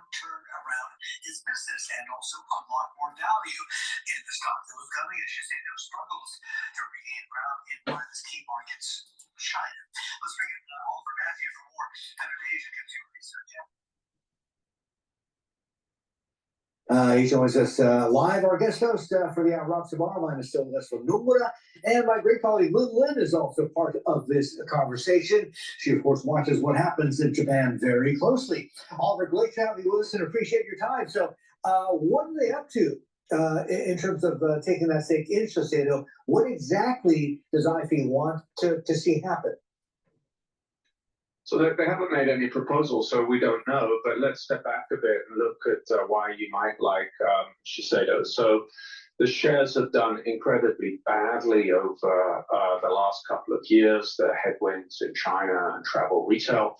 turn around his business and also unlock more value in the stock that was coming. As you say, those struggles to regain ground in one of his key markets, China. Let's bring in Oliver Matthew for more kind of Asian consumer research. He joins us live. Our guest host for the Rock Tomorrow line is still with us from Nomura. And my great colleague Lynn is also part of this conversation. She, of course, watches what happens in Japan very closely. Oliver, great to have you with us and appreciate your time. So what are they up to in terms of taking that stake in Shiseido? What exactly does IFE want to see happen? So they haven't made any proposals, so we don't know. But let's step back a bit and look at why you might like Shiseido. So the shares have done incredibly badly over the last couple of years. The headwinds in China and travel retail.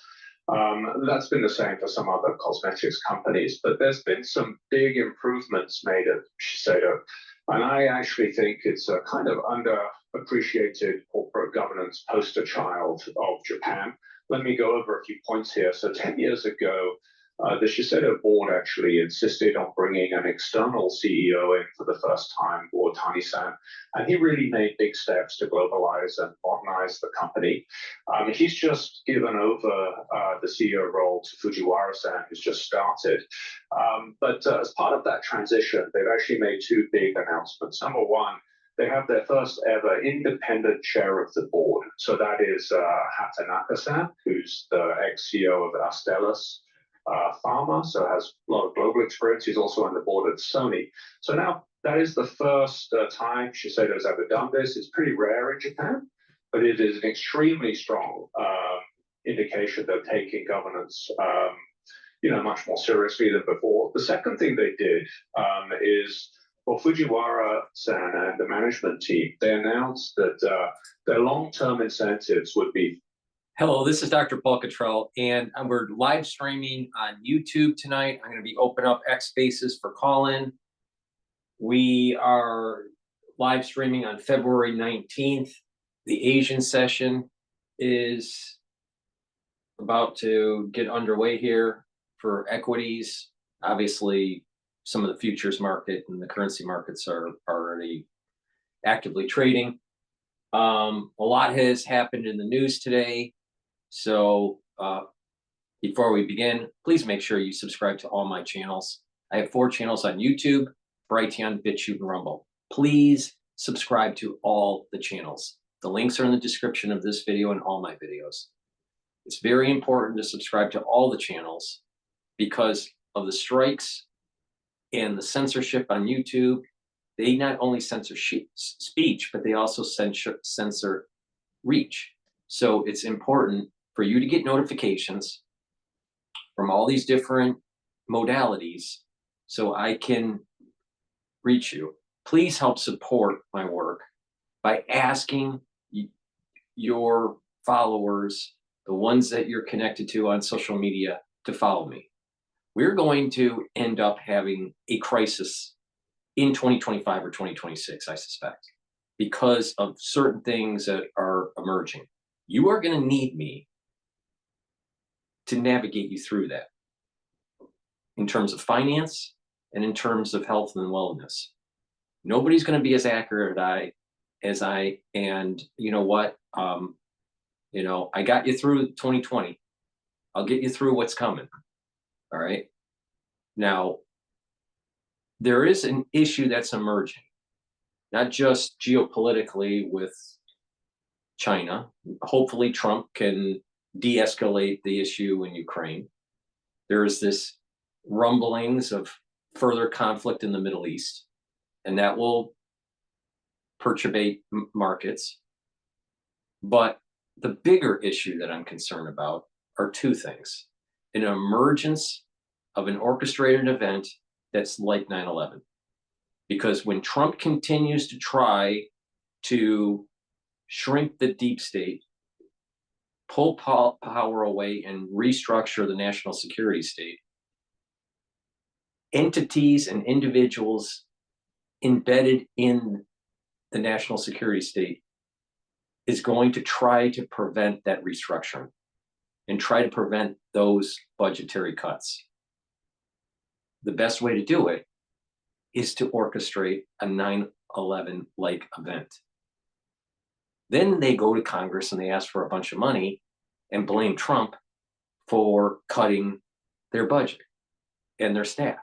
That's been the same for some other cosmetics companies. But there's been some big improvements made at Shiseido. And I actually think it's a kind of underappreciated corporate governance poster child of Japan. Let me go over a few points here. So 10 years ago, the Shiseido board actually insisted on bringing an external CEO in for the first time, Tani-san, and he really made big steps to globalize and modernize the company. He's just given over the CEO role to Fujiwara-san, who's just started. But as part of that transition, they've actually made two big announcements. Number one, they have their first ever independent chair of the board. So that is Hatanaka-san, who's the ex-CEO of Astellas Pharma, so has a lot of global experience. He's also on the board at Sony. So now that is the first time Shiseido's ever done this. It's pretty rare in Japan, but it is an extremely strong indication they're taking governance much more seriously than before. The second thing they did is, for Fujiwara-san and the management team, they announced that their long-term incentives would be. Hello, this is Dr. Paul Cottrell, and we're live streaming on YouTube tonight. I'm going to be opening up X Spaces for call-in. We are live streaming on February 19th. The Asian session is about to get underway here for equities. Obviously, some of the futures market and the currency markets are already actively trading. A lot has happened in the news today. So before we begin, please make sure you subscribe to all my channels. I have 4 channels on YouTube, Brighteon, Bitchute, and Rumble. Please subscribe to all the channels. The links are in the description of this video and all my videos. It's very important to subscribe to all the channels because of the strikes and the censorship on YouTube. They not only censor speech, but they also censor reach. So it's important for you to get notifications from all these different modalities so I can reach you. Please help support my work by asking your followers, the ones that you're connected to on social media, to follow me. We're going to end up having a crisis in 2025 or 2026, I suspect, because of certain things that are emerging. You are going to need me to navigate you through that in terms of finance and in terms of health and wellness. Nobody's going to be as accurate as I, and you know what? I got you through 2020. I'll get you through what's coming. All right. Now, there is an issue that's emerging, not just geopolitically with China. Hopefully, Trump can de-escalate the issue in Ukraine. There is this rumblings of further conflict in the Middle East, and that will perturbate markets. But the bigger issue that I'm concerned about are two things: an emergence of an orchestrated event that's like 9/11. Because when Trump continues to try to shrink the deep state, pull power away, and restructure the national security state, entities and individuals embedded in the national security state is going to try to prevent that restructuring. and try to prevent those budgetary cuts. The best way to do it is to orchestrate a 9/11-like event. Then they go to Congress and they ask for a bunch of money and blame Trump for cutting their budget and their staff.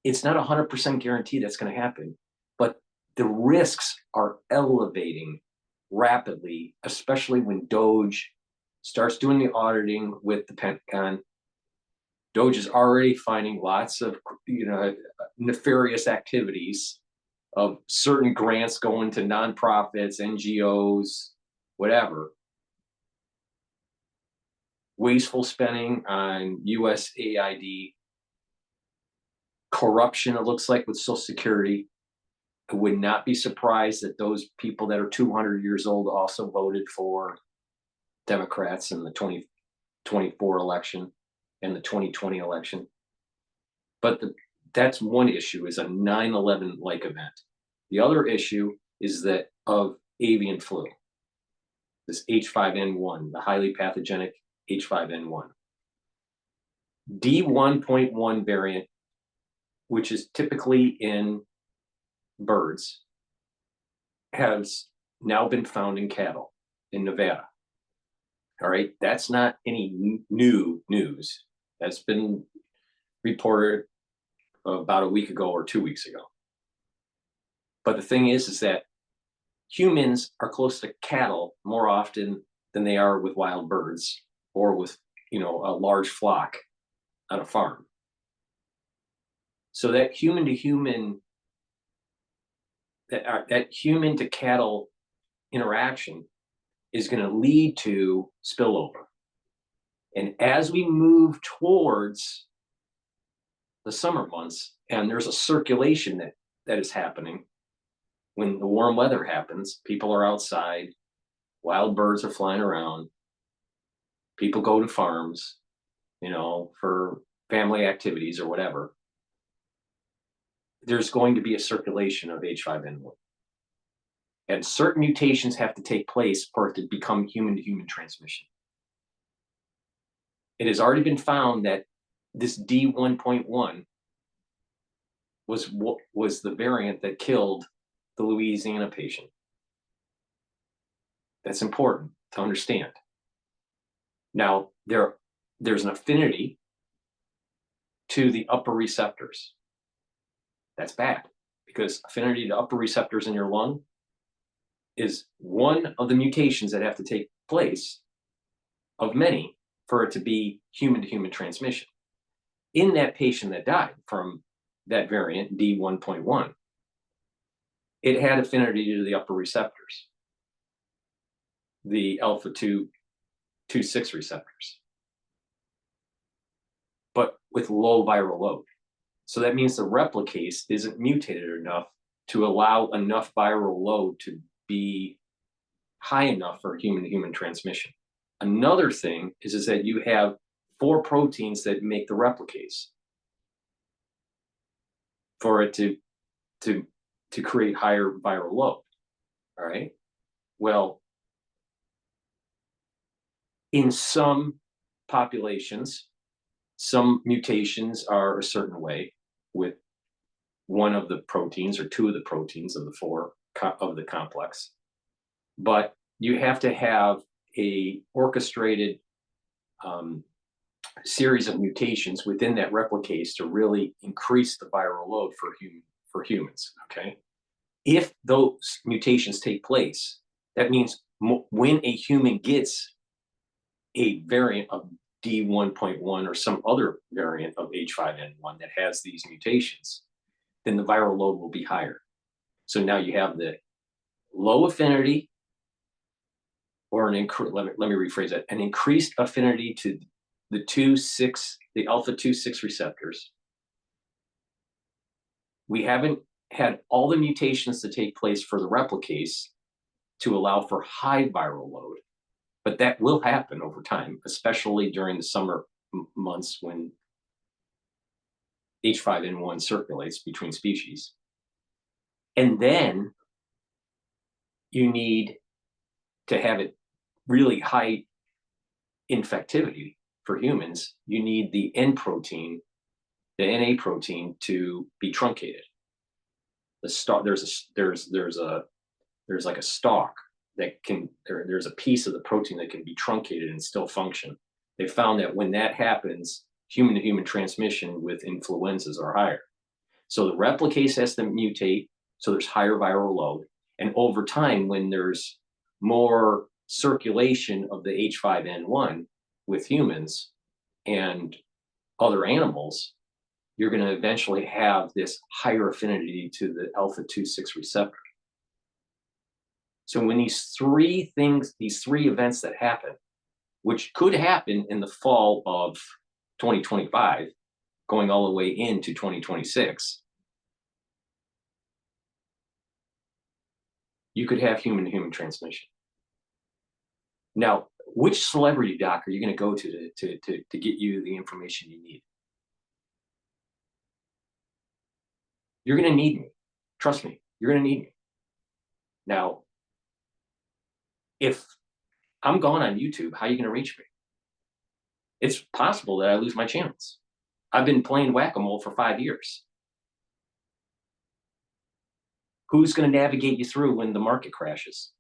It's not 100% guaranteed that's going to happen, but the risks are elevating rapidly, especially when Doge starts doing the auditing with the Pentagon. Doge is already finding lots of, nefarious activities of certain grants going to nonprofits, NGOs, whatever. Wasteful spending on USAID. Corruption, it looks like, with Social Security. I would not be surprised that those people that are 200 years old also voted for Democrats in the 2024 election and the 2020 election. But that's one issue, is a 9/11-like event. The other issue is that of avian flu, this H5N1, the highly pathogenic H5N1. D1.1 variant, which is typically in birds, has now been found in cattle in Nevada. All right, that's not any new news. That's been reported about a week ago or 2 weeks ago. But the thing is that humans are close to cattle more often than they are with wild birds or with, a large flock on a farm. So that human to human, that human to cattle interaction is going to lead to spillover. And as we move towards the summer months, and there's a circulation that is happening, when the warm weather happens, people are outside, wild birds are flying around, people go to farms, for family activities or whatever. There's going to be a circulation of H5N1. And certain mutations have to take place for it to become human-to-human transmission. It has already been found that this D1.1 was the variant that killed the Louisiana patient. That's important to understand. Now, there's an affinity to the upper receptors. That's bad, because affinity to upper receptors in your lung is one of the mutations that have to take place of many for it to be human-to-human transmission. In that patient that died from that variant, D1.1, it had affinity to the upper receptors, the alpha-2/6 receptors, but with low viral load. So that means the replicase isn't mutated enough to allow enough viral load to be high enough for human-to-human transmission. Another thing is that you have 4 proteins that make the replicase for it to create higher viral load. All right. Well, in some populations, some mutations are a certain way with one of the proteins or 2 of the proteins of the 4 of the complex. But you have to have a orchestrated series of mutations within that replicase to really increase the viral load for humans. Okay, if those mutations take place, that means when a human gets a variant of D1.1 or some other variant of H5N1 that has these mutations, then the viral load will be higher. So now you have the low affinity, or let me rephrase that, an increased affinity to the alpha-2/6 receptors. We haven't had all the mutations to take place for the replicase to allow for high viral load, but that will happen over time, especially during the summer months when H5N1 circulates between species. And then you need to have it really high infectivity for humans, you need the N protein, the NA protein, to be truncated. The stalk, there's like a stalk that can, there's a piece of the protein that can be truncated and still function. They found that when that happens, human to human transmission with influenzas are higher. So the replicase has to mutate, so there's higher viral load. And over time, when there's more circulation of the H5N1 with humans and other animals, you're going to eventually have this higher affinity to the alpha-2/6 receptor. So when these three events that happen, which could happen in the fall of 2025, going all the way into 2026, you could have human-to-human transmission. Now, which celebrity doc are you going to go to get you the information you need? You're going to need me. Trust me, you're going to need me. Now, if I'm gone on YouTube, how are you going to reach me? It's possible that I lose my channels. I've been playing whack-a-mole for 5 years. Who's going to navigate you through when the market crashes?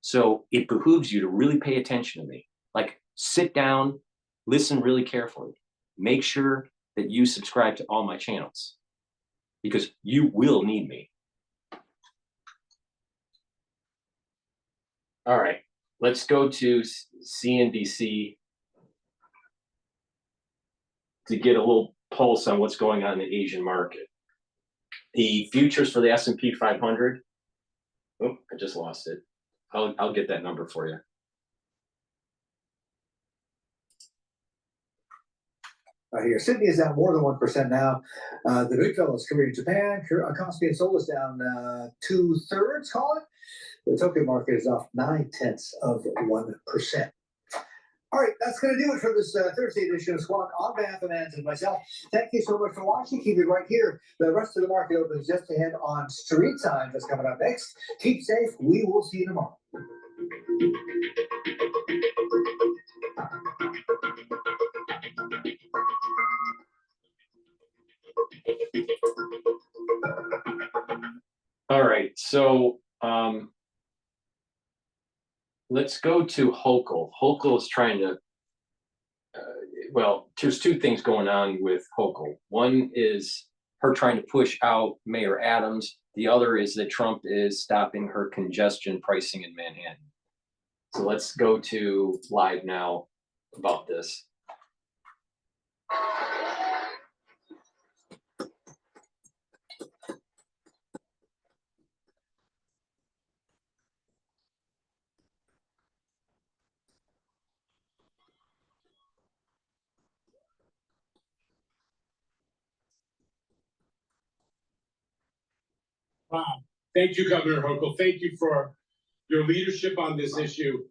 So it behooves you to really pay attention to me. Like, sit down, listen really carefully. Make sure that you subscribe to all my channels, because you will need me. All right, let's go to CNBC to get a little pulse on what's going on in the Asian market. The futures for the S&P 500. Oh, I just lost it. I'll get that number for you. Right here, Sydney is down more than 1% now. The big fellows, Korea and Japan, Kospi and Seoul is down 2/3, call it. The Tokyo market is off 0.9%. All right, that's going to do it for this Thursday edition of Squawk. On behalf of Mans and myself, thank you so much for watching. Keep it right here. The rest of the market opens just ahead on Street Time. That's coming up next. Keep safe. We will see you tomorrow. All right, so let's go to Hochul. Hochul is trying to, well, there's two things going on with Hochul. One is her trying to push out Mayor Adams. The other is that Trump is stopping her congestion pricing in Manhattan. So let's go to live now about this. Wow. Thank you, Governor Hochul. Thank you for your leadership on this issue.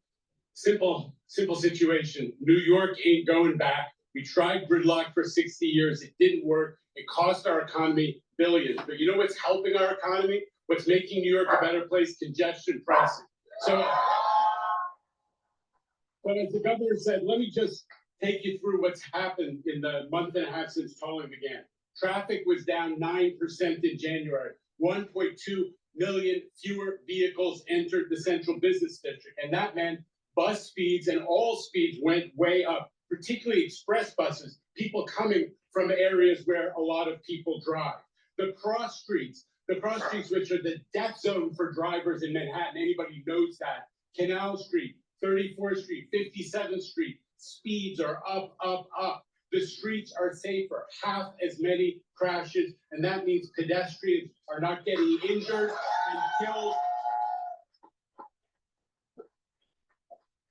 Simple situation. New York ain't going back. We tried gridlock for 60 years. It didn't work. It cost our economy billions. But you know what's helping our economy? What's making New York a better place? Congestion pricing. So as the governor said, let me just take you through what's happened in the month and a half since tolling began. Traffic was down 9% in January. 1.2 million fewer vehicles entered the central business district. And that meant bus speeds and all speeds went way up, particularly express buses, people coming from areas where a lot of people drive. The cross streets, which are the death zone for drivers in Manhattan, anybody knows that. Canal Street, 34th Street, 57th Street, speeds are up, up, up. The streets are safer, half as many crashes, and that means pedestrians are not getting injured and killed.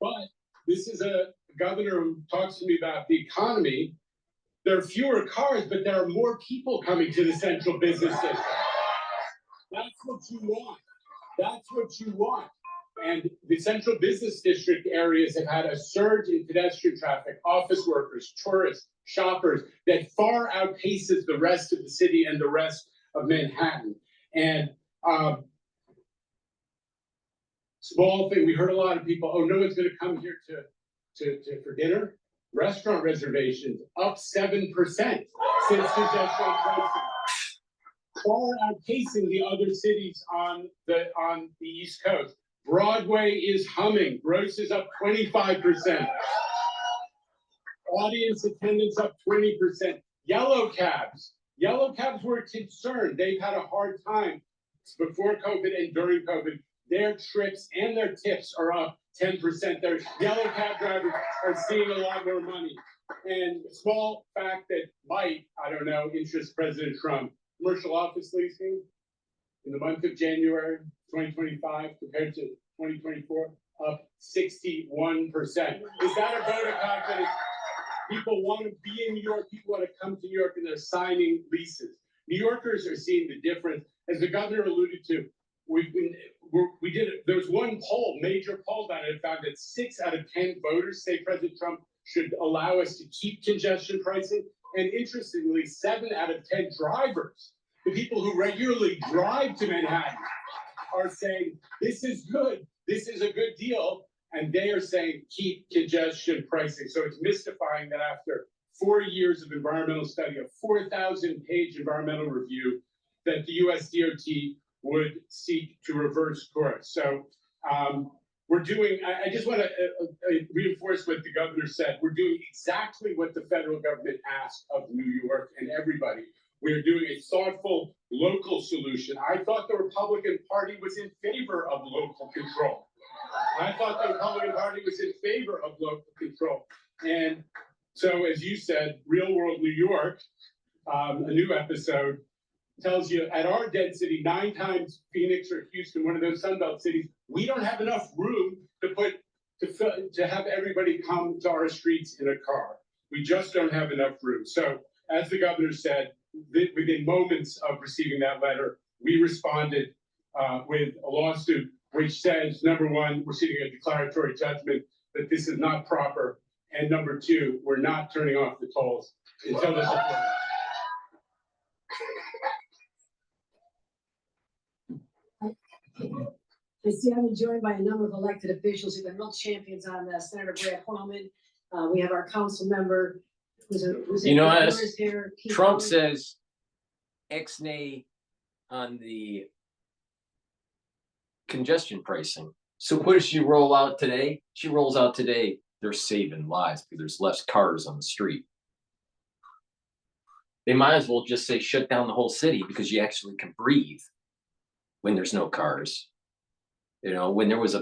But this is a governor who talks to me about the economy. There are fewer cars, but there are more people coming to the central business district. That's what you want. That's what you want. And the central business district areas have had a surge in pedestrian traffic, office workers, tourists, shoppers, that far outpaces the rest of the city and the rest of Manhattan. And Small thing, we heard a lot of people, oh, no one's gonna come here for dinner. Restaurant reservations up 7% since congestion pricing, far outpacing the other cities on the East Coast. Broadway is humming. Gross is up 25%. Audience attendance up 20%. Yellow cabs were concerned. They've had a hard time before COVID and during COVID. Their trips and their tips are up 10%. Their yellow cab drivers are seeing a lot more money. And a small fact that might, I don't know, interest President Trump, commercial office leasing in the month of January 2025 compared to 2024, up 61%. Is that a vote of confidence? People want to be in New York. People want to come to New York, and they're signing leases. New Yorkers are seeing the difference. As the governor alluded to, there was one poll, major poll that it found that 6 out of 10 voters say President Trump should allow us to keep congestion pricing. And interestingly, 7 out of 10 drivers, the people who regularly drive to Manhattan, are saying this is good. This is a good deal. And they are saying keep congestion pricing. So it's mystifying that after 4 years of environmental study, a 4,000-page environmental review, that the US DOT would seek to reverse course. So we're doing, I just want to reinforce what the governor said. We're doing exactly what the federal government asked of New York and everybody. We're doing a thoughtful local solution. I thought the Republican Party was in favor of local control. I thought the Republican Party was in favor of local control. And so, as you said, Real World New York, a new episode, tells you at our density, 9 times Phoenix or Houston, one of those Sunbelt cities, we don't have enough room to have everybody come to our streets in a car. We just don't have enough room. So, as the governor said, within moments of receiving that letter, we responded with a lawsuit which says, number one, we're seeking a declaratory judgment that this is not proper, and number 2, we're not turning off the tolls until this is approved. I see I'm joined by a number of elected officials who've been real champions on this. Senator Brad Quammen. We have our council member who's You know, as here. Trump says ex-nay on the congestion pricing. So what does she roll out today? She rolls out today, they're saving lives because there's less cars on the street. They might as well just say shut down the whole city because you actually can breathe when there's no cars. You know, when there was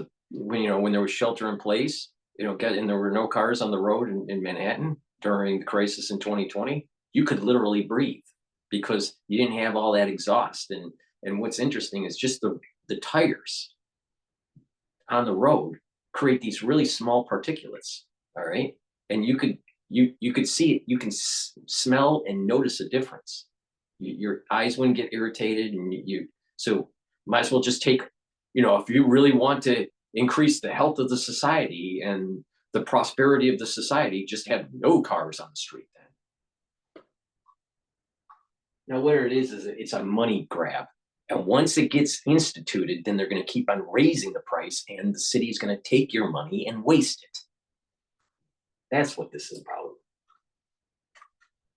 shelter in place, and there were no cars on the road in Manhattan during the crisis in 2020, you could literally breathe because you didn't have all that exhaust. And what's interesting is just the tires on the road create these really small particulates. All right. And you could see it, you can smell and notice a difference. Your eyes wouldn't get irritated, and so might as well just take, if you really want to increase the health of the society and the prosperity of the society, just have no cars on the street then. Now, what it is it's a money grab. And once it gets instituted, then they're going to keep on raising the price, and the city is going to take your money and waste it. That's what this is about.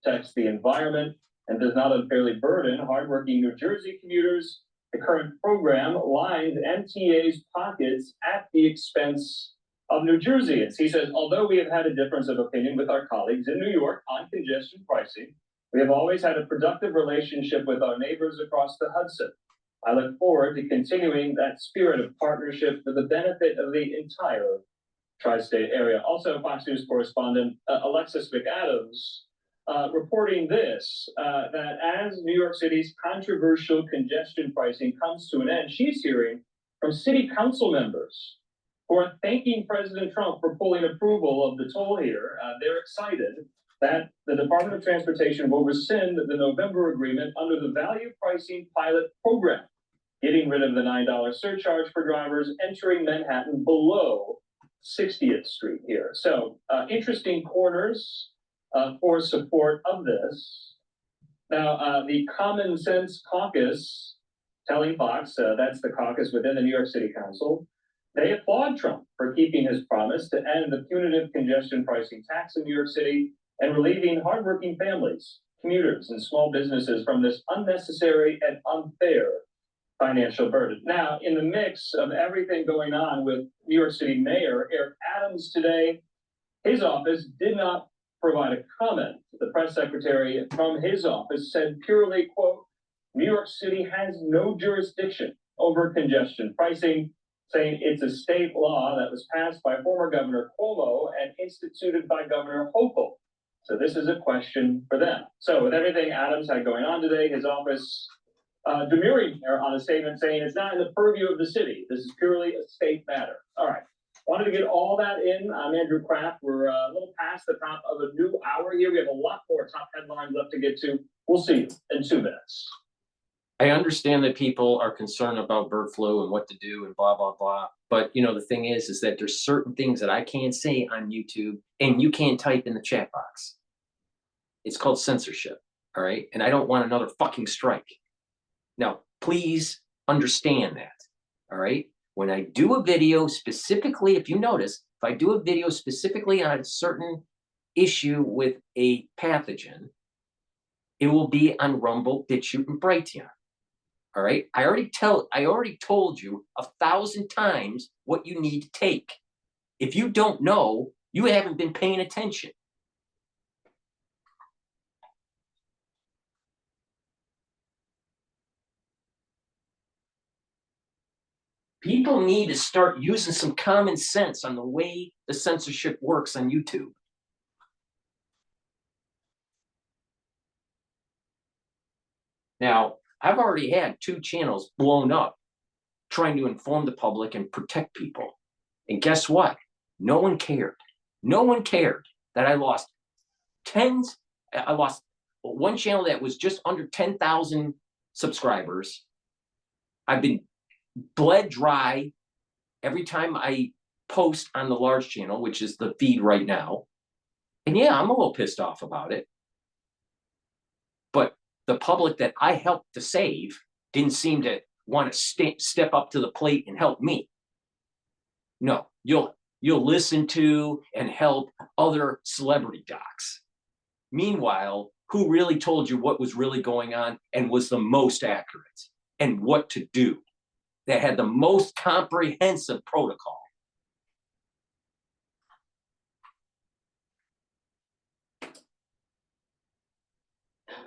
Protects the environment and does not unfairly burden hardworking New Jersey commuters. The current program lines MTA's pockets at the expense of New Jerseyans. He says, although we have had a difference of opinion with our colleagues in New York on congestion pricing, we have always had a productive relationship with our neighbors across the Hudson. I look forward to continuing that spirit of partnership for the benefit of the entire tri-state area. Also, Fox News correspondent Alexis McAdams reporting this, that as New York City's controversial congestion pricing comes to an end, she's hearing from city council members who are thanking President Trump for pulling approval of the toll here. They're excited that the Department of Transportation will rescind the November agreement under the value pricing pilot program, getting rid of the $9 surcharge for drivers entering Manhattan below 60th Street here. So interesting corners for support of this. Now, the Common Sense Caucus telling Fox, that's the caucus within the New York City Council, They applaud Trump for keeping his promise to end the punitive congestion pricing tax in New York City and relieving hardworking families, commuters, and small businesses from this unnecessary and unfair financial burden. Now, in the mix of everything going on with New York City Mayor Eric Adams today, his office did not provide a comment. The press secretary from his office said purely, quote, New York City has no jurisdiction over congestion pricing, saying it's a state law that was passed by former Governor Cuomo and instituted by Governor Hochul. So this is a question for them. So with everything Adams had going on today, his office demurring on a statement saying it's not in the purview of the city. This is purely a state matter. All right. Wanted to get all that in. I'm Andrew Kraft. We're a little past the top of a new hour here. We have a lot more top headlines left to get to. We'll see you in 2 minutes. I understand that people are concerned about bird flu and what to do and blah, blah, blah. But, you know, the thing is that there's certain things that I can't say on YouTube and you can't type in the chat box. It's called censorship, all right? And I don't want another fucking strike. Now, please understand that, all right? When I do a video specifically, if you notice, if I do a video specifically on a certain issue with a pathogen, it will be on Rumble, Bitchute, and Brighteon. All right. I already told you 1,000 times what you need to take. If you don't know, you haven't been paying attention. People need to start using some common sense on the way the censorship works on YouTube. Now, I've already had 2 channels blown up trying to inform the public and protect people. And guess what? No one cared. No one cared that I lost one channel that was just under 10,000 subscribers. I've been bled dry every time I post on the large channel, which is the feed right now. And yeah, I'm a little pissed off about it. But the public that I helped to save didn't seem to want to step up to the plate and help me. No, you'll listen to and help other celebrity docs. Meanwhile, who really told you what was really going on and was the most accurate and what to do? That had the most comprehensive protocol.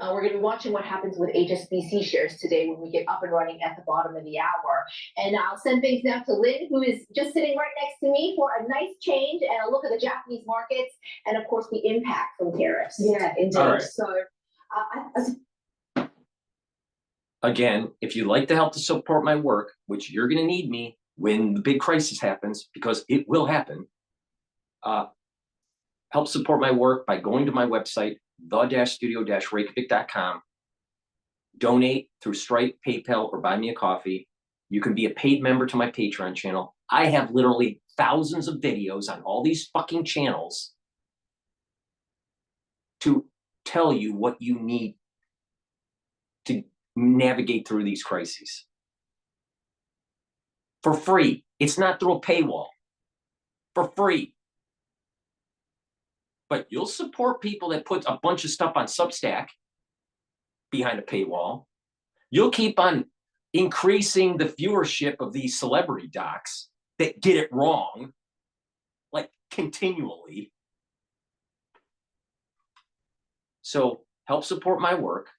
We're going to be watching what happens with HSBC shares today when we get up and running at the bottom of the hour. And I'll send things now to Lynn, who is just sitting right next to me for a nice change and a look at the Japanese markets and, of course, the impact from tariffs. Yeah, indeed. All right. So, Again, if you'd like to help to support my work, which you're going to need me when the big crisis happens, because it will happen, help support my work by going to my website, the-studio-reykjavik.com. Donate through Stripe, PayPal, or buy me a coffee. You can be a paid member to my Patreon channel. I have literally thousands of videos on all these fucking channels to tell you what you need to navigate through these crises. For free. It's not through a paywall. For free. But you'll support people that put a bunch of stuff on Substack behind a paywall. You'll keep on increasing the viewership of these celebrity docs that get it wrong, like continually. So help support my work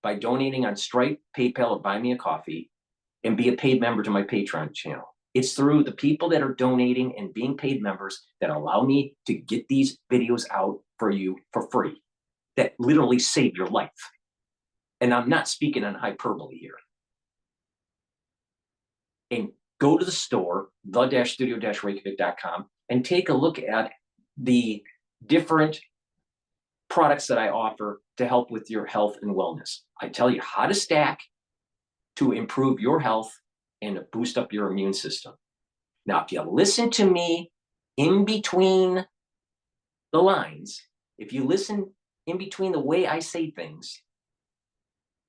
by donating on Stripe, PayPal, or buy me a coffee, and be a paid member to my Patreon channel. It's through the people that are donating and being paid members that allow me to get these videos out for you for free, that literally save your life. And I'm not speaking on hyperbole here. And go to the store, the-studio-reykjavik.com, and take a look at the different products that I offer to help with your health and wellness. I tell you how to stack to improve your health and boost up your immune system. Now, if you listen to me in between the lines, if you listen in between the way I say things,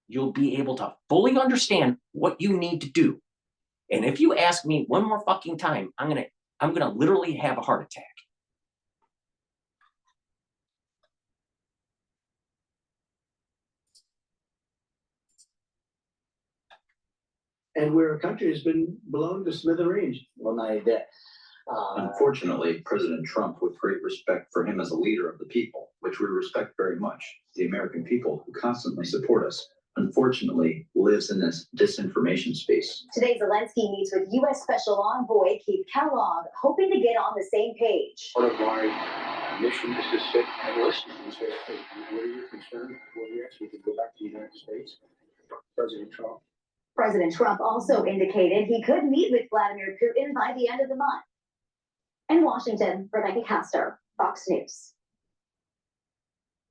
you'll be able to fully understand what you need to do And if you ask me one more fucking time, I'm gonna literally have a heart attack. And where a country has been blown to smithereens. Well, now you bet. Unfortunately, President Trump, with great respect for him as a leader of the people, which we respect very much, the American people who constantly support us, unfortunately lives in this disinformation space. Today, Zelensky meets with U.S. Special Envoy Keith Kellogg, hoping to get on the same page. Part of my mission is to sit and listen and say, hey, what are your concerns? Well, yes, we can go back to the United States. President Trump. President Trump also indicated he could meet with Vladimir Putin by the end of the month. In Washington, Rebecca Castor, Fox News.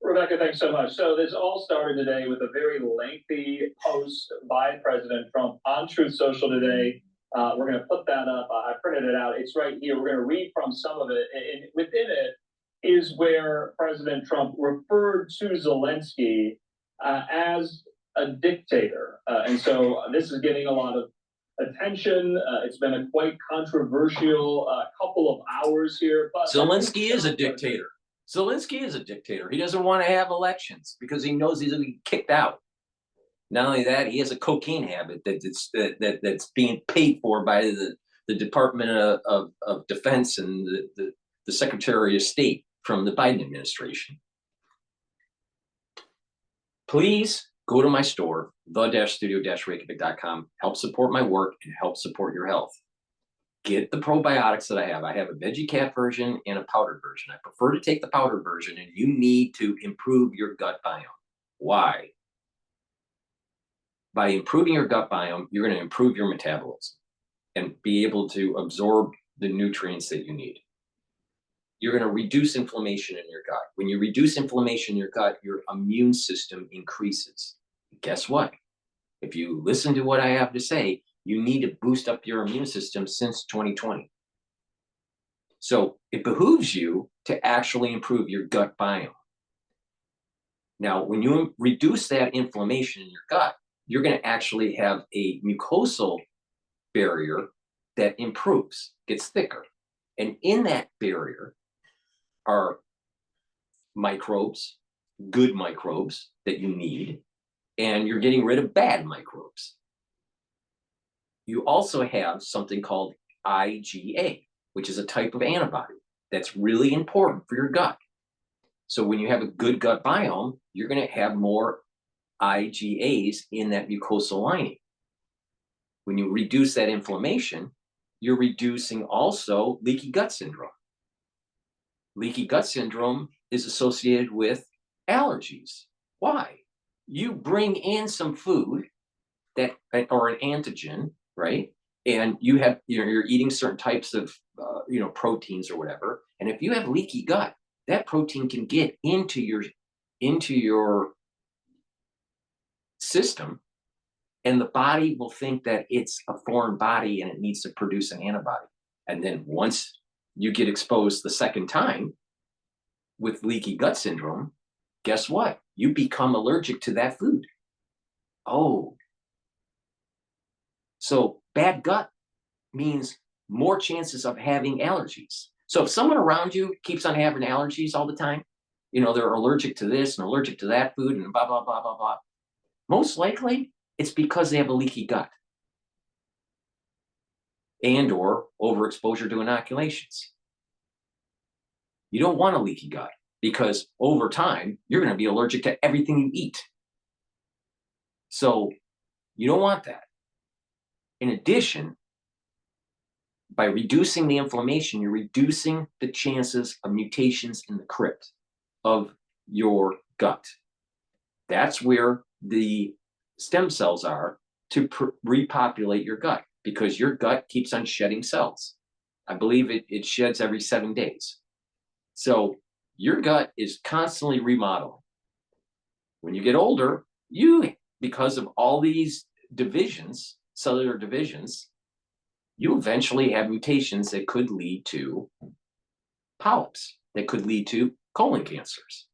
Rebecca, thanks so much. So this all started today with a very lengthy post by President Trump on Truth Social today. We're going to put that up. I printed it out. It's right here. We're going to read from some of it. And within it is where President Trump referred to Zelensky as a dictator. And so this is getting a lot of attention. It's been a quite controversial couple of hours here. But Zelensky is a dictator. Zelensky is a dictator. He doesn't want to have elections because he knows he's going to be kicked out. Not only that, he has a cocaine habit that's being paid for by the Department of Defense and the Secretary of State from the Biden administration. Please go to my store, the-studio-reykjavik.com. Help support my work and help support your health. Get the probiotics that I have. I have a veggie cat version and a powdered version. I prefer to take the powdered version, and you need to improve your gut biome. Why? By improving your gut biome, you're going to improve your metabolism and be able to absorb the nutrients that you need. You're going to reduce inflammation in your gut. When you reduce inflammation in your gut, your immune system increases. Guess what? If you listen to what I have to say, you need to boost up your immune system since 2020. So it behooves you to actually improve your gut biome. Now, when you reduce that inflammation in your gut, you're going to actually have a mucosal barrier that improves, gets thicker. And in that barrier are microbes, good microbes that you need, and you're getting rid of bad microbes. You also have something called IgA, which is a type of antibody that's really important for your gut. So when you have a good gut biome, you're going to have more IgAs in that mucosal lining. When you reduce that inflammation, you're reducing also leaky gut syndrome. Leaky gut syndrome is associated with allergies. Why? You bring in some food that, or an antigen, right? And you're eating certain types of, proteins or whatever. And if you have leaky gut, that protein can get into your system, and the body will think that it's a foreign body and it needs to produce an antibody. And then once you get exposed the second time with leaky gut syndrome, guess what? You become allergic to that food. Oh. So bad gut means more chances of having allergies. So if someone around you keeps on having allergies all the time, they're allergic to this and allergic to that food and blah, blah, blah, blah, blah. Most likely it's because they have a leaky gut and or overexposure to inoculations. You don't want a leaky gut because over time, you're going to be allergic to everything you eat. So you don't want that. In addition, by reducing the inflammation, you're reducing the chances of mutations in the crypt of your gut. That's where the stem cells are to repopulate your gut, because your gut keeps on shedding cells. I believe it sheds every 7 days. So your gut is constantly remodeling. When you get older, because of all these divisions, cellular divisions, you eventually have mutations that could lead to polyps, that could lead to colon cancers.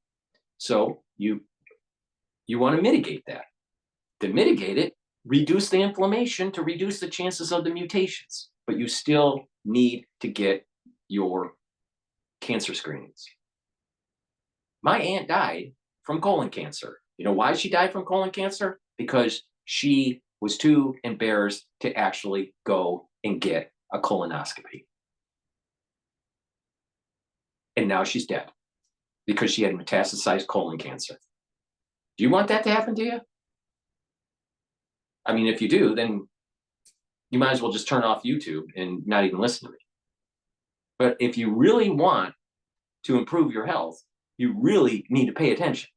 So you want to mitigate that. To mitigate it, reduce the inflammation to reduce the chances of the mutations, but you still need to get your cancer screenings. My aunt died from colon cancer. You know why she died from colon cancer? Because she was too embarrassed to actually go and get a colonoscopy. And now she's dead because she had metastasized colon cancer. Do you want that to happen to you? I mean, if you do, then you might as well just turn off YouTube and not even listen to me. But if you really want to improve your health, you really need to pay attention.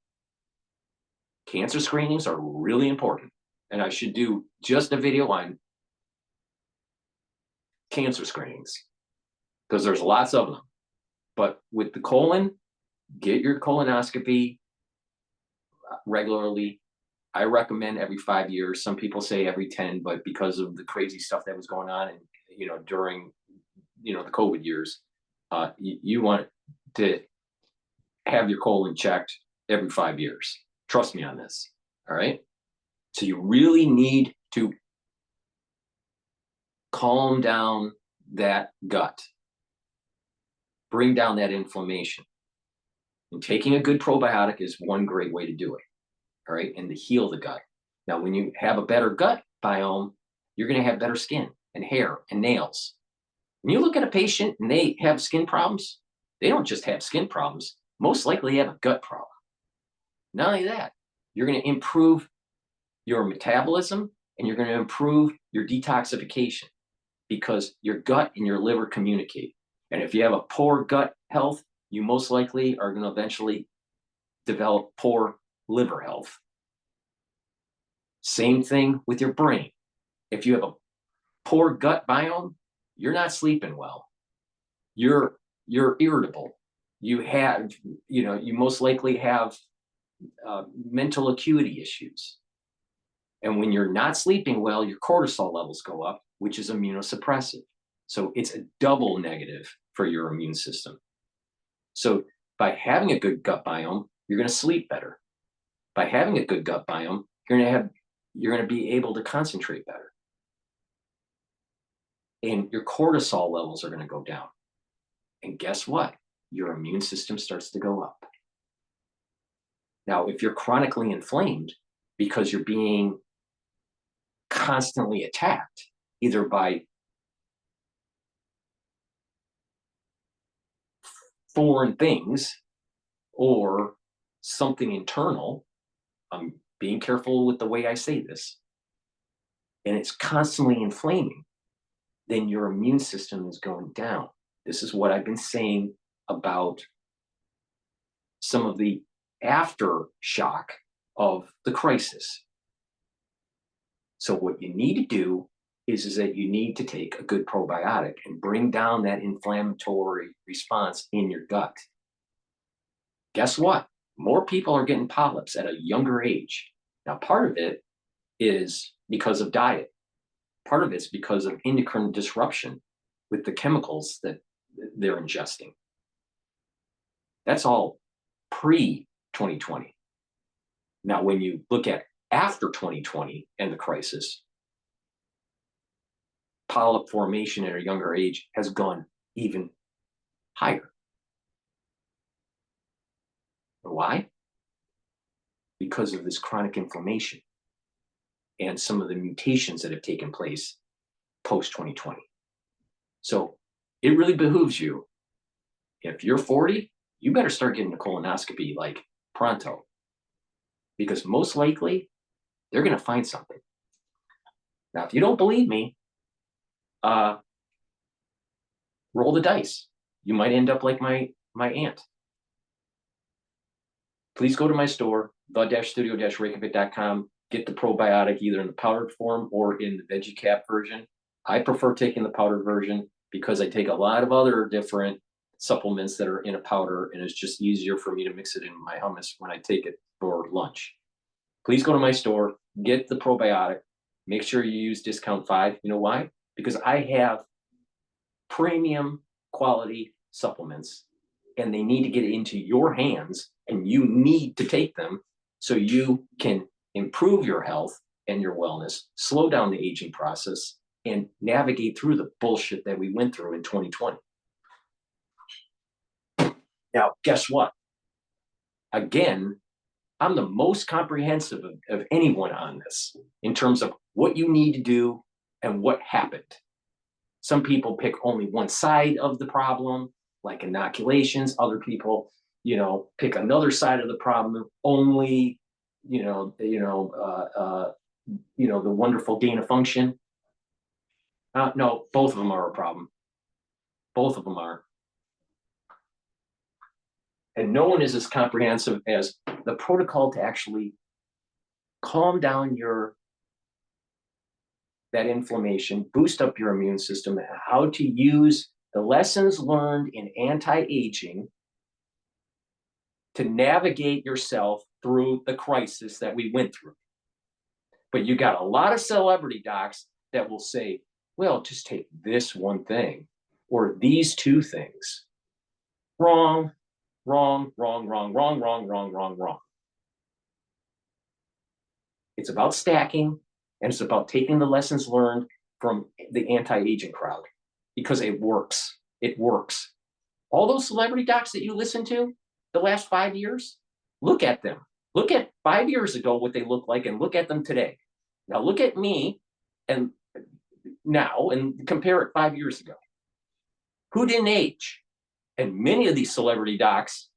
Cancer screenings are really important. And I should do just a video on cancer screenings because there's lots of them. But with the colon, get your colonoscopy regularly. I recommend every 5 years. Some people say every 10, but because of the crazy stuff that was going on and during the COVID years, you want to have your colon checked every 5 years. Trust me on this. All right. So you really need to calm down that gut, bring down that inflammation. And taking a good probiotic is one great way to do it. All right. And to heal the gut. Now, when you have a better gut biome, you're going to have better skin and hair and nails. When you look at a patient and they have skin problems, they don't just have skin problems. Most likely have a gut problem. Not only that, you're going to improve your metabolism and you're going to improve your detoxification because your gut and your liver communicate. And if you have a poor gut health, you most likely are going to eventually develop poor liver health. Same thing with your brain. If you have a poor gut biome, you're not sleeping well. You're irritable. You have, you most likely have mental acuity issues. And when you're not sleeping well, your cortisol levels go up, which is immunosuppressive. So it's a double negative for your immune system. So by having a good gut biome, you're going to sleep better. By having a good gut biome, you're going to be able to concentrate better. And your cortisol levels are going to go down. And guess what? Your immune system starts to go up. Now, if you're chronically inflamed because you're being constantly attacked, either by foreign things or something internal, I'm being careful with the way I say this, and it's constantly inflaming, then your immune system is going down. This is what I've been saying about some of the aftershock of the crisis. So what you need to do is that you need to take a good probiotic and bring down that inflammatory response in your gut. Guess what? More people are getting polyps at a younger age. Now, part of it is because of diet. Part of it's because of endocrine disruption with the chemicals that they're ingesting. That's all pre-2020. Now, when you look at after 2020 and the crisis, polyp formation at a younger age has gone even higher. Why? Because of this chronic inflammation and some of the mutations that have taken place post-2020. So it really behooves you. If you're 40, you better start getting a colonoscopy like pronto, because most likely they're going to find something. Now, if you don't believe me, roll the dice. You might end up like my aunt. Please go to my store, the-studio-reykjavik.com. Get the probiotic either in the powdered form or in the veggie cap version. I prefer taking the powdered version because I take a lot of other different supplements that are in a powder, and it's just easier for me to mix it in my hummus when I take it for lunch. Please go to my store, get the probiotic. Make sure you use discount 5. You know why? Because I have premium quality supplements and they need to get into your hands, and you need to take them so you can improve your health and your wellness, slow down the aging process, and navigate through the bullshit that we went through in 2020. Now, guess what? Again, I'm the most comprehensive of anyone on this in terms of what you need to do and what happened. Some people pick only one side of the problem, like inoculations. Other people, pick another side of the problem, only, the wonderful gain of function. No, both of them are a problem. Both of them are. And no one is as comprehensive as the protocol to actually calm down that inflammation, boost up your immune system, how to use the lessons learned in anti-aging to navigate yourself through the crisis that we went through. But you got a lot of celebrity docs that will say, well, just take this one thing or these two things. Wrong, wrong, wrong, wrong, wrong, wrong, wrong, wrong, wrong. It's about stacking, and it's about taking the lessons learned from the anti-aging crowd because it works. It works. All those celebrity docs that you listen to the last 5 years, look at them. Look at 5 years ago what they look like and look at them today. Now look at me and now and compare it 5 years ago. Who didn't age? And many of these celebrity docs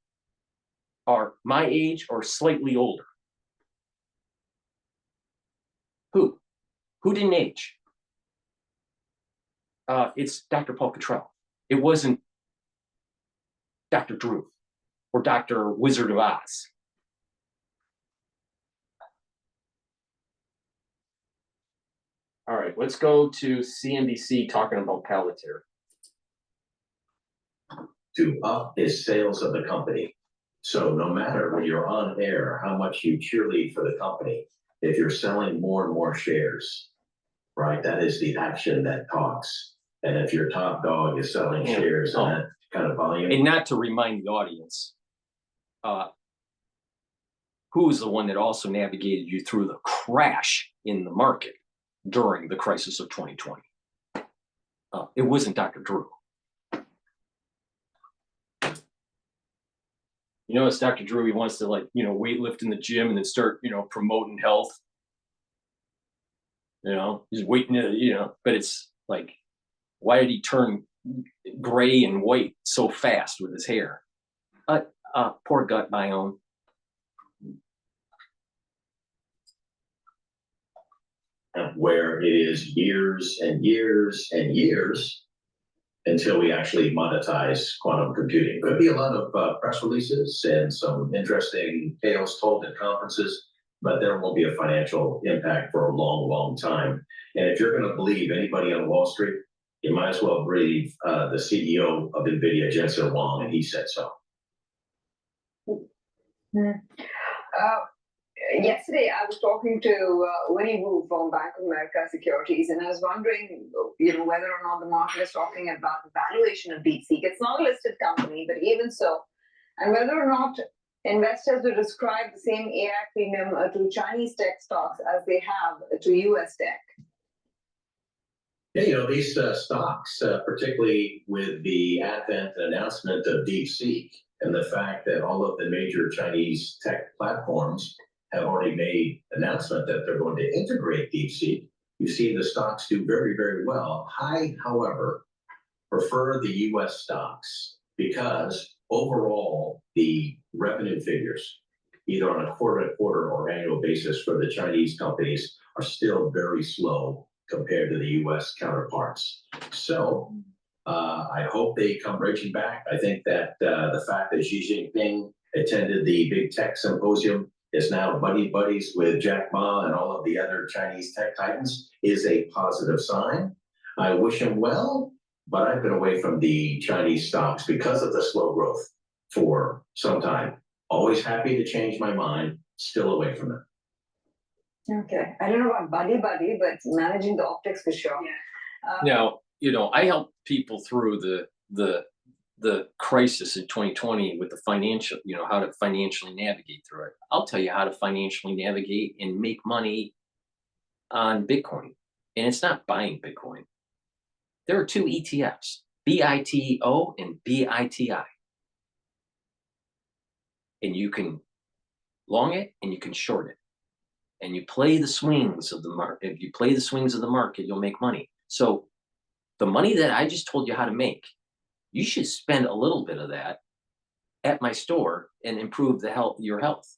are my age or slightly older. Who didn't age? It's Dr. Paul Cottrell. It wasn't Dr. Drew or Dr. Wizard of Oz. All right, let's go to CNBC talking about Palantir. To up his sales of the company. So no matter when you're on air, how much you cheerlead for the company, if you're selling more and more shares, right, that is the action that talks. And if your top dog is selling shares in that kind of volume. And not to remind the audience, who is the one that also navigated you through the crash in the market during the crisis of 2020? It wasn't Dr. Drew. It's Dr. Drew. He wants to weightlift in the gym and then start, promoting health. He's waiting to, but it's like, why did he turn gray and white so fast with his hair? Poor gut biome. Where it is years and years and years until we actually monetize quantum computing. Could be a lot of press releases and some interesting tales told at conferences, but there won't be a financial impact for a long, long time. And if you're going to believe anybody on Wall Street, you might as well believe the CEO of NVIDIA, Jensen Huang, and he said so. Yesterday, I was talking to Winnie Wu from Bank of America Securities, and I was wondering, whether or not the market is talking about the valuation of DeepSeek. It's not a listed company, but even so, and whether or not investors will ascribe the same AI premium to Chinese tech stocks as they have to US tech. Yeah, these stocks, particularly with the advent and announcement of DeepSeek and the fact that all of the major Chinese tech platforms have already made announcement that they're going to integrate DeepSeek, you see the stocks do very, very well. I, however, prefer the US stocks because overall the revenue figures, either on a quarter-to-quarter or annual basis for the Chinese companies, are still very slow compared to the US counterparts. So I hope they come raging back. I think that the fact that Xi Jinping attended the big tech symposium, is now buddies with Jack Ma and all of the other Chinese tech titans, is a positive sign. I wish him well, but I've been away from the Chinese stocks because of the slow growth for some time. Always happy to change my mind, still away from them. Okay, I don't know about buddy, but managing the optics for sure. Now, I help people through the crisis in 2020 with the financial, how to financially navigate through it. I'll tell you how to financially navigate and make money on Bitcoin, and it's not buying Bitcoin. There are two ETFs, BITO and BITI. And you can long it and you can short it. And you play the swings of the market. If you play the swings of the market, you'll make money. So the money that I just told you how to make, you should spend a little bit of that at my store and improve your health.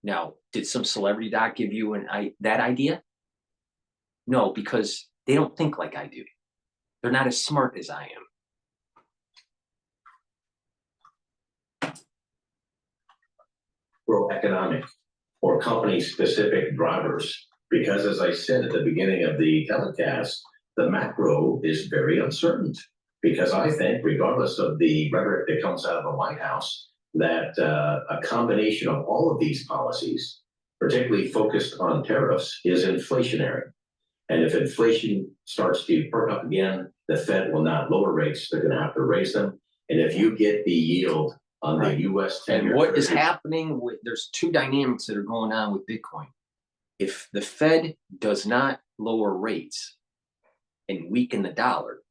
Now, did some celebrity doc give you that idea? No, because they don't think like I do. They're not as smart as I am. Economic or company-specific drivers, because as I said at the beginning of the telecast, the macro is very uncertain. Because I think, regardless of the rhetoric that comes out of the White House, that a combination of all of these policies, particularly focused on tariffs, is inflationary. And if inflation starts to perk up again, the Fed will not lower rates; they're going to have to raise them. And if you get the yield on the U.S. 10-year, and what is happening with, there's two dynamics that are going on with Bitcoin. If the Fed does not lower rates and weaken the dollar,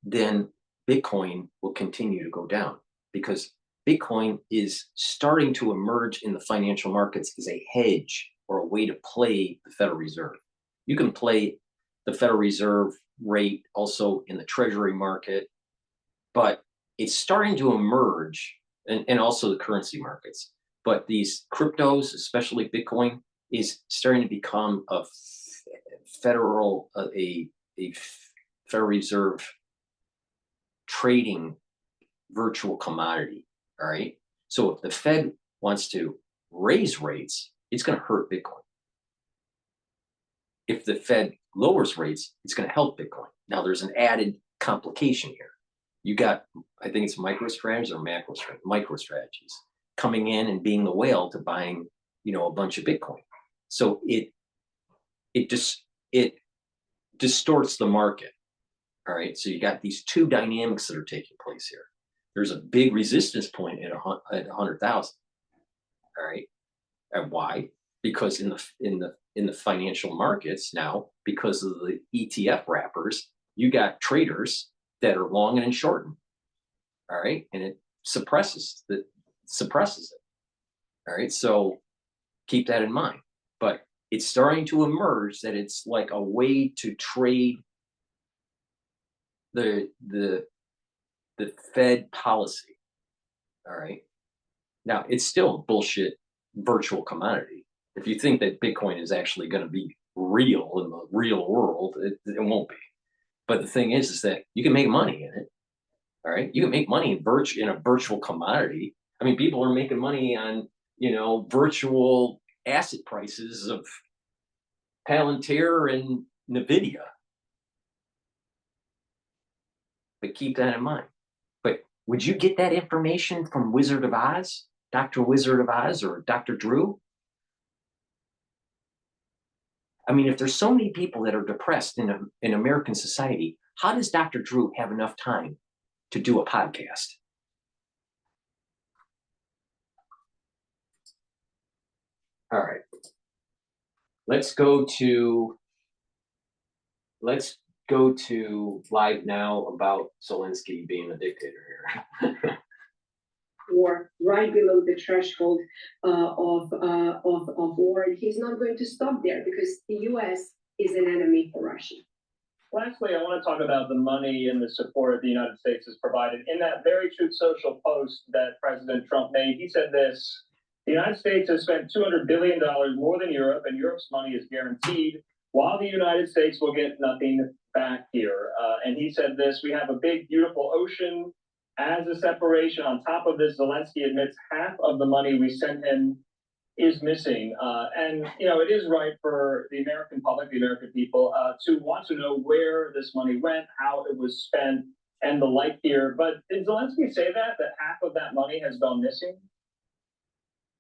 then Bitcoin will continue to go down, because Bitcoin is starting to emerge in the financial markets as a hedge or a way to play the Federal Reserve. You can play the Federal Reserve rate also in the Treasury market, but it's starting to emerge, and also the currency markets. But these cryptos, especially Bitcoin, is starting to become a Federal Reserve trading virtual commodity. All right. So if the Fed wants to raise rates, it's going to hurt Bitcoin. If the Fed lowers rates, it's going to help Bitcoin. Now there's an added complication here. You got, I think it's MicroStrategies or MicroStrategies coming in and being the whale to buying, a bunch of Bitcoin. So it distorts the market. All right. So you got these two dynamics that are taking place here. There's a big resistance point at 100,000. All right. And why? Because in the financial markets now, because of the ETF wrappers, you got traders that are long and shorting. All right. And it suppresses it. All right. So keep that in mind. But it's starting to emerge that it's like a way to trade the Fed policy. All right. Now it's still a bullshit virtual commodity. If you think that Bitcoin is actually going to be real in the real world, it won't be. But the thing is that you can make money in it. All right. You can make money in a virtual commodity. I mean, people are making money on, virtual asset prices of Palantir and NVIDIA. But keep that in mind. But would you get that information from Wizard of Oz, Dr. Wizard of Oz, or Dr. Drew? I mean, if there's so many people that are depressed in American society, how does Dr. Drew have enough time to do a podcast? All right. Let's go to live now about Zelensky being a dictator here. War right below the threshold of war, and he's not going to stop there because the U.S. is an enemy for Russia. Lastly, I want to talk about the money and the support the United States has provided. In that very Truth Social post that President Trump made, he said this: the United States has spent $200 billion more than Europe, and Europe's money is guaranteed, while the United States will get nothing back here. And he said this: we have a big, beautiful ocean as a separation. On top of this, Zelensky admits half of the money we sent him is missing. And, it is right for the American public, the American people, to want to know where this money went, how it was spent, and the like here. But did Zelensky say that half of that money has gone missing?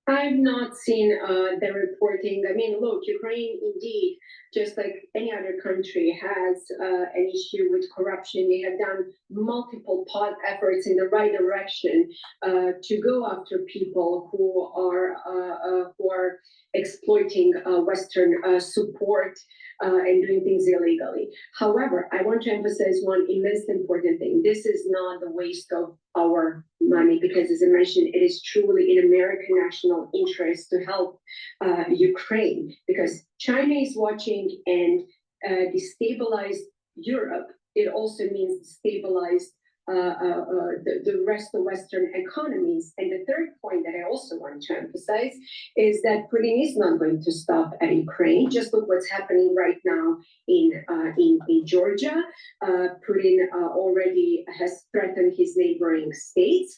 I've not seen the reporting. I mean, look, Ukraine indeed just like any other country has an issue with corruption. They have done multiple efforts in the right direction to go after people who are exploiting Western support and doing things illegally. However, I want to emphasize one immensely important thing. This is not the waste of our money, because as I mentioned, it is truly in American national interest to help Ukraine, because China is watching and destabilize Europe. It also means destabilize the rest of Western economies. And the third point that I also want to emphasize is that Putin is not going to stop at Ukraine. Just look what's happening right now in Georgia. Putin already has threatened his neighboring states.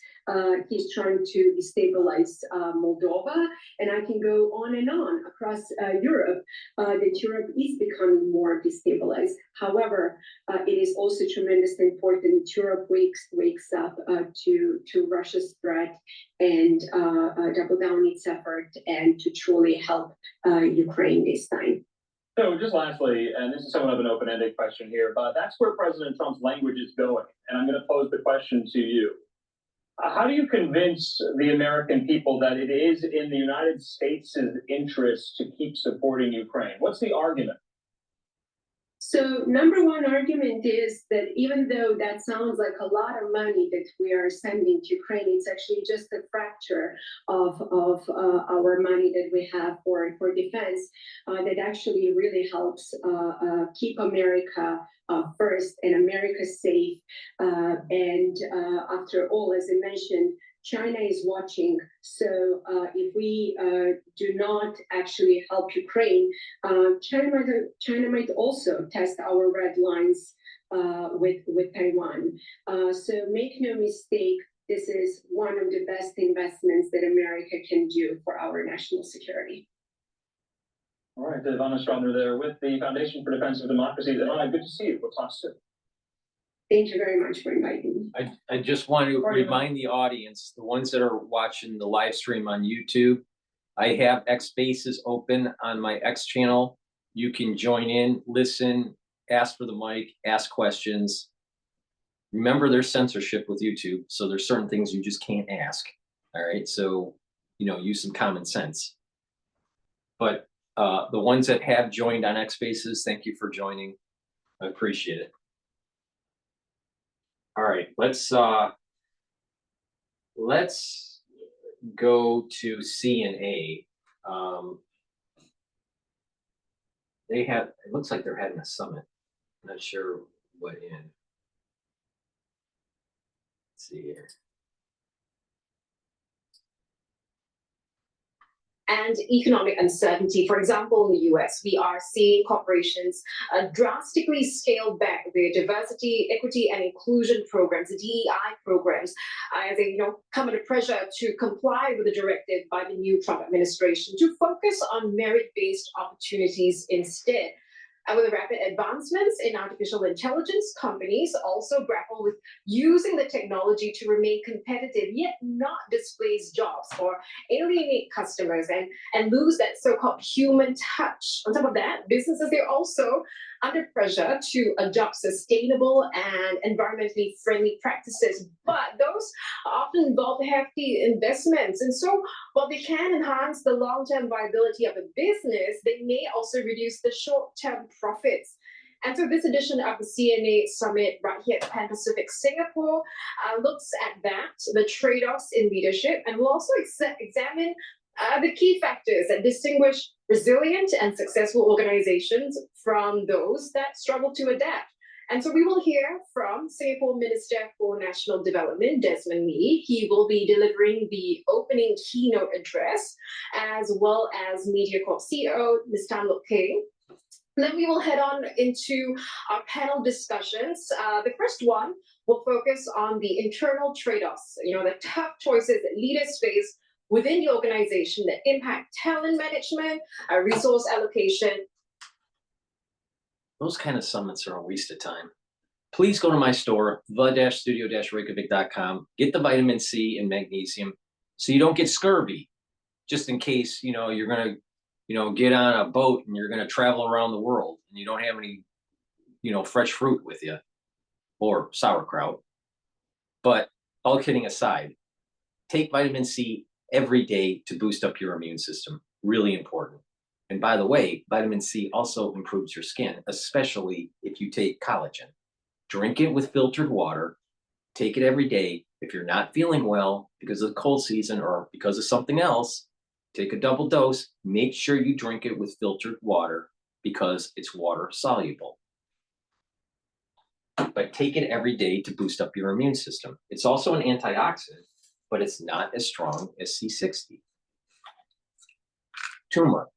He's trying to destabilize Moldova, and I can go on and on across Europe. That Europe is becoming more destabilized. However, it is also tremendously important that Europe wakes up to Russia's threat and double down its effort and to truly help Ukraine this time. So just lastly, and this is somewhat of an open-ended question here, but that's where President Trump's language is going. And I'm going to pose the question to you. How do you convince the American people that it is in the United States' interest to keep supporting Ukraine? What's the argument? So number one argument is that even though that sounds like a lot of money that we are sending to Ukraine, it's actually just a fracture of our money that we have for defense that actually really helps keep America first and America safe. And after all, as I mentioned, China is watching. So if we do not actually help Ukraine, China might also test our red lines with Taiwan. So make no mistake, this is one of the best investments that America can do for our national security. All right, Ivana Strawner there with the Foundation for Defense of Democracy. Ivana, good to see you. We'll talk soon. Thank you very much for inviting me. I just want to remind the audience, the ones that are watching the live stream on YouTube, I have X Spaces open on my X channel. You can join in, listen, ask for the mic, ask questions. Remember, there's censorship with YouTube, so there's certain things you just can't ask. All right, so use some common sense. But the ones that have joined on X Spaces, thank you for joining. I appreciate it. All right, let's go to CNA. They have, it looks like they're having a summit. I'm not sure what in. Let's see here. And economic uncertainty. For example, in the US, we are seeing corporations drastically scale back their diversity, equity, and inclusion programs, the DEI programs, as they come under pressure to comply with the directive by the new Trump administration to focus on merit-based opportunities instead. And with the rapid advancements in artificial intelligence, companies also grapple with using the technology to remain competitive, yet not displace jobs or alienate customers and lose that so-called human touch. On top of that, businesses, they're also under pressure to adopt sustainable and environmentally friendly practices. But those often involve hefty investments. And so while they can enhance the long-term viability of a business, they may also reduce the short-term profits. And so this edition of the CNA Summit right here at Pan Pacific Singapore looks at that, the trade-offs in leadership, and we'll also examine the key factors that distinguish resilient and successful organizations from those that struggle to adapt. And so we will hear from Singapore Minister for National Development, Desmond Lee. He will be delivering the opening keynote address, as well as MediaCorp CEO, Ms. Tan Lok Keng. Then we will head on into our panel discussions. The first one will focus on the internal trade-offs, the tough choices that leaders face within the organization that impact talent management, resource allocation. Those kind of summits are a waste of time. Please go to my store, the-studio-reykjavik.com, get the vitamin C and magnesium so you don't get scurvy, just in case, you're going to get on a boat and you're going to travel around the world and you don't have any, fresh fruit with you or sauerkraut. But all kidding aside, take vitamin C every day to boost up your immune system. Really important. And by the way, vitamin C also improves your skin, especially if you take collagen. Drink it with filtered water. Take it every day. If you're not feeling well because of the cold season or because of something else, take a double dose. Make sure you drink it with filtered water because it's water soluble. But take it every day to boost up your immune system. It's also an antioxidant, but it's not as strong as C60. Turmeric,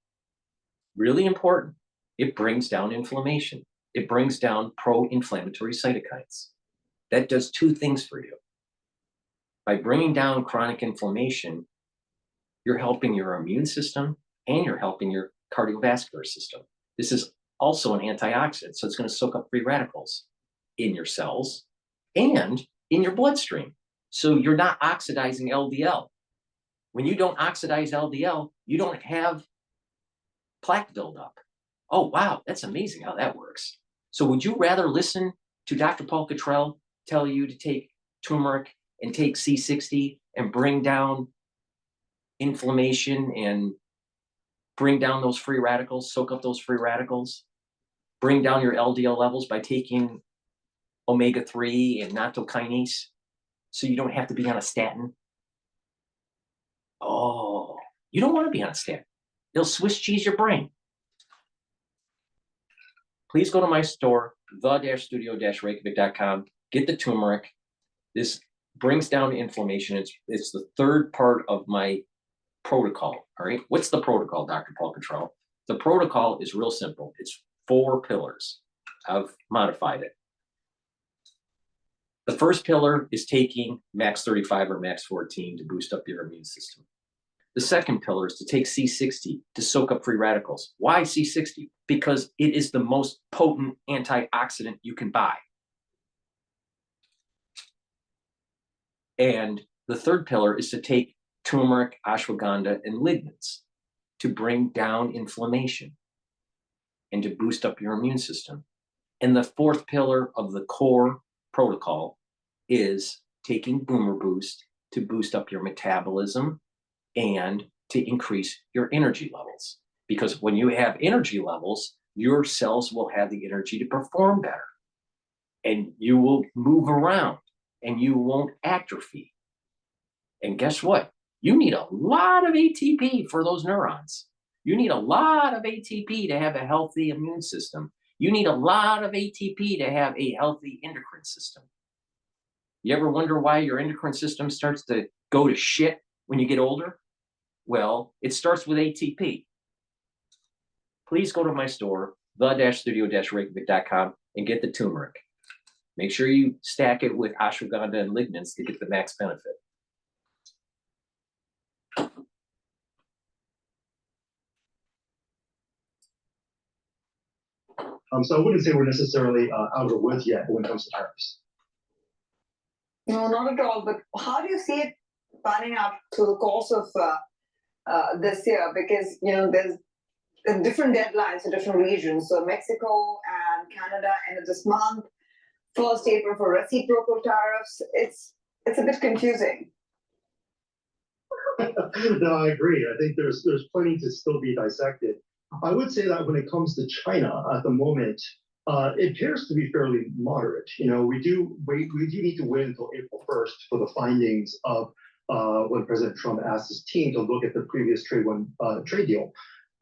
really important. It brings down inflammation. It brings down pro-inflammatory cytokines. That does two things for you. By bringing down chronic inflammation, you're helping your immune system and you're helping your cardiovascular system. This is also an antioxidant, so it's going to soak up free radicals in your cells and in your bloodstream. So you're not oxidizing LDL. When you don't oxidize LDL, you don't have plaque buildup. Oh, wow, that's amazing how that works. So would you rather listen to Dr. Paul Cottrell tell you to take turmeric and take C60 and bring down inflammation and bring down those free radicals, soak up those free radicals, bring down your LDL levels by taking omega-3 and nattokinase so you don't have to be on a statin? Oh, you don't want to be on a statin. They'll Swiss cheese your brain. Please go to my store, the-studio-reykjavik.com. Get the turmeric. This brings down inflammation. It's the third part of my protocol. All right. What's the protocol, Dr. Paul Cottrell? The protocol is real simple. It's 4 pillars. I've modified it. The first pillar is taking max 35 or max 14 to boost up your immune system. The second pillar is to take C60 to soak up free radicals. Why C60? Because it is the most potent antioxidant you can buy. And the third pillar is to take turmeric, ashwagandha, and lignans to bring down inflammation and to boost up your immune system. And the fourth pillar of the core protocol is taking Boomer Boost to boost up your metabolism and to increase your energy levels. Because when you have energy levels, your cells will have the energy to perform better. And you will move around and you won't atrophy. And guess what? You need a lot of ATP for those neurons. You need a lot of ATP to have a healthy immune system. You need a lot of ATP to have a healthy endocrine system. You ever wonder why your endocrine system starts to go to shit when you get older? Well, it starts with ATP. Please go to my store, the-studio-reykjavik.com, and get the turmeric. Make sure you stack it with ashwagandha and lignans to get the max benefit. So I wouldn't say we're necessarily out of the woods yet when it comes to tariffs. No, not at all. But how do you see it panning out through the course of this year? Because, there's different deadlines for different regions. So Mexico and Canada end of this month, 1st April for reciprocal tariffs. It's a bit confusing. No, I agree. I think there's plenty to still be dissected. I would say that when it comes to China at the moment, it appears to be fairly moderate. We do need to wait until April 1st for the findings of when President Trump asked his team to look at the previous trade deal.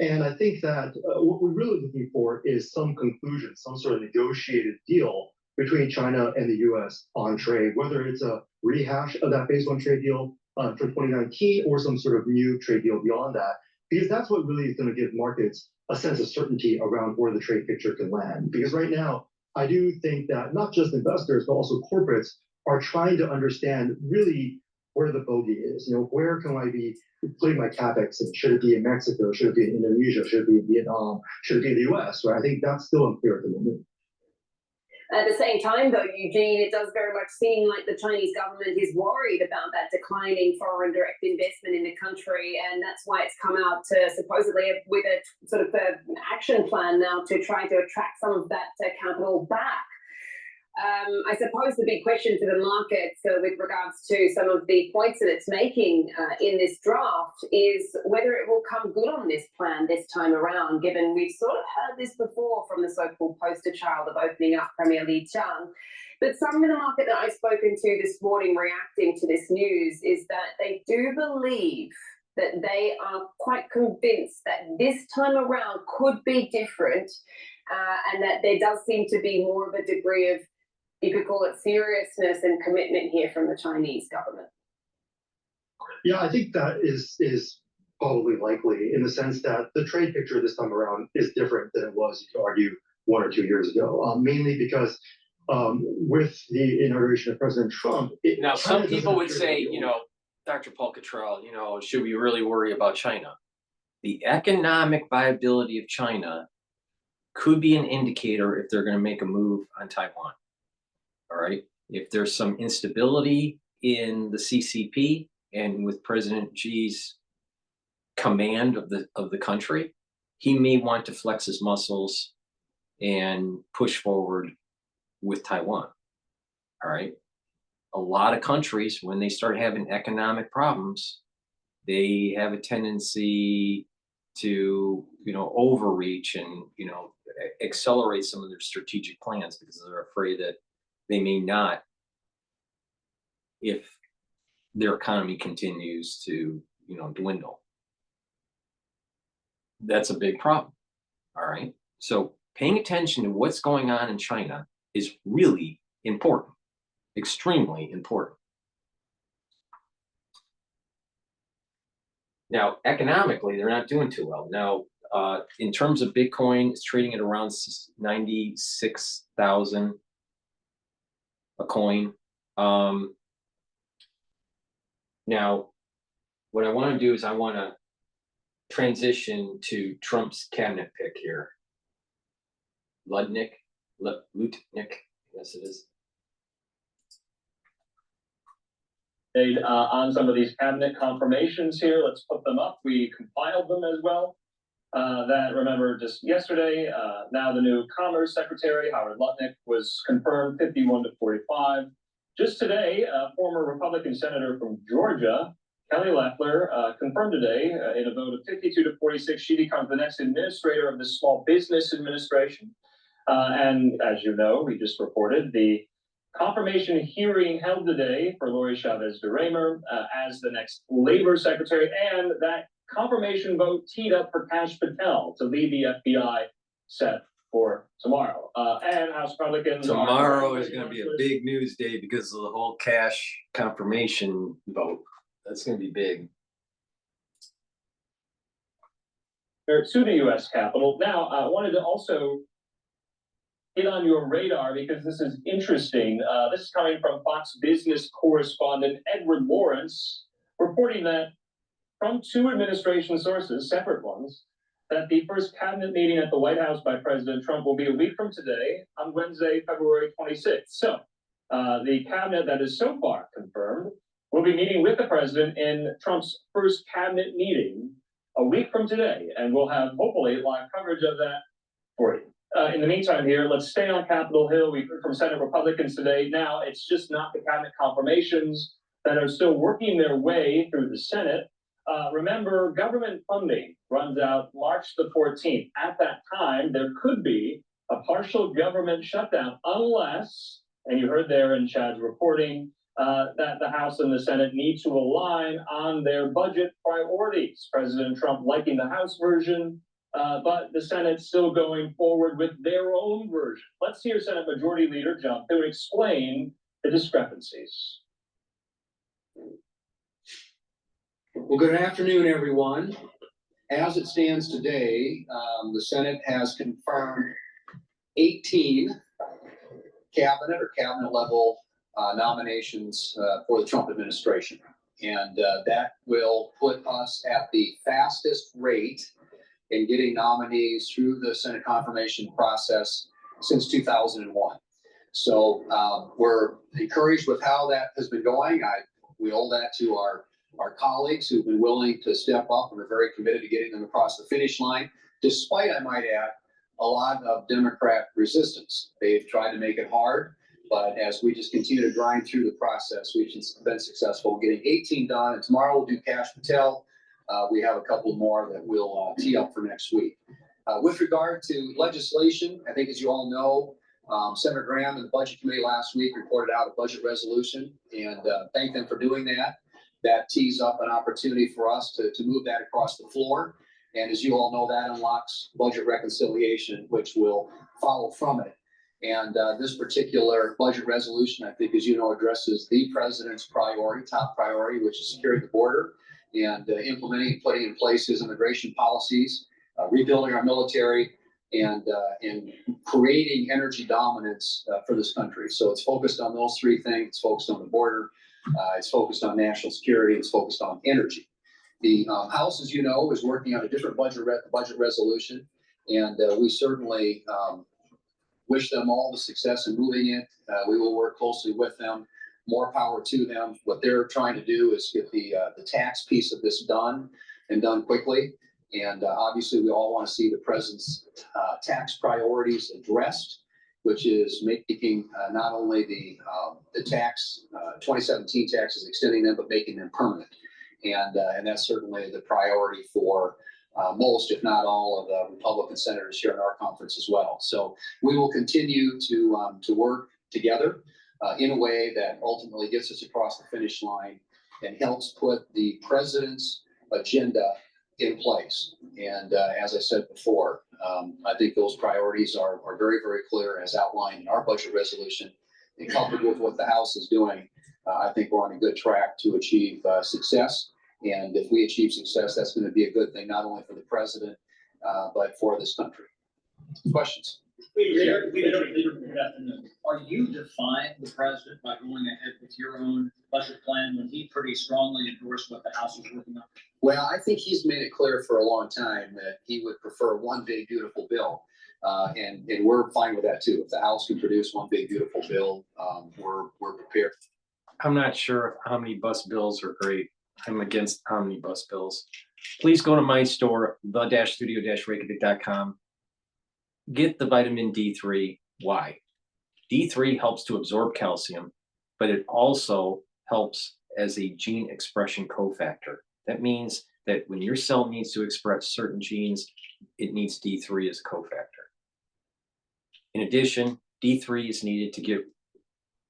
And I think that what we're really looking for is some conclusion, some sort of negotiated deal between China and the U.S. on trade, whether it's a rehash of that phase 1 trade deal for 2019 or some sort of new trade deal beyond that, because that's what really is going to give markets a sense of certainty around where the trade picture can land. Because right now, I do think that not just investors, but also corporates are trying to understand really where the bogey is. Where can I be putting my capex in? Should it be in Mexico? Should it be in Indonesia? Should it be in Vietnam? Should it be in the US? Right? I think that's still unclear at the moment. At the same time, though, Eugene, it does very much seem like the Chinese government is worried about that declining foreign direct investment in the country, and that's why it's come out supposedly with a sort of an action plan now to try to attract some of that capital back. I suppose the big question for the market with regards to some of the points that it's making in this draft is whether it will come good on this plan this time around, given we've sort of heard this before from the so-called poster child of opening up Premier Li Qiang. But some in the market that I've spoken to this morning reacting to this news is that they do believe that they are quite convinced that this time around could be different, and that there does seem to be more of a degree of, you could call it, seriousness and commitment here from the Chinese government. Yeah, I think that is probably likely in the sense that the trade picture this time around is different than it was, you could argue, 1 or 2 years ago, mainly because with the inauguration of President Trump. Now, some people would say, you know, Dr. DrPaulCottrell, you know, should we really worry about China? The economic viability of China could be an indicator if they're going to make a move on Taiwan. All right. If there's some instability in the CCP and with President Xi's command of the country, he may want to flex his muscles and push forward with Taiwan. All right. A lot of countries, when they start having economic problems, they have a tendency to, you know, overreach and, you know, accelerate some of their strategic plans because they're afraid that they may not if their economy continues to, you know, dwindle. That's a big problem. All right. So paying attention to what's going on in China is really important, extremely important. Now, economically, they're not doing too well. Now, in terms of Bitcoin, it's trading at around 96,000 a coin. Now, what I want to do is I want to transition to Trump's cabinet pick here. Lutnick, yes it is. On some of these cabinet confirmations here, let's put them up. We compiled them as well. That, remember, just yesterday, now the new Commerce Secretary, Howard Lutnick, was confirmed 51-45. Just today, former Republican Senator from Georgia, Kelly Loeffler, confirmed today in a vote of 52-46, she becomes the next administrator of the Small Business Administration. And as you know, we just reported the confirmation hearing held today for Lori Chavez DeRaymer as the next Labor Secretary, and that confirmation vote teed up for Kash Patel to lead the FBI set for tomorrow. And House Republicans tomorrow is going to be a big news day because of the whole Kash confirmation vote. That's going to be big. To the U.S. Capitol. Now, I wanted to also hit on your radar because this is interesting. This is coming from Fox Business correspondent Edward Lawrence, reporting that from 2 administration sources, separate ones, that the first cabinet meeting at the White House by President Trump will be a week from today on Wednesday, February 26th. So the cabinet that is so far confirmed will be meeting with the president in Trump's first cabinet meeting a week from today. And we'll have hopefully live coverage of that for you. In the meantime here, let's stay on Capitol Hill. We heard from Senate Republicans today. Now, it's just not the cabinet confirmations that are still working their way through the Senate. Remember, government funding runs out March the 14th. At that time, there could be a partial government shutdown unless, and you heard there in Chad's reporting, that the House and the Senate need to align on their budget priorities. President Trump liking the House version, but the Senate still going forward with their own version. Let's hear Senate Majority Leader jump to explain the discrepancies. Well, good afternoon, everyone. As it stands today, the Senate has confirmed 18 cabinet or cabinet level nominations for the Trump administration. And that will put us at the fastest rate in getting nominees through the Senate confirmation process since 2001. So we're encouraged with how that has been going. We owe that to our colleagues who've been willing to step up and are very committed to getting them across the finish line, despite, I might add, a lot of Democrat resistance. They've tried to make it hard, but as we just continue to grind through the process, we've been successful in getting 18 done, and tomorrow we'll do Cash Patel. We have a couple more that we'll tee up for next week. With regard to legislation, I think as you all know, Senator Graham and the Budget Committee last week reported out a budget resolution, and thank them for doing that. That tees up an opportunity for us to move that across the floor. And as you all know, that unlocks budget reconciliation, which will follow from it. And this particular budget resolution, I think, as you know, addresses the president's priority, top priority, which is securing the border and implementing and putting in place his immigration policies, rebuilding our military, and creating energy dominance for this country. So it's focused on those three things. It's focused on the border. It's focused on national security. It's focused on energy. The House, as you know, is working on a different budget resolution, and we certainly wish them all the success in moving it. We will work closely with them. More power to them. What they're trying to do is get the tax piece of this done and done quickly. And obviously, we all want to see the president's tax priorities addressed, which is making not only the tax 2017 taxes, extending them, but making them permanent. And that's certainly the priority for most, if not all, of the Republican senators here in our conference as well. So we will continue to work together in a way that ultimately gets us across the finish line and helps put the president's agenda in place. And as I said before, I think those priorities are very, very clear as outlined in our budget resolution. And coupled with what the House is doing, I think we're on a good track to achieve success. And if we achieve success, that's going to be a good thing, not only for the president, but for this country. Questions? Leader, are you defying the president by going ahead with your own budget plan when he pretty strongly endorsed what the House was working on? Well, I think he's made it clear for a long time that he would prefer one big, beautiful bill. And we're fine with that too. If the House can produce one big, beautiful bill, we're prepared. I'm not sure omnibus bills are great. I'm against omnibus bills. Please go to my store, the-studio-reykjavik.com. Get the vitamin D3. Why? D3 helps to absorb calcium, but it also helps as a gene expression cofactor. That means that when your cell needs to express certain genes, it needs D3 as a cofactor. In addition, D3 is needed to get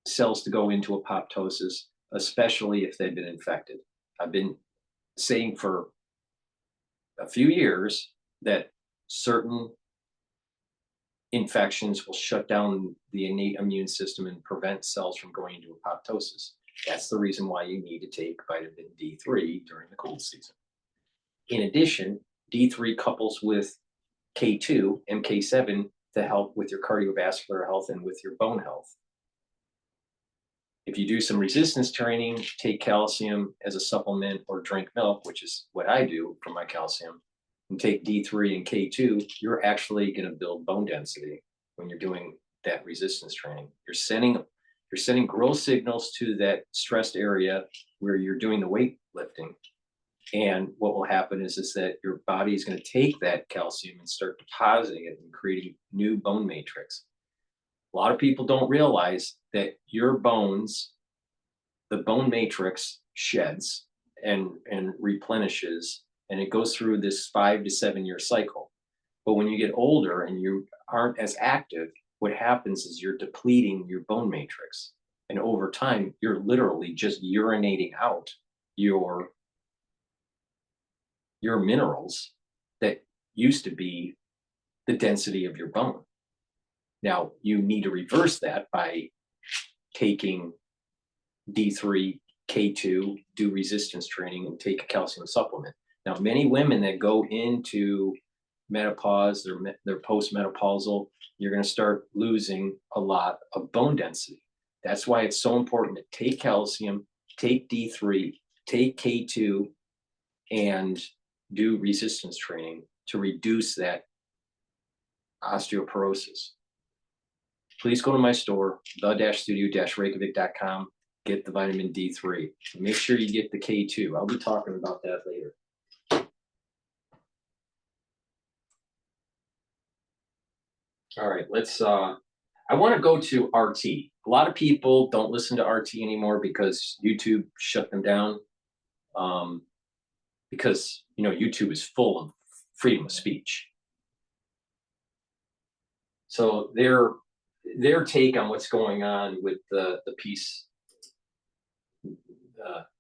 cells to go into apoptosis, especially if they've been infected. I've been saying for a few years that certain infections will shut down the innate immune system and prevent cells from going into apoptosis. That's the reason why you need to take vitamin D3 during the cold season. In addition, D3 couples with K2 and K7 to help with your cardiovascular health and with your bone health. If you do some resistance training, take calcium as a supplement or drink milk, which is what I do for my calcium, and take D3 and K2, you're actually going to build bone density when you're doing that resistance training. You're sending growth signals to that stressed area where you're doing the weightlifting. And what will happen is that your body is going to take that calcium and start depositing it and creating new bone matrix. A lot of people don't realize that your bones, the bone matrix sheds and replenishes, and it goes through this 5 to 7 year cycle. But when you get older and you aren't as active, what happens is you're depleting your bone matrix. And over time, you're literally just urinating out your minerals that used to be the density of your bone. Now, you need to reverse that by taking D3, K2, do resistance training, and take a calcium supplement. Now, many women that go into menopause, they're postmenopausal, you're going to start losing a lot of bone density. That's why it's so important to take calcium, take D3, take K2, and do resistance training to reduce that osteoporosis. please go to my store, the-studio-reykjavik.com, get the vitamin D3. Make sure you get the K2. I'll be talking about that later. All right, let's, I want to go to RT. A lot of people don't listen to RT anymore because YouTube shut them down. Because, you know, YouTube is full of freedom of speech. So their take on what's going on with the peace,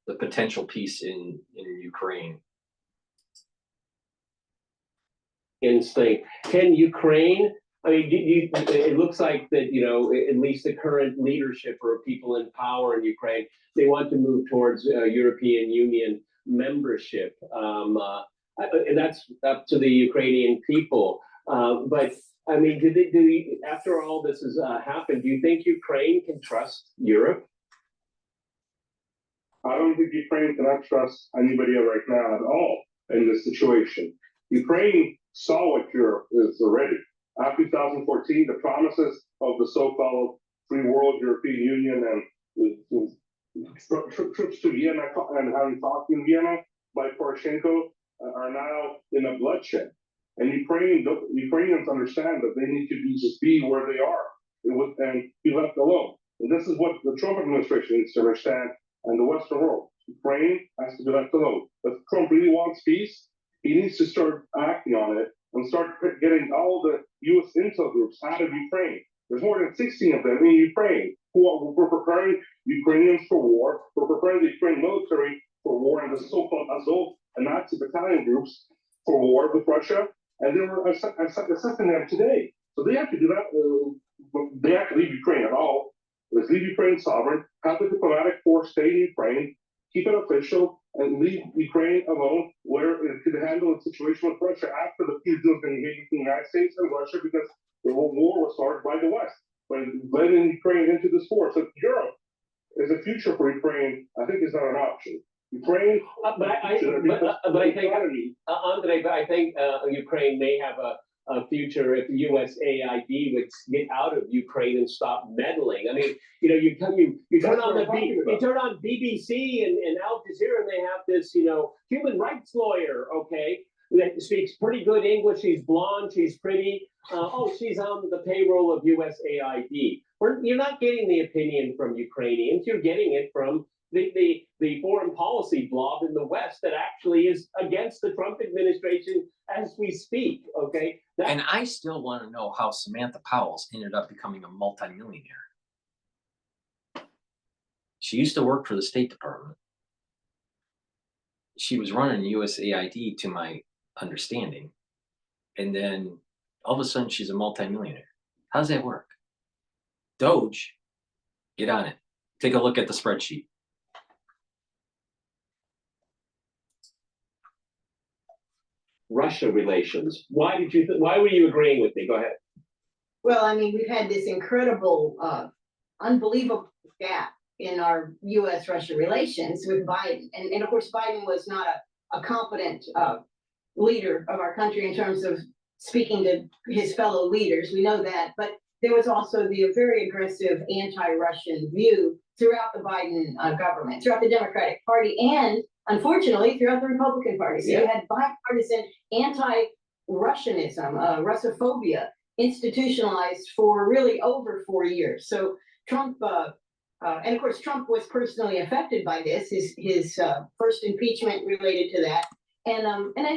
the potential peace in Ukraine. Instinct. Can Ukraine, I mean, it looks like that, you know, at least the current leadership or people in power in Ukraine, they want to move towards European Union membership. And that's up to the Ukrainian people. But I mean, after all this has happened, do you think Ukraine can trust Europe? I don't think Ukraine cannot trust anybody right now at all in this situation. Ukraine saw what Europe is already. After 2014, the promises of the so-called free world European Union and trips to Vienna and having talked in Vienna by Poroshenko are now in a bloodshed. And Ukrainians understand that they need to just be where they are and be left alone. And this is what the Trump administration needs to understand, and the Western world. Ukraine has to be left alone. If Trump really wants peace, he needs to start acting on it and start getting all the U.S. intel groups out of Ukraine. There's more than 16 of them in Ukraine who are preparing Ukrainians for war, who are preparing the Ukrainian military for war, and the so-called Azov and Nazi battalion groups for war with Russia. And they were assisting them today. So they have to do that. They have to leave Ukraine at all. Let's leave Ukraine sovereign, have the diplomatic force stay in Ukraine, keep it official, and leave Ukraine alone where it could handle the situation with Russia after the peace deal has been made between the United States and Russia, because the whole war was started by the West, but letting Ukraine into this war. So Europe is a future for Ukraine, I think, is not an option. Ukraine, but I think, Andre, but I think Ukraine may have a future if USAID would get out of Ukraine and stop meddling. I mean, you know, you turn on BBC and Al Jazeera, and they have this, you know, human rights lawyer, okay, that speaks pretty good English. She's blonde, she's pretty. Oh, she's on the payroll of USAID. You're not getting the opinion from Ukrainians. You're getting it from the foreign policy blob in the West that actually is against the Trump administration as we speak, okay? And I still want to know how Samantha Powell's ended up becoming a multimillionaire. She used to work for the State Department. She was running USAID, to my understanding. And then all of a sudden she's a multimillionaire. How does that work? Doge, get on it. Take a look at the spreadsheet. Russia relations. Why were you agreeing with me? Go ahead. Well, I mean, we've had this incredible, unbelievable gap in our U.S.-Russia relations with Biden. And of course, Biden was not a competent leader of our country in terms of speaking to his fellow leaders. We know that. But there was also the very aggressive anti-Russian view throughout the Biden government, throughout the Democratic Party, and unfortunately, throughout the Republican Party. So you had bipartisan anti-Russianism, Russophobia, institutionalized for really over 4 years. So Trump, and of course, Trump was personally affected by this. His first impeachment related to that. And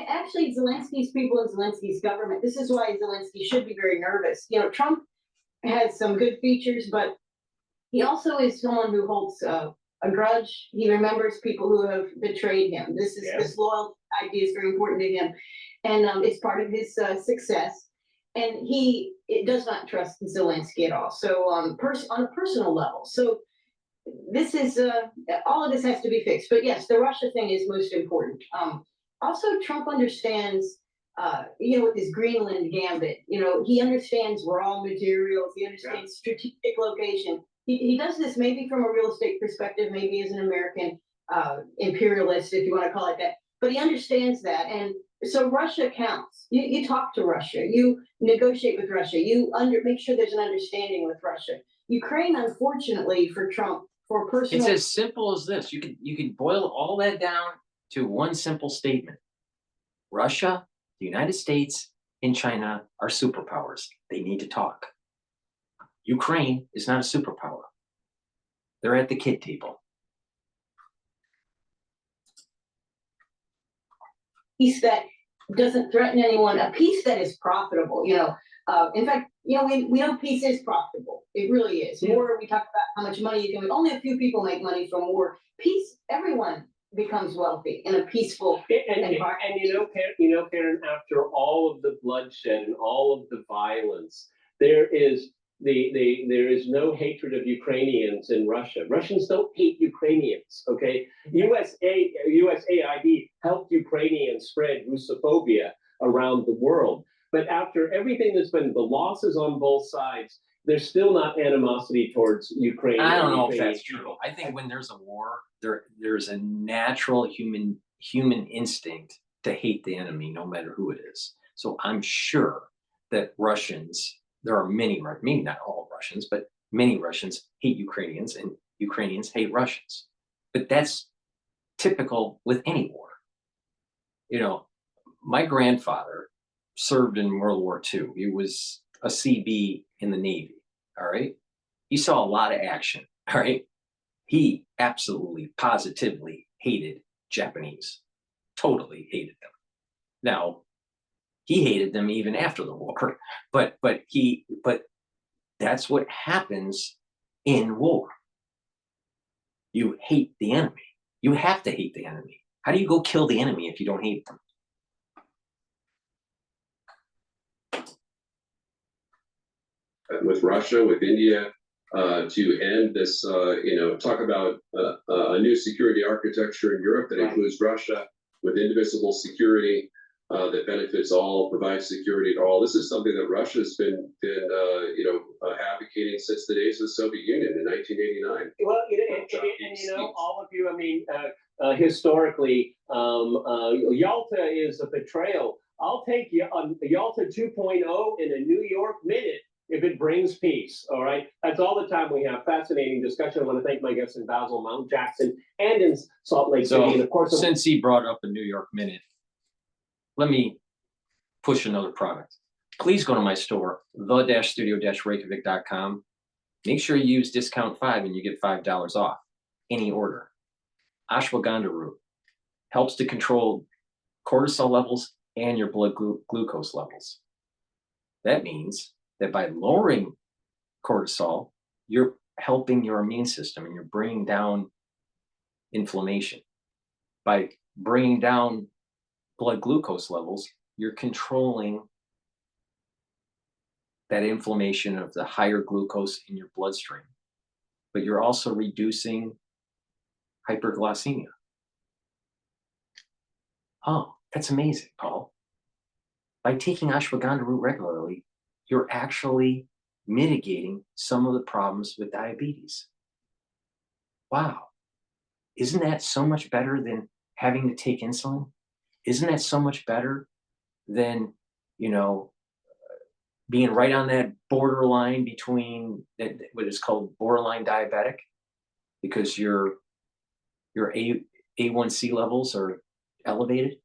actually, Zelensky's people and Zelensky's government, this is why Zelensky should be very nervous. You know, Trump has some good features, but he also is someone who holds a grudge. He remembers people who have betrayed him. This loyalty idea is very important to him, and it's part of his success. And it does not trust Zelensky at all. So on a personal level, so this is all of this has to be fixed. But yes, the Russia thing is most important. Also, Trump understands, with his Greenland gambit. He understands raw materials. He understands strategic location. He does this maybe from a real estate perspective, maybe as an American imperialist, if you want to call it that. But he understands that, and so Russia counts. You talk to Russia, you negotiate with Russia, make sure there's an understanding with Russia. Ukraine, unfortunately, for Trump, for personal. It's as simple as this. You can boil all that down to one simple statement. Russia, the United States, and China are superpowers. They need to talk. Ukraine is not a superpower. They're at the kid table. Peace that doesn't threaten anyone, a peace that is profitable, in fact, we know peace is profitable. It really is. War, we talk about how much money you can make. Only a few people make money from war. Peace, everyone becomes wealthy in a peaceful environment. And Karen, after all of the bloodshed and all of the violence, there is no hatred of Ukrainians in Russia. Russians don't hate Ukrainians, okay? USAID helped Ukrainians spread Russophobia around the world. But after everything that's been, the losses on both sides, there's still not animosity towards Ukraine. I don't know if that's true. I think when there's a war, there's a natural human instinct to hate the enemy, no matter who it is. So I'm sure that Russians, there are many, maybe not all Russians, but many Russians hate Ukrainians and Ukrainians hate Russians. But that's typical with any war. My grandfather served in World War II. He was a CB in the Navy, all right? He saw a lot of action, all right? He absolutely, positively hated Japanese, totally hated them. Now, he hated them even after the war, but that's what happens in war. You hate the enemy. You have to hate the enemy. How do you go kill the enemy if you don't hate them? With Russia, with India, to end this, talk about a new security architecture in Europe that includes Russia with indivisible security that benefits all, provides security to all. This is something that Russia's been advocating since the days of the Soviet Union in 1989. Well, all of you, historically, Yalta is a betrayal. I'll take Yalta 2.0 in a New York minute if it brings peace, all right? That's all the time we have. Fascinating discussion. I want to thank my guests in Basel, Mount Jackson, and in Salt Lake City. And of course, since he brought up a New York minute, let me push another product. Please go to my store, the-studio-reykjavik.com. Make sure you use discount 5 and you get $5 off any order. Ashwagandha root helps to control cortisol levels and your blood glucose levels. That means that by lowering cortisol, you're helping your immune system and you're bringing down inflammation. By bringing down blood glucose levels, you're controlling that inflammation of the higher glucose in your bloodstream. But you're also reducing hyperglycemia. Oh, that's amazing, Paul. By taking ashwagandha root regularly, you're actually mitigating some of the problems with diabetes. Wow. Isn't that so much better than having to take insulin? Isn't that so much better than, being right on that borderline between what is called borderline diabetic? Because your A1C levels are elevated.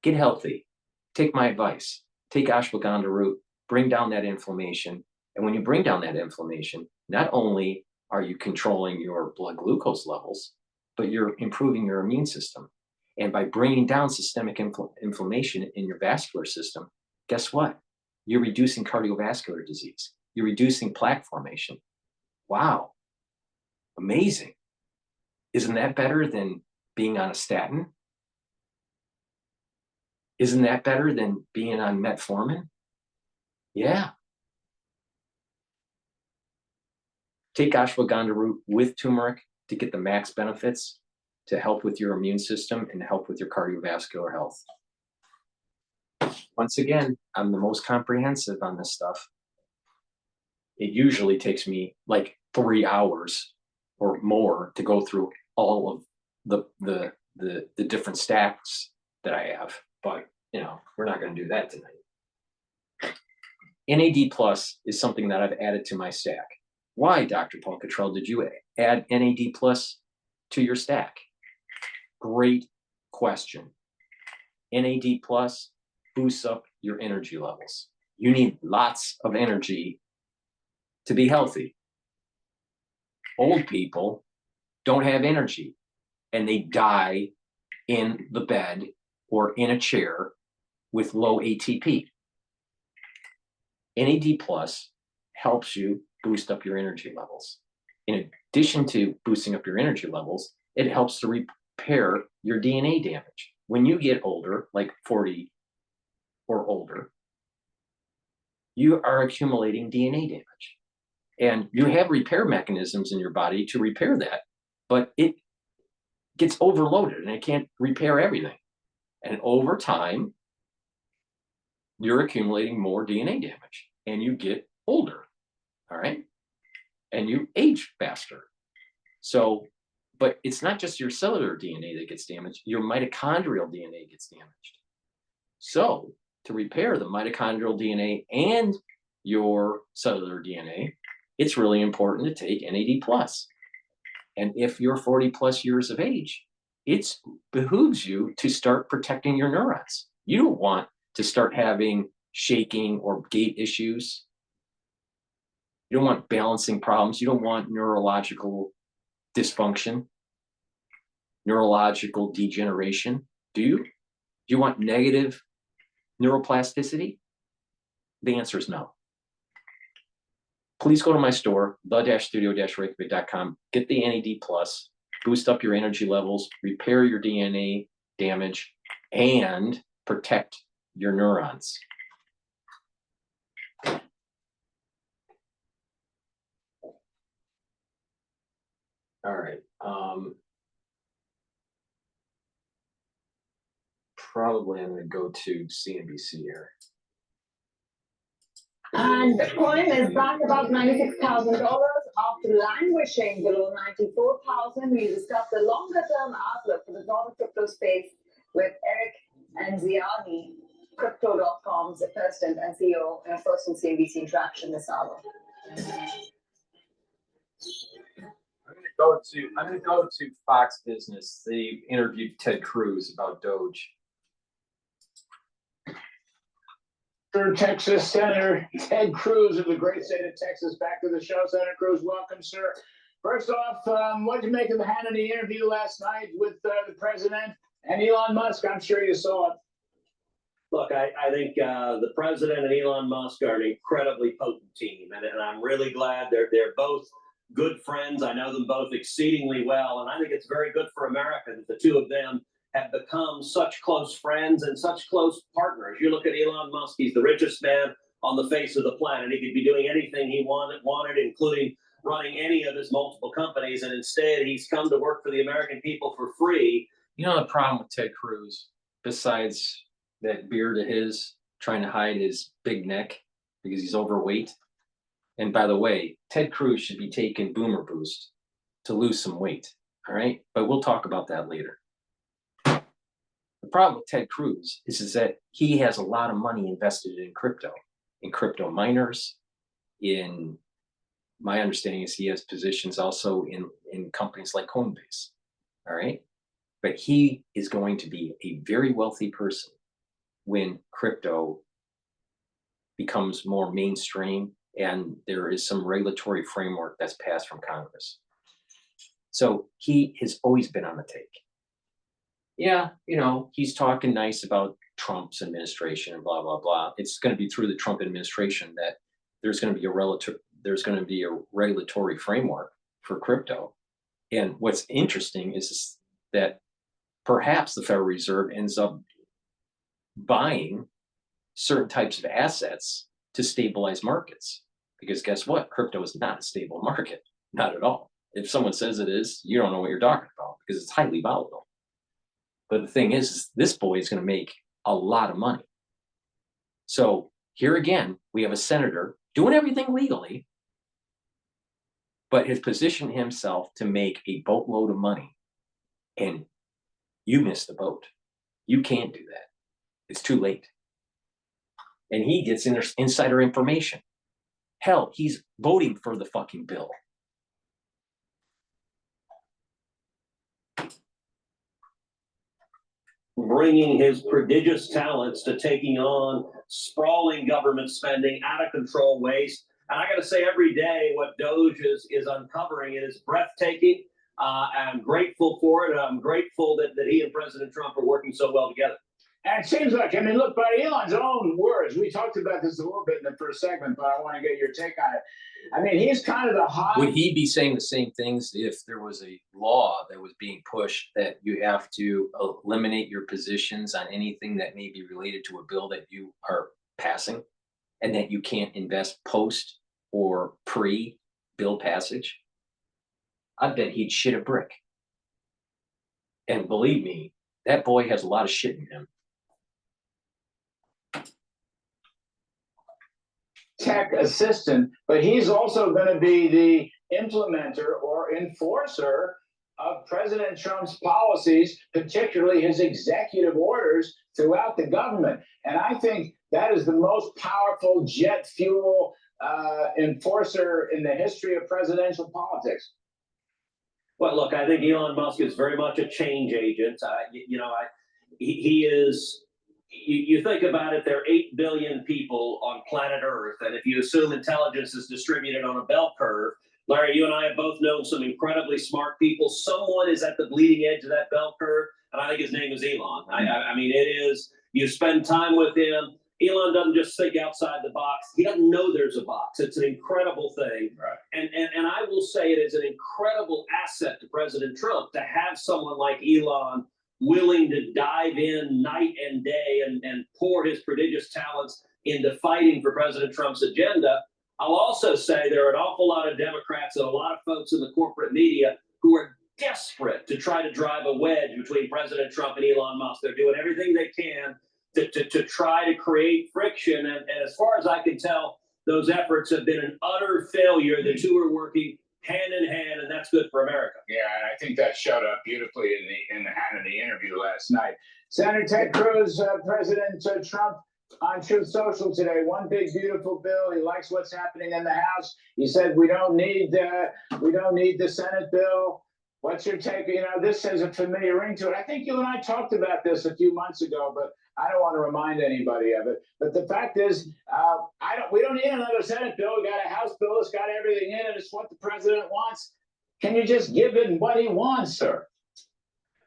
Get healthy. Take my advice. Take ashwagandha root, bring down that inflammation. And when you bring down that inflammation, not only are you controlling your blood glucose levels, but you're improving your immune system. And by bringing down systemic inflammation in your vascular system, guess what? You're reducing cardiovascular disease. You're reducing plaque formation. Wow. Amazing. Isn't that better than being on a statin? Isn't that better than being on metformin? Yeah. Take ashwagandha root with turmeric to get the max benefits to help with your immune system and help with your cardiovascular health. Once again, I'm the most comprehensive on this stuff. It usually takes me like 3 hours or more to go through all of the different stacks that I have, but you know, we're not going to do that tonight. NAD plus is something that I've added to my stack. Why, Dr. Paul Cottrell, did you add NAD plus to your stack? Great question. NAD plus boosts up your energy levels. You need lots of energy to be healthy. Old people don't have energy and they die in the bed or in a chair with low ATP. NAD plus helps you boost up your energy levels. In addition to boosting up your energy levels, it helps to repair your DNA damage. When you get older, like 40 or older, you are accumulating DNA damage. And you have repair mechanisms in your body to repair that, but it gets overloaded and it can't repair everything. And over time, you're accumulating more DNA damage and you get older, all right? And you age faster. So, but it's not just your cellular DNA that gets damaged, your mitochondrial DNA gets damaged. So to repair the mitochondrial DNA and your cellular DNA, it's really important to take NAD plus. And if you're 40 plus years of age, it behooves you to start protecting your neurons. You don't want to start having shaking or gait issues. You don't want balancing problems. You don't want neurological dysfunction, neurological degeneration. Do you? Do you want negative neuroplasticity? The answer is no. Please go to my store, the-studio-reykjavik.com, get the NAD plus, boost up your energy levels, repair your DNA damage, and protect your neurons. All right. Probably I'm going to go to CNBC here. And Bitcoin is back above $96,000 after languishing below $94,000. We discussed the longer-term outlook for the broader crypto space with Eric Anziani, Crypto.com's president and CEO, in a first and CNBC interaction this hour. I'm going to go to Fox Business. They interviewed Ted Cruz about Doge. Texas Senator Ted Cruz of the great state of Texas. Back to the show, Senator Cruz. Welcome, sir. First off, what did you make of the Hannity interview last night with the president and Elon Musk? I'm sure you saw it. Look, I think the president and Elon Musk are an incredibly potent team, and I'm really glad they're both good friends. I know them both exceedingly well, and I think it's very good for America that the two of them have become such close friends and such close partners. You look at Elon Musk, he's the richest man on the face of the planet. He could be doing anything he wanted, including running any of his multiple companies, and instead he's come to work for the American people for free. You know the problem with Ted Cruz, besides that beard of his, trying to hide his big neck because he's overweight? And by the way, Ted Cruz should be taking Boomer Boost to lose some weight, all right? But we'll talk about that later. The problem with Ted Cruz is that he has a lot of money invested in crypto miners. In my understanding is he has positions also in companies like Coinbase, all right? But he is going to be a very wealthy person when crypto becomes more mainstream and there is some regulatory framework that's passed from Congress. So he has always been on the take. Yeah, you know, he's talking nice about Trump's administration and blah, blah, blah. It's going to be through the Trump administration that there's going to be a regulatory framework for crypto. And what's interesting is that perhaps the Federal Reserve ends up buying certain types of assets to stabilize markets. Because guess what? Crypto is not a stable market, not at all. If someone says it is, you don't know what you're talking about because it's highly volatile. But the thing is this boy is going to make a lot of money. So here again, we have a senator doing everything legally, but has positioned himself to make a boatload of money. And you missed the boat. You can't do that. It's too late. And he gets insider information. Hell, he's voting for the fucking bill. Bringing his prodigious talents to taking on sprawling government spending, out of control waste. And I got to say, every day what Doge is uncovering, it is breathtaking. I'm grateful for it. I'm grateful that he and President Trump are working so well together. And it seems like, I mean, look, by Elon's own words, we talked about this a little bit in the first segment, but I want to get your take on it. I mean, he's kind of the hot. Would he be saying the same things if there was a law that was being pushed that you have to eliminate your positions on anything that may be related to a bill that you are passing, and that you can't invest post or pre-bill passage? I bet he'd shit a brick. And believe me, that boy has a lot of shit in him. Tech assistant, but he's also going to be the implementer or enforcer of President Trump's policies, particularly his executive orders throughout the government. And I think that is the most powerful jet fuel enforcer in the history of presidential politics. Well, look, I think Elon Musk is very much a change agent. He is. You think about it, there are 8 billion people on planet Earth, and if you assume intelligence is distributed on a bell curve, Larry, you and I have both known some incredibly smart people. Someone is at the bleeding edge of that bell curve, and I think his name is Elon. I mean, it is, you spend time with him. Elon doesn't just think outside the box. He doesn't know there's a box. It's an incredible thing. Right. And I will say it is an incredible asset to President Trump to have someone like Elon willing to dive in night and day and pour his prodigious talents into fighting for President Trump's agenda. I'll also say there are an awful lot of Democrats and a lot of folks in the corporate media who are desperate to try to drive a wedge between President Trump and Elon Musk. They're doing everything they can to try to create friction. And as far as I can tell, those efforts have been an utter failure. The two are working hand in hand, and that's good for America. Yeah, and I think that showed up beautifully in the Hannity interview last night. Senator Ted Cruz, President Trump on Truth Social today. One big beautiful bill. He likes what's happening in the House. He said we don't need the Senate bill. What's your take? You know, this has a familiar ring to it. I think you and I talked about this a few months ago, but I don't want to remind anybody of it. But the fact is, we don't need another Senate bill. We got a House bill that's got everything in it. It's what the president wants. Can you just give him what he wants, sir?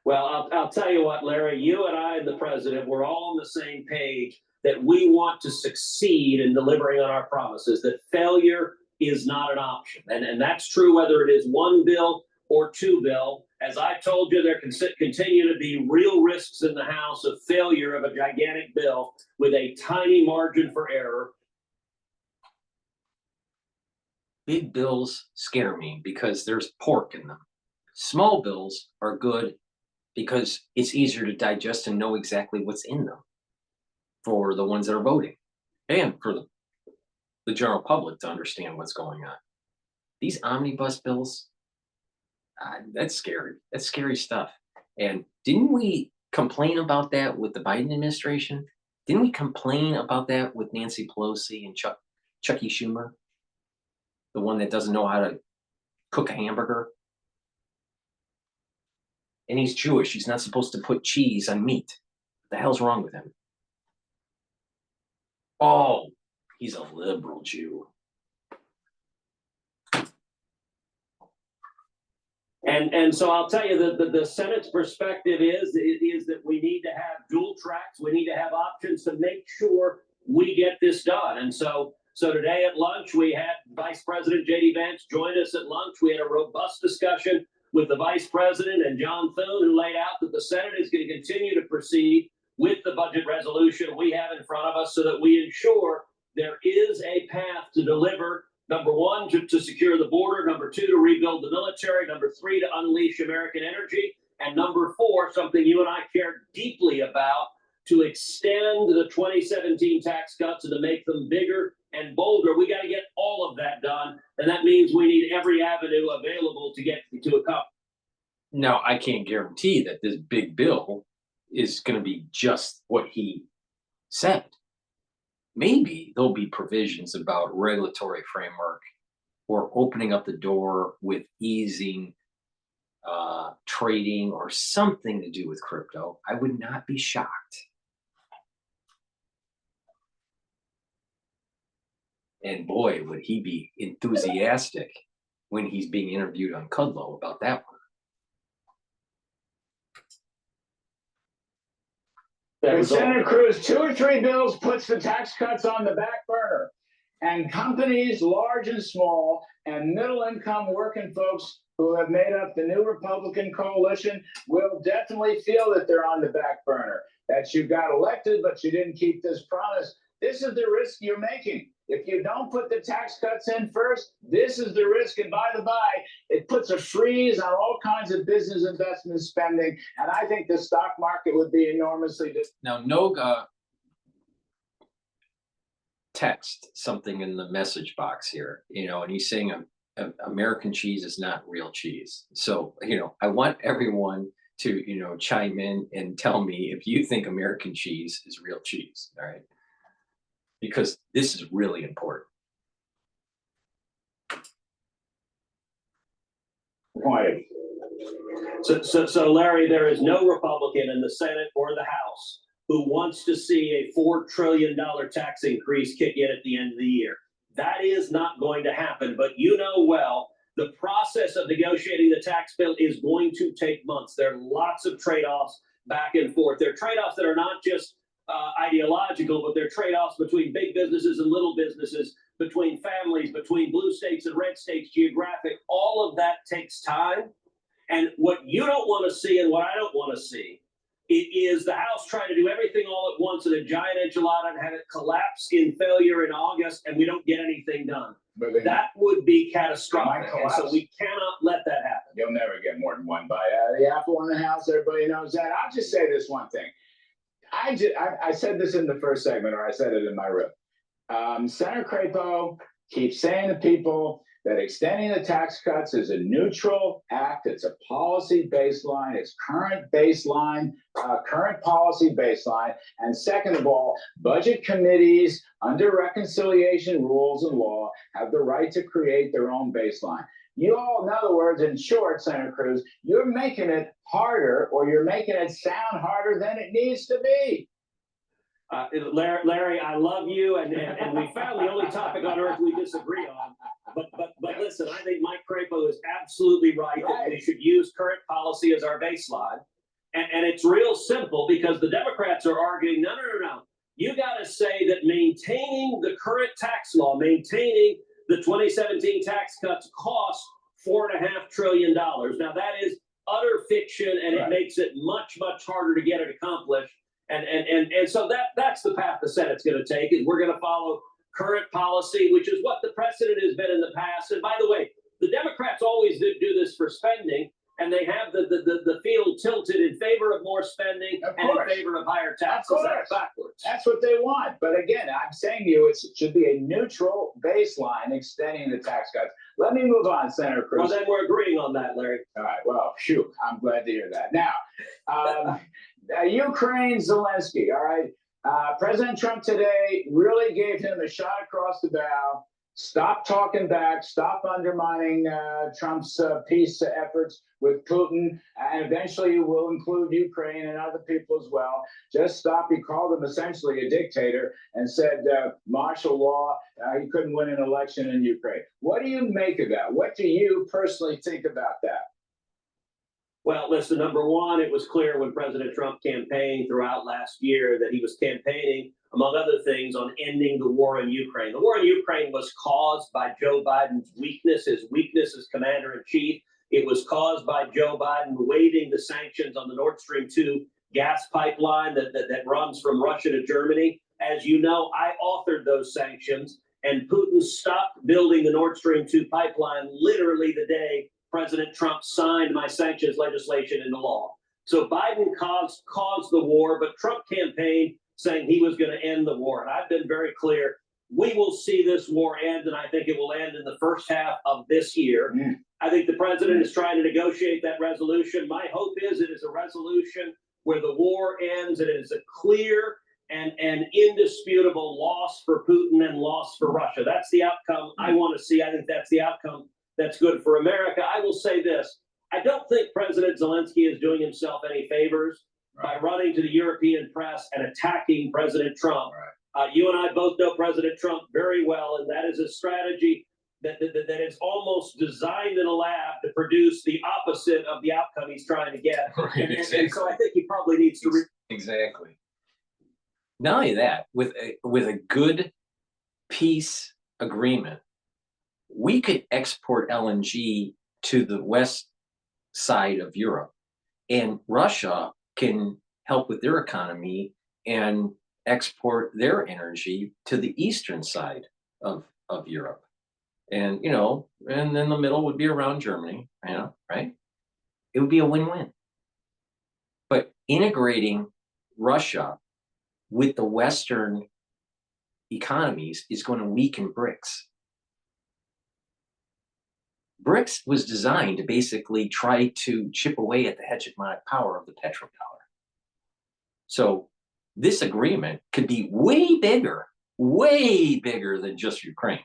Well, I'll tell you what, Larry, you and I and the president, we're all on the same page that we want to succeed in delivering on our promises, that failure is not an option. And that's true whether it is one bill or two bill. As I told you, there can continue to be real risks in the House of failure of a gigantic bill with a tiny margin for error. Big bills scare me because there's pork in them. Small bills are good because it's easier to digest and know exactly what's in them for the ones that are voting and for the general public to understand what's going on. These omnibus bills, that's scary. That's scary stuff. And didn't we complain about that with the Biden administration? Didn't we complain about that with Nancy Pelosi and Chucky Schumer? The one that doesn't know how to cook a hamburger? And he's Jewish. He's not supposed to put cheese on meat. What the hell's wrong with him? Oh, he's a liberal Jew. And so I'll tell you that the Senate's perspective is that we need to have dual tracks. We need to have options to make sure we get this done. And so today at lunch, we had Vice President J.D. Vance join us at lunch. We had a robust discussion with the Vice President and John Thune, who laid out that the Senate is going to continue to proceed with the budget resolution we have in front of us so that we ensure there is a path to deliver. Number one, to secure the border. Number two, to rebuild the military. Number three, to unleash American energy. And number four, something you and I care deeply about, to extend the 2017 tax cuts and to make them bigger and bolder. We got to get all of that done. And that means we need every avenue available to get to accomplish. Now, I can't guarantee that this big bill is going to be just what he said. Maybe there'll be provisions about regulatory framework or opening up the door with easing trading or something to do with crypto. I would not be shocked. And boy, would he be enthusiastic when he's being interviewed on Cudlow about that one. And Senator Cruz, 2 or 3 bills puts the tax cuts on the back burner. And companies, large and small, and middle-income working folks who have made up the new Republican coalition will definitely feel that they're on the back burner, that you got elected, but you didn't keep this promise. This is the risk you're making. If you don't put the tax cuts in first, this is the risk. And by the by, it puts a freeze on all kinds of business investment spending. And I think the stock market would be enormously. Now, Noga text something in the message box here, and he's saying American cheese is not real cheese. So, I want everyone to, chime in and tell me if you think American cheese is real cheese. All right. Because this is really important. Quiet. So Larry, there is no Republican in the Senate or the House who wants to see a $4 trillion tax increase kick in at the end of the year. That is not going to happen. But well, the process of negotiating the tax bill is going to take months. There are lots of trade-offs back and forth. There are trade-offs that are not just ideological, but they're trade-offs between big businesses and little businesses, between families, between blue states and red states, geographic. All of that takes time. And what you don't want to see and what I don't want to see is the House trying to do everything all at once in a giant enchilada and have it collapse in failure in August and we don't get anything done. That would be catastrophic. And so we cannot let that happen. You'll never get more than one bite out of the apple in the House. Everybody knows that. I'll just say this one thing. I said this in the first segment, or I said it in my rip. Senator Crapo keeps saying to people that extending the tax cuts is a neutral act. It's a policy baseline. It's current policy baseline. And second of all, budget committees under reconciliation rules and law have the right to create their own baseline. You all, in other words, in short, Senator Cruz, you're making it harder, or you're making it sound harder than it needs to be. Larry, I love you, and we found the only topic on earth we disagree on. But listen, I think Mike Crapo is absolutely right that we should use current policy as our baseline. And it's real simple because the Democrats are arguing, no. You got to say that maintaining the current tax law, maintaining the 2017 tax cuts cost $4.5 trillion. Now that is utter fiction, and it makes it much, much harder to get it accomplished. And so that's the path the Senate's going to take, is we're going to follow current policy, which is what the precedent has been in the past. And by the way, the Democrats always did do this for spending, and they have the field tilted in favor of more spending and in favor of higher taxes. That's backwards. That's what they want. But again, I'm saying to you, it should be a neutral baseline extending the tax cuts. Let me move on, Senator Cruz. Well, then we're agreeing on that, Larry. All right. Well, shoot, I'm glad to hear that. Now, Ukraine, Zelensky. All right. President Trump today really gave him a shot across the bow. Stop talking back. Stop undermining Trump's peace efforts with Putin. And eventually we'll include Ukraine and other people as well. Just stop. He called him essentially a dictator and said martial law. He couldn't win an election in Ukraine. What do you make of that? What do you personally think about that? Well, listen, number one, it was clear when President Trump campaigned throughout last year that he was campaigning, among other things, on ending the war in Ukraine. The war in Ukraine was caused by Joe Biden's weakness, his weakness as commander-in-chief. It was caused by Joe Biden waiving the sanctions on the Nord Stream 2 gas pipeline that runs from Russia to Germany. As you know, I authored those sanctions, and Putin stopped building the Nord Stream 2 pipeline literally the day President Trump signed my sanctions legislation into law. So Biden caused the war, but Trump campaigned saying he was going to end the war. And I've been very clear, we will see this war end, and I think it will end in the first half of this year. I think the president is trying to negotiate that resolution. My hope is it is a resolution where the war ends and it's a clear and indisputable loss for Putin and loss for Russia. That's the outcome I want to see. I think that's the outcome that's good for America. I will say this. I don't think President Zelensky is doing himself any favors by running to the European press and attacking President Trump. You and I both know President Trump very well, and that is a strategy that is almost designed in a lab to produce the opposite of the outcome he's trying to get. And so I think he probably needs to... Exactly. Not only that, with a good peace agreement, we could export LNG to the west side of Europe, and Russia can help with their economy and export their energy to the eastern side of Europe. And, you know, and then the middle would be around Germany, you know, right? It would be a win-win. But integrating Russia with the Western economies is going to weaken BRICS. BRICS was designed to basically try to chip away at the hegemonic power of the petrodollar. So this agreement could be way bigger than just Ukraine.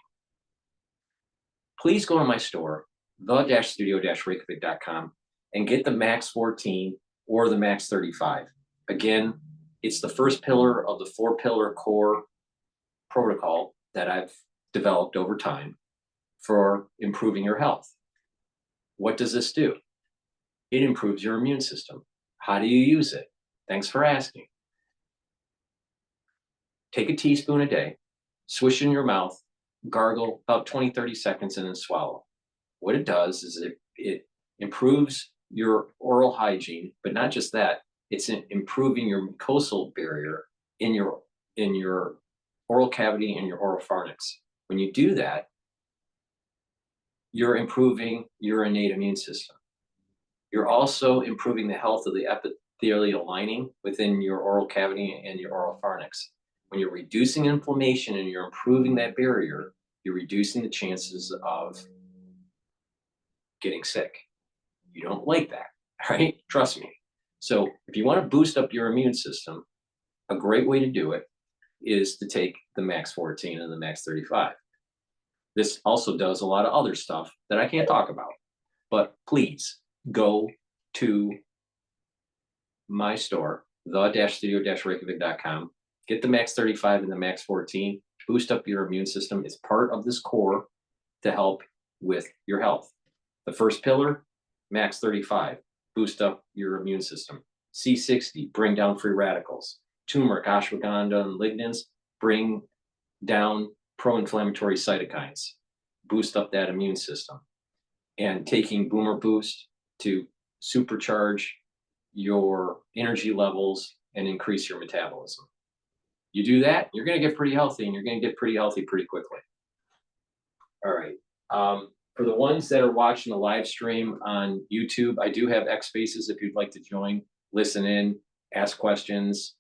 Please go to my store, the-studio-reykjavik.com, and get the Max 14 or the Max 35. Again, it's the first pillar of the 4-pillar core protocol that I've developed over time for improving your health. What does this do? It improves your immune system. How do you use it? Thanks for asking. Take a teaspoon a day, swish in your mouth, gargle about 20-30 seconds, and then swallow. What it does is it improves your oral hygiene, but not just that, it's improving your mucosal barrier in your oral cavity and your oropharynx. When you do that, you're improving your innate immune system. You're also improving the health of the epithelial lining within your oral cavity and your oropharynx. When you're reducing inflammation and you're improving that barrier, you're reducing the chances of getting sick. You don't like that, right? Trust me. So if you want to boost up your immune system, a great way to do it is to take the Max 14 and the Max 35. This also does a lot of other stuff that I can't talk about, but please go to my store, the-studio-reykjavik.com, get the Max 35 and the Max 14, boost up your immune system. It's part of this core to help with your health. The first pillar, Max 35, boost up your immune system. C60, bring down free radicals. Turmeric, ashwagandha, and lignans, bring down pro-inflammatory cytokines, boost up that immune system. And taking Boomer Boost to supercharge your energy levels and increase your metabolism. You do that, you're going to get pretty healthy, and you're going to get pretty healthy pretty quickly. All right. For the ones that are watching the live stream on YouTube, I do have X Spaces if you'd like to join, listen in, ask questions.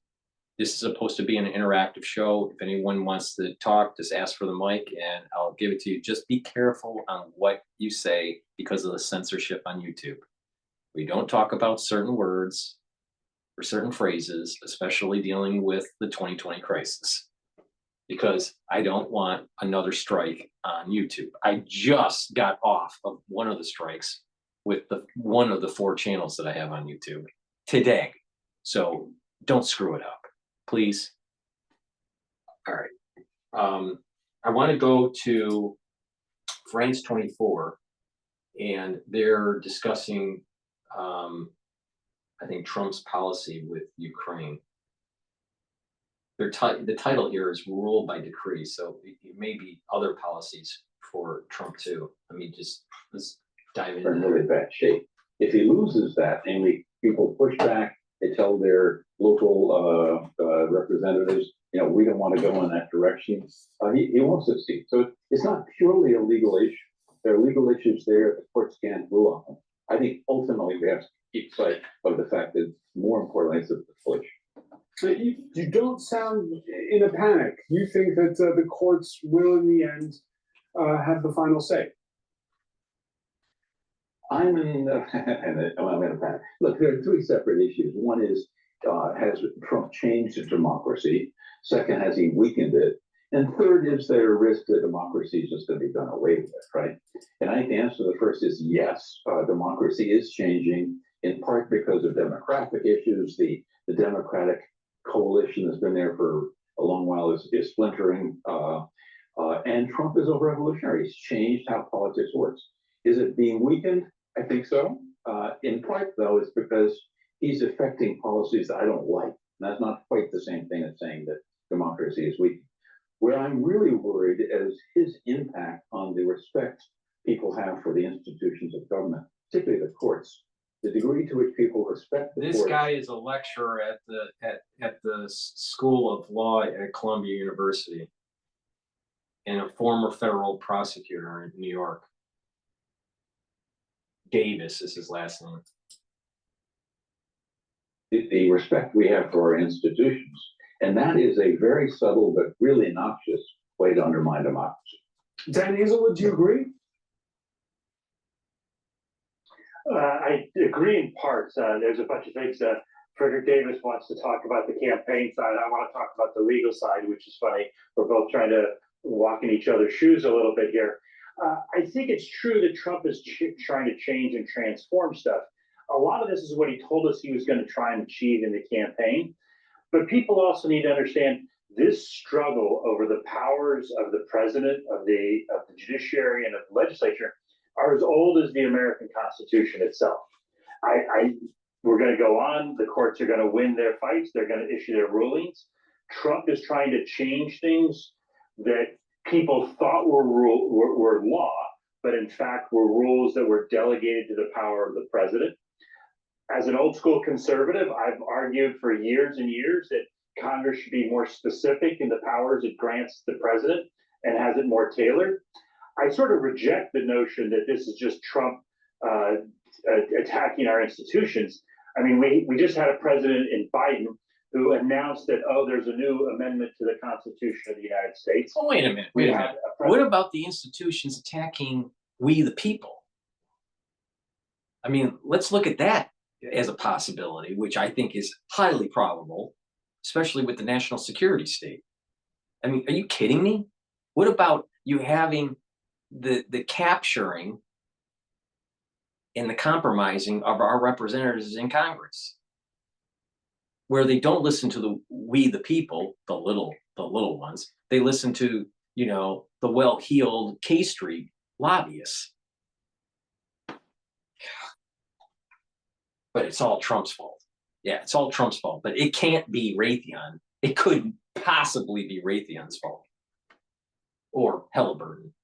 This is supposed to be an interactive show. If anyone wants to talk, just ask for the mic and I'll give it to you. Just be careful on what you say because of the censorship on YouTube. We don't talk about certain words or certain phrases, especially dealing with the 2020 crisis, because I don't want another strike on YouTube. I just got off of one of the strikes with one of the 4 channels that I have on YouTube today. So don't screw it up, please. All right. I want to go to France 24, and they're discussing, I think, Trump's policy with Ukraine. The title here is Rule by Decree, so it may be other policies for Trump too. Let's dive into in really bad shape. If he loses that, namely people push back, they tell their local representatives, you know, we don't want to go in that direction, he won't succeed. So it's not purely a legal issue. There are legal issues there, the courts can't rule on them. I think ultimately we have to keep sight of the fact that more importantly it's a political issue. But you don't sound in a panic. You think that the courts will, in the end, have the final say. I'm in a panic. Look, there are 3 separate issues. One is has Trump changed democracy? Second, has he weakened it? And third, is there a risk that democracy is just going to be done away with, right? And I think the answer to the first is yes, democracy is changing, in part because of demographic issues. The Democratic coalition that's been there for a long while is splintering, and Trump is a revolutionary. He's changed how politics works. Is it being weakened? I think so. In part, though, it's because he's affecting policies that I don't like. And that's not quite the same thing as saying that democracy is weak. Where I'm really worried is his impact on the respect people have for the institutions of government, particularly the courts. The degree to which people respect the This courts. guy is a lecturer at the School of Law at Columbia University and a former federal prosecutor in New York. Davis is his last name. The respect we have for our institutions. And that is a very subtle but really noxious way to undermine democracy. Dan Hazelwood, do you agree? I agree in parts. There's a bunch of things. Frederick Davis wants to talk about the campaign side. I want to talk about the legal side, which is funny. We're both trying to walk in each other's shoes a little bit here. I think it's true that Trump is trying to change and transform stuff. A lot of this is what he told us he was going to try and achieve in the campaign. But people also need to understand this struggle over the powers of the president, of the judiciary, and of the legislature are as old as the American Constitution itself. We're going to go on. The courts are going to win their fights. They're going to issue their rulings. Trump is trying to change things that people thought were law, but in fact were rules that were delegated to the power of the president. As an old school conservative, I've argued for years and years that Congress should be more specific in the powers it grants the president and has it more tailored. I sort of reject the notion that this is just Trump attacking our institutions. I mean, we just had a president in Biden who announced that, oh, there's a new amendment to the Constitution of the United States. Oh, wait a minute. What about the institutions attacking we the people? I mean, let's look at that as a possibility, which I think is highly probable, especially with the national security state. I mean, are you kidding me? What about you having the capturing and the compromising of our representatives in Congress, where they don't listen to we the people, the little ones. They listen to, you know, the well-heeled K Street lobbyists. But it's all Trump's fault. Yeah, it's all Trump's fault. But it can't be Raytheon. It couldn't possibly be Raytheon's fault or Halliburton.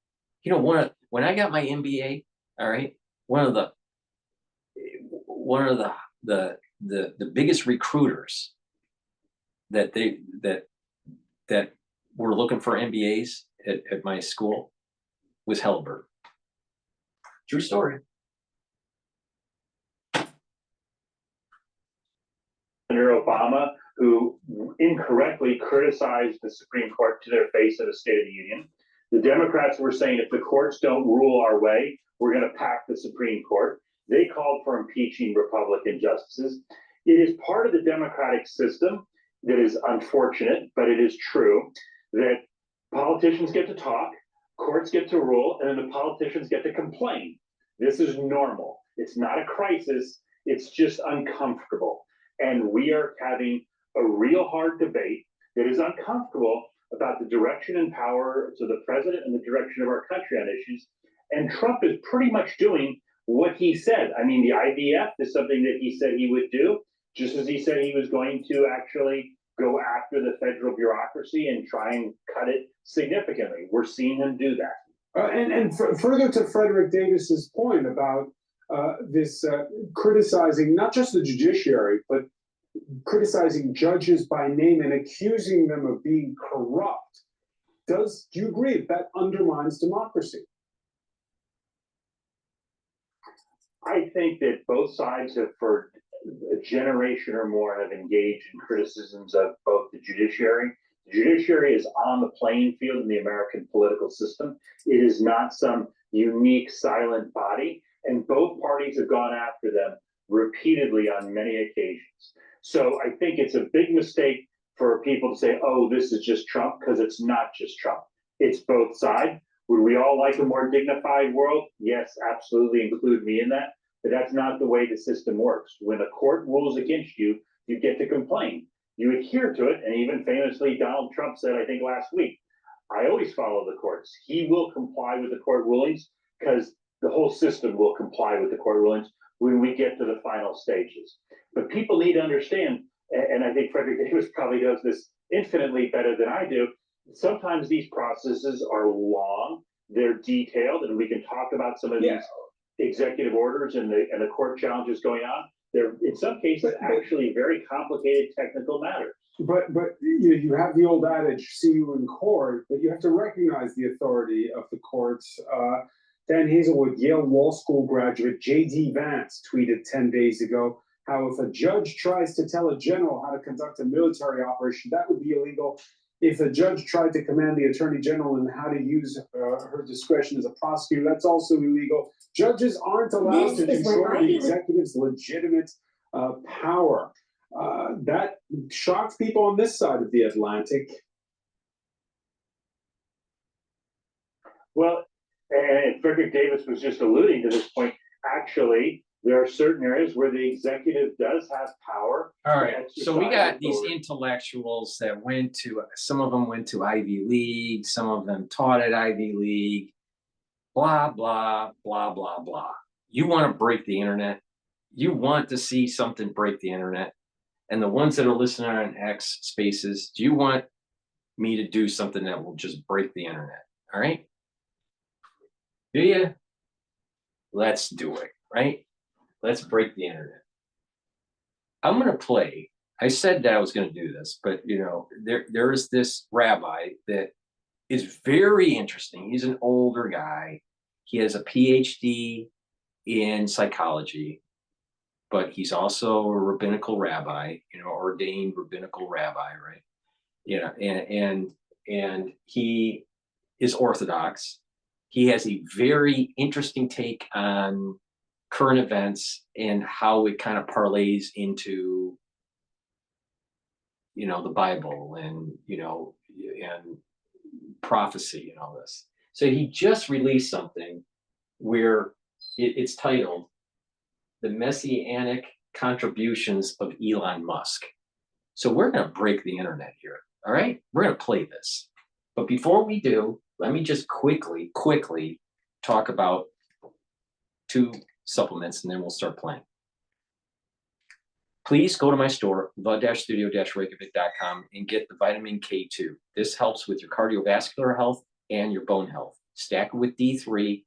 You know, when I got my MBA, all right, one of the biggest recruiters that were looking for MBAs at my school was Halliburton. True story. Senator Obama, who incorrectly criticized the Supreme Court to their face at a State of the Union. The Democrats were saying if the courts don't rule our way, we're going to pack the Supreme Court. They called for impeaching Republican justices. It is part of the democratic system that is unfortunate, but it is true that politicians get to talk, courts get to rule, and then the politicians get to complain. This is normal. It's not a crisis. It's just uncomfortable. And we are having a real hard debate that is uncomfortable about the direction and power to the president and the direction of our country on issues. And Trump is pretty much doing what he said. I mean, the IVF is something that he said he would do, just as he said he was going to actually go after the federal bureaucracy and try and cut it significantly. We're seeing him do that. And further to Frederick Davis's point about this criticizing not just the judiciary, but criticizing judges by name and accusing them of being corrupt. Do you agree that undermines democracy? I think that both sides have, for a generation or more, have engaged in criticisms of both the judiciary. The judiciary is on the playing field in the American political system. It is not some unique silent body, and both parties have gone after them repeatedly on many occasions. So I think it's a big mistake for people to say, oh, this is just Trump, because it's not just Trump. It's both sides. Would we all like a more dignified world? Yes, absolutely, include me in that. But that's not the way the system works. When a court rules against you, you get to complain. You adhere to it, and even famously, Donald Trump said, I think last week, I always follow the courts. He will comply with the court rulings because the whole system will comply with the court rulings when we get to the final stages. But people need to understand, and I think Frederick Davis probably does this infinitely better than I do, sometimes these processes are long, they're detailed, and we can talk about some of these executive orders and the court challenges going on. They're in some cases actually very complicated technical matters. But you have the old adage, see you in court, but you have to recognize the authority of the courts. Dan Hazelwood, Yale Law School graduate J.D. Vance tweeted 10 days ago how if a judge tries to tell a general how to conduct a military operation, that would be illegal. If a judge tried to command the attorney general in how to use her discretion as a prosecutor, that's also illegal. Judges aren't allowed to control the executive's legitimate power. That shocked people on this side of the Atlantic. Well, and Frederick Davis was just alluding to this point. Actually, there are certain areas where the executive does have power. All right, so we got these intellectuals that went to, some of them went to Ivy League, some of them taught at Ivy League, blah, blah, blah, blah, blah. You want to break the internet? You want to see something break the internet? And the ones that are listening on X Spaces, do you want me to do something that will just break the internet? All right? Do you? Let's do it, right? Let's break the internet. I'm going to play. I said that I was going to do this, but there is this rabbi that is very interesting. He's an older guy. He has a Ph.D. in psychology, but he's also a rabbinical rabbi, ordained rabbinical rabbi, right? And he is Orthodox. He has a very interesting take on current events and how it kind of parlays into, the Bible and prophecy and all this. So he just released something where it's titled "The Messianic Contributions of Elon Musk." So we're going to break the internet here. All right, we're going to play this. But before we do, let me just quickly talk about two supplements, and then we'll start playing. Please go to my store, the-studio-reykjavik.com, and get the vitamin K2. This helps with your cardiovascular health and your bone health. Stack it with D3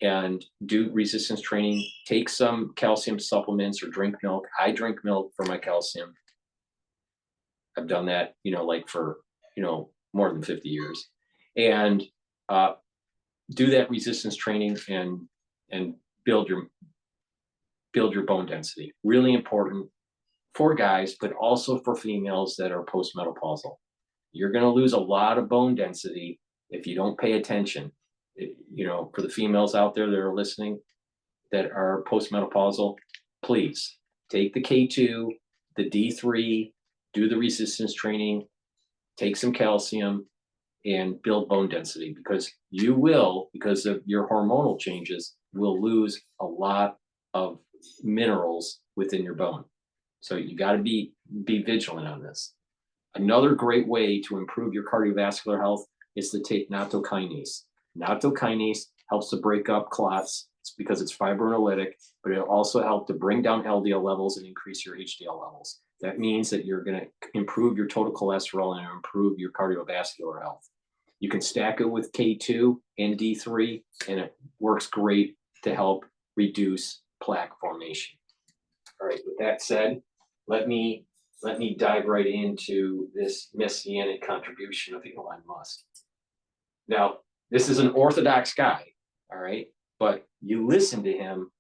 and do resistance training. Take some calcium supplements or drink milk. I drink milk for my calcium. I've done that, for, more than 50 years. And do that resistance training and build your bone density. Really important for guys, but also for females that are postmenopausal. You're going to lose a lot of bone density if you don't pay attention. For the females out there that are listening that are postmenopausal, please take the K2, the D3, do the resistance training, take some calcium, and build bone density, because you will, because of your hormonal changes, will lose a lot of minerals within your bone. So you got to be vigilant on this. Another great way to improve your cardiovascular health is to take nattokinase. Nattokinase helps to break up clots. It's because it's fibrinolytic, but it'll also help to bring down LDL levels and increase your HDL levels. That means that you're going to improve your total cholesterol and improve your cardiovascular health. You can stack it with K2 and D3, and it works great to help reduce plaque formation. All right, with that said, let me dive right into this messianic contribution of Elon Musk. Now, this is an orthodox guy, all right? But you listen to him,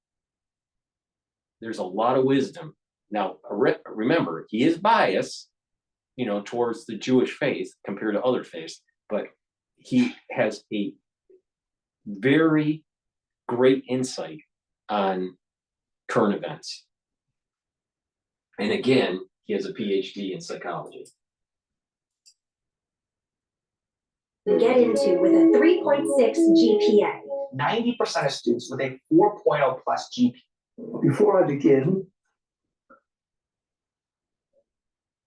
there's a lot of wisdom. Now, remember, he is biased, towards the Jewish faith compared to other faiths, but he has a very great insight on current events. And again, he has a PhD in psychology. Get into with a 3.6 GPA. 90% of students with a 4.0 plus GPA. Before I begin,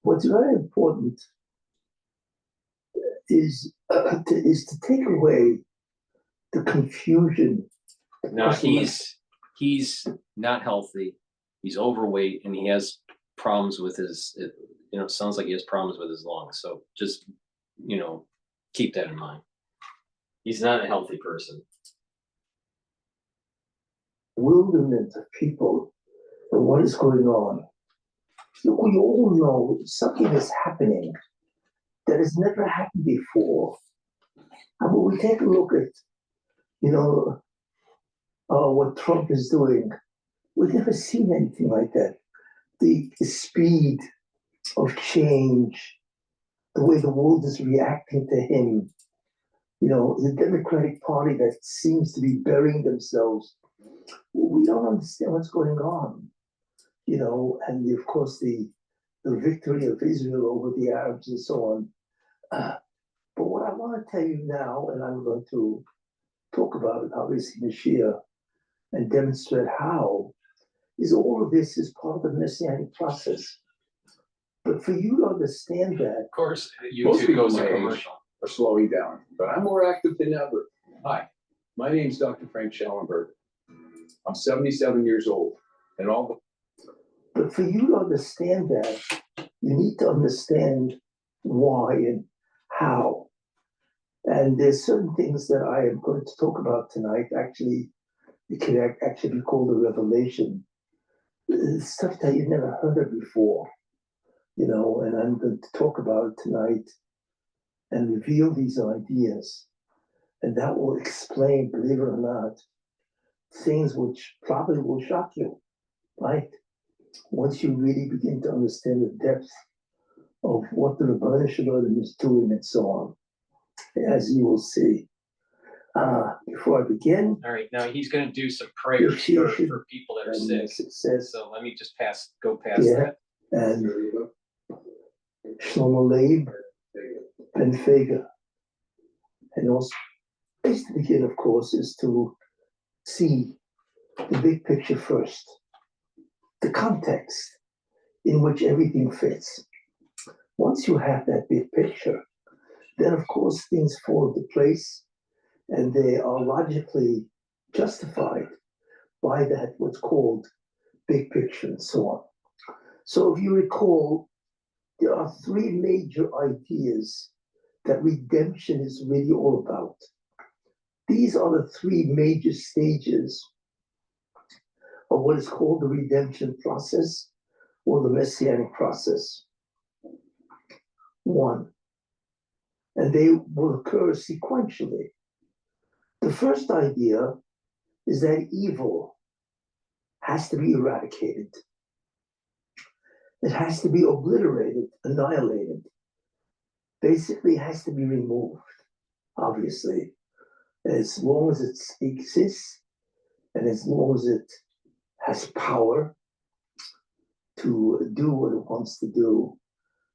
what's very important is to take away the confusion. No, he's not healthy. He's overweight and he has problems with his, it sounds like he has problems with his lungs. So just, keep that in mind. He's not a healthy person. Bewilderment of people and what is going on. Look, we all know something is happening that has never happened before. And when we take a look at, what Trump is doing, we've never seen anything like that. The speed of change, the way the world is reacting to him, the Democratic Party that seems to be burying themselves. We don't understand what's going on, and of course the victory of Israel over the Arabs and so on. But what I want to tell you now, and I'm going to talk about it, obviously, Mashiach, and demonstrate how, is all of this is part of the Messianic process. But for you to understand that, of course, most people goes to my age commercial. are slowing down, but I'm more active than ever. Hi, my name is Dr. Frank Schellenberg. I'm 77 years old, and but for you to understand that, you need to understand why and how. And there's certain things that I am going to talk about tonight. Actually, it can actually be called a revelation. Stuff that you've never heard of before, and I'm going to talk about it tonight and reveal these ideas. And that will explain, believe it or not, things which probably will shock you, right? Once you really begin to understand the depth of what the Rebbeinu Shalom is doing and so on, as you will see. Before I begin, all right, now he's going to do some prayers for people that are sick. Success. So let me just go past that. And Shlomo Leib, Ben Fega. And also, place to begin, of course, is to see the big picture first, the context in which everything fits. Once you have that big picture, then of course things fall into place and they are logically justified by that what's called big picture and so on. So if you recall, there are three major ideas that redemption is really all about. These are the three major stages of what is called the redemption process or the Messianic process. One, and they will occur sequentially. The first idea is that evil has to be eradicated. It has to be obliterated, annihilated. Basically, it has to be removed, obviously. As long as it exists and as long as it has power to do what it wants to do,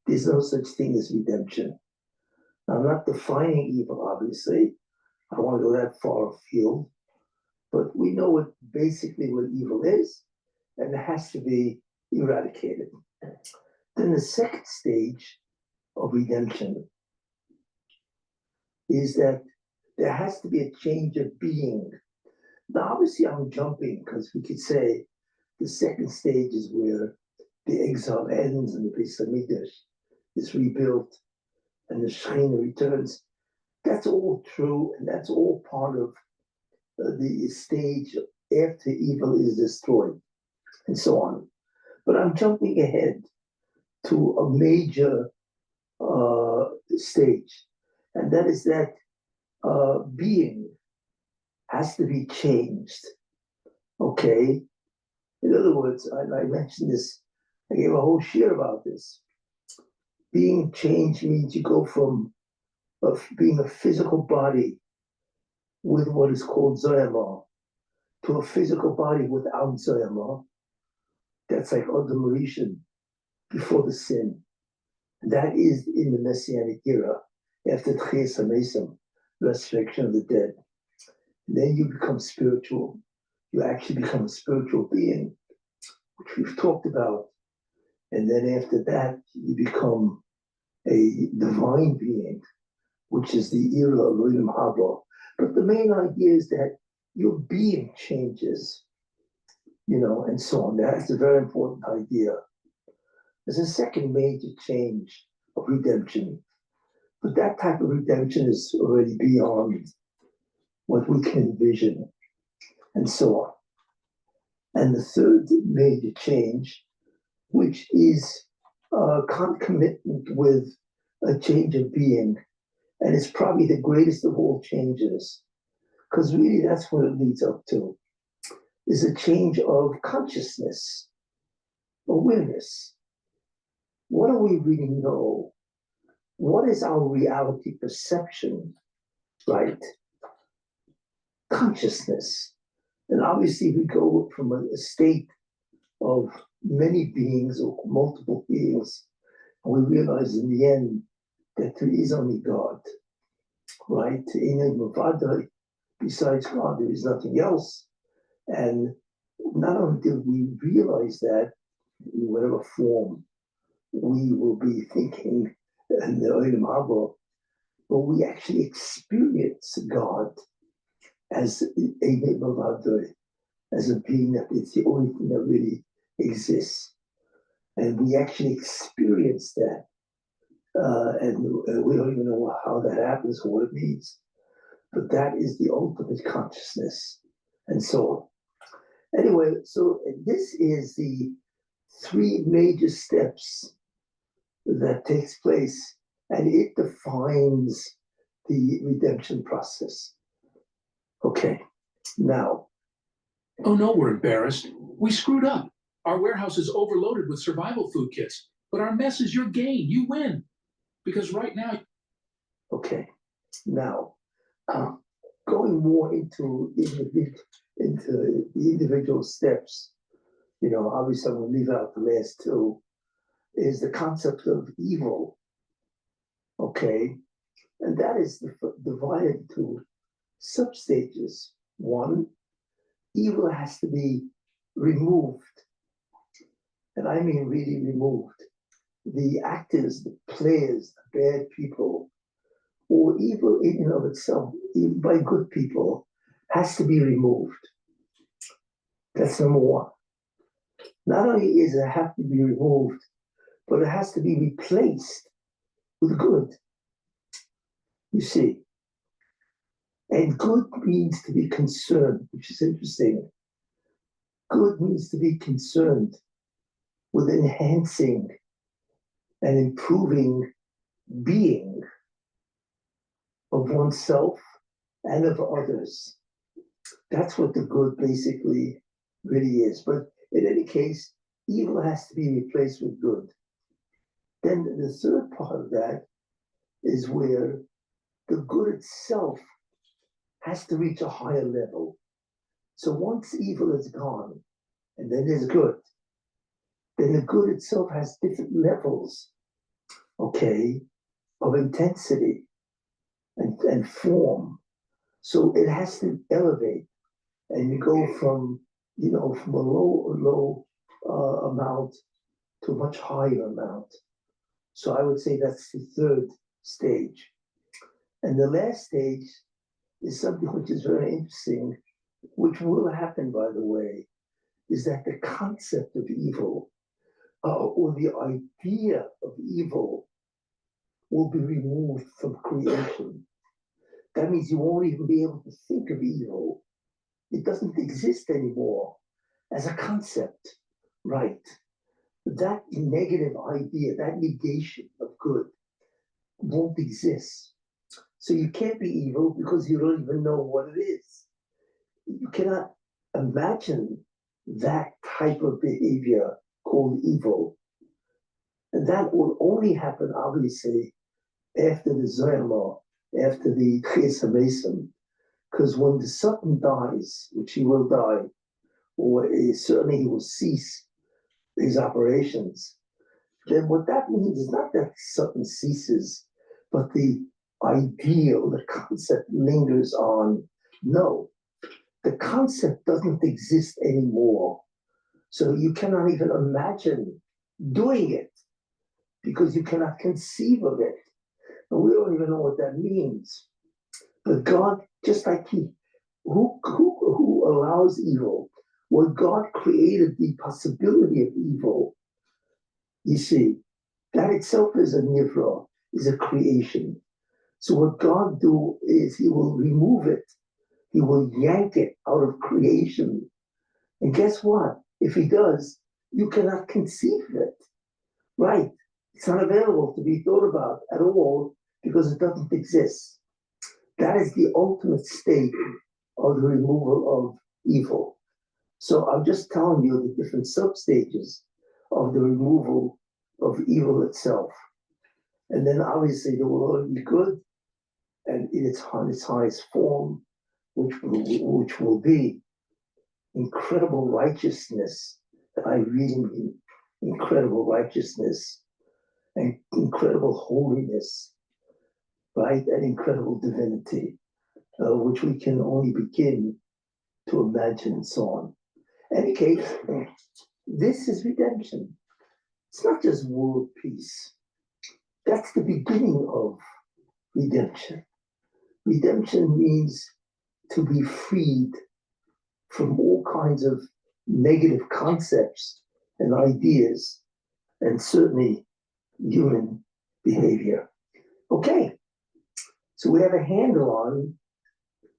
there's no such thing as redemption. Now, I'm not defining evil, obviously. I don't want to go that far afield, but we know what evil is, and it has to be eradicated. Then the second stage of redemption is that there has to be a change of being. Now, obviously, I'm jumping because we could say the second stage is where the exile ends and the Beis Hamikdash is rebuilt and the Shekhinah returns. That's all true, and that's all part of the stage after evil is destroyed, and so on. But I'm jumping ahead to a major stage, and that is that being has to be changed. Okay? In other words, I mentioned this, I gave a whole share about this. Being changed means you go from being a physical body with what is called Zoyama to a physical body without Zoyama. That's like Adam Rishon, before the sin. That is in the Messianic era, after Tchias HaMesim, resurrection of the dead. And then you become spiritual. You actually become a spiritual being, which we've talked about. And then after that, you become a divine being, which is the era of Olam Haba. But the main idea is that your being changes, and so on. That's a very important idea. There's a second major change of redemption, but that type of redemption is already beyond what we can envision, and so on. And the third major change, which is concomitant with a change of being, and it's probably the greatest of all changes, because really that's what it leads up to, is a change of consciousness, awareness. What do we really know? What is our reality perception, right? Consciousness. And obviously we go from a state of many beings or multiple beings, and we realize in the end that there is only God, right? Besides God, there is nothing else. And not only did we realize that in whatever form we will be thinking in the Olam Haba, but we actually experience God as as a being that it's the only thing that really exists. And we actually experience that. And we don't even know how that happens or what it means. But that is the ultimate consciousness, and so on. Anyway, so this is the three major steps that takes place, and it defines the redemption process. Okay, now. Oh no, we're embarrassed. We screwed up. Our warehouse is overloaded with survival food kits, but our mess is your gain. You win. Because right now. Okay, now, going more into the individual steps, obviously I'm going to leave out the last two, is the concept of evil. Okay, and that is divided into substages. One, evil has to be removed, and I mean really removed. The actors, the players, the bad people, or evil in and of itself, even by good people, has to be removed. That's number one. Not only does it have to be removed, but it has to be replaced with good. You see, and good means to be concerned, which is interesting. Good means to be concerned with enhancing and improving being of oneself and of others. That's what the good basically really is. But in any case, evil has to be replaced with good. Then the third part of that is where the good itself has to reach a higher level. So once evil is gone, and then there's good, then the good itself has different levels, okay, of intensity and form. So it has to elevate, and you go from, from a low amount to a much higher amount. So I would say that's the third stage. And the last stage is something which is very interesting, which will happen, by the way, is that the concept of evil, or the idea of evil, will be removed from creation. That means you won't even be able to think of evil. It doesn't exist anymore as a concept, right? That negative idea, that negation of good, won't exist. So you can't be evil because you don't even know what it is. You cannot imagine that type of behavior called evil. And that will only happen, obviously, after the Zohar, after the Tchias HaMesim. Because when the Satan dies, which he will die, or certainly he will cease his operations, then what that means is not that something ceases, but the ideal, the concept lingers on. No, the concept doesn't exist anymore. So you cannot even imagine doing it because you cannot conceive of it. And we don't even know what that means. But God, just like who allows evil? Well, God created the possibility of evil. You see, that itself is a nivra, is a creation. So what God do is he will remove it. He will yank it out of creation. And guess what? If he does, you cannot conceive of it. Right? It's not available to be thought about at all because it doesn't exist. That is the ultimate state of the removal of evil. So I'm just telling you the different substages of the removal of evil itself. And then obviously there will only be good and in its highest form, which will be incredible righteousness. I really mean incredible righteousness and incredible holiness, right? And incredible divinity, which we can only begin to imagine and so on. In any case, this is redemption. It's not just world peace. That's the beginning of redemption. Redemption means to be freed from all kinds of negative concepts and ideas, and certainly human behavior. Okay, so we have a handle on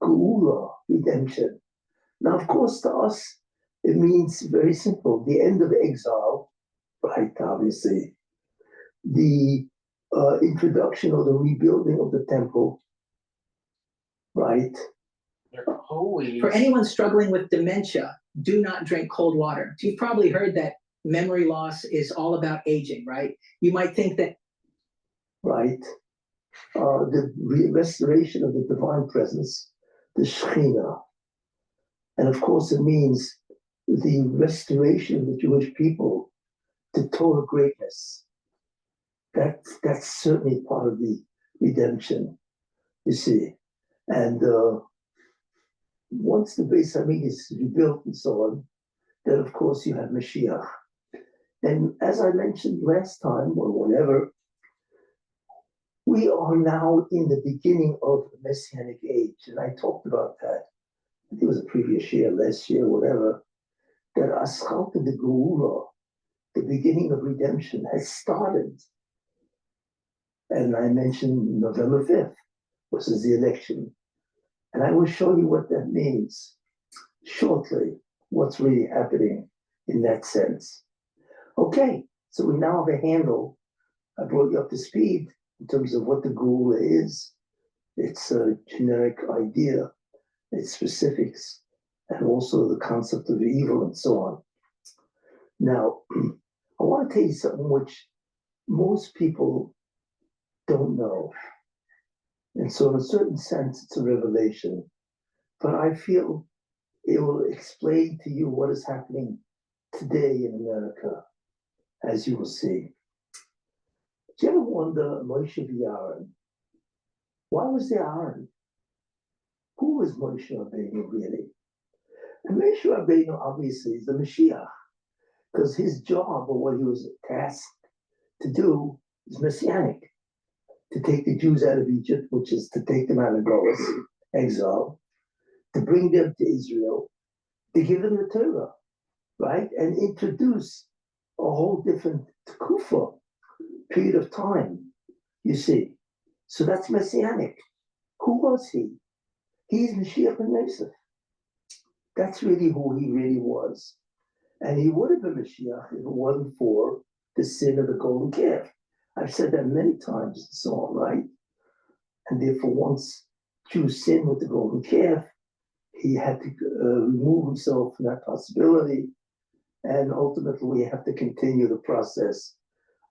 Geula, redemption. Now, of course, to us, it means very simple, the end of exile, right, obviously, the introduction or the rebuilding of the temple, right? For anyone struggling with dementia, do not drink cold water. You've probably heard that memory loss is all about aging, right? You might think that. Right. The restoration of the divine presence, the Shekhinah. And of course, it means the restoration of the Jewish people to Torah greatness. That's certainly part of the redemption, you see. And once the Beis Hamikdash is rebuilt and so on, then of course you have Mashiach. And as I mentioned last time, or whenever, we are now in the beginning of the Messianic age. And I talked about that. I think it was a previous year, last year, whatever. That Aschalta de Geula, the beginning of redemption, has started. And I mentioned November 5th, which is the election. And I will show you what that means shortly, what's really happening in that sense. Okay, so we now have a handle. I brought you up to speed in terms of what the Geula is. It's a generic idea, its specifics, and also the concept of evil and so on. Now, I want to tell you something which most people don't know. And so in a certain sense, it's a revelation. But I feel it will explain to you what is happening today in America, as you will see. Do you ever wonder, Moshe Aaron, why was there Aaron? Who was Moshe Rabbeinu really? And Moshe Rabbeinu obviously is the Mashiach, because his job, or what he was tasked to do, is Messianic, to take the Jews out of Egypt, which is to take them out of Golis, exile, to bring them to Israel, to give them the Torah, right? And introduce a whole different Kufa, period of time, you see. So that's Messianic. Who was he? He's Mashiach ben Yosef. That's really who he really was. And he would have been Mashiach if it wasn't for the sin of the golden calf. I've said that many times and so on, right? And therefore, once Jews sinned with the golden calf, he had to remove himself from that possibility. And ultimately, we have to continue the process,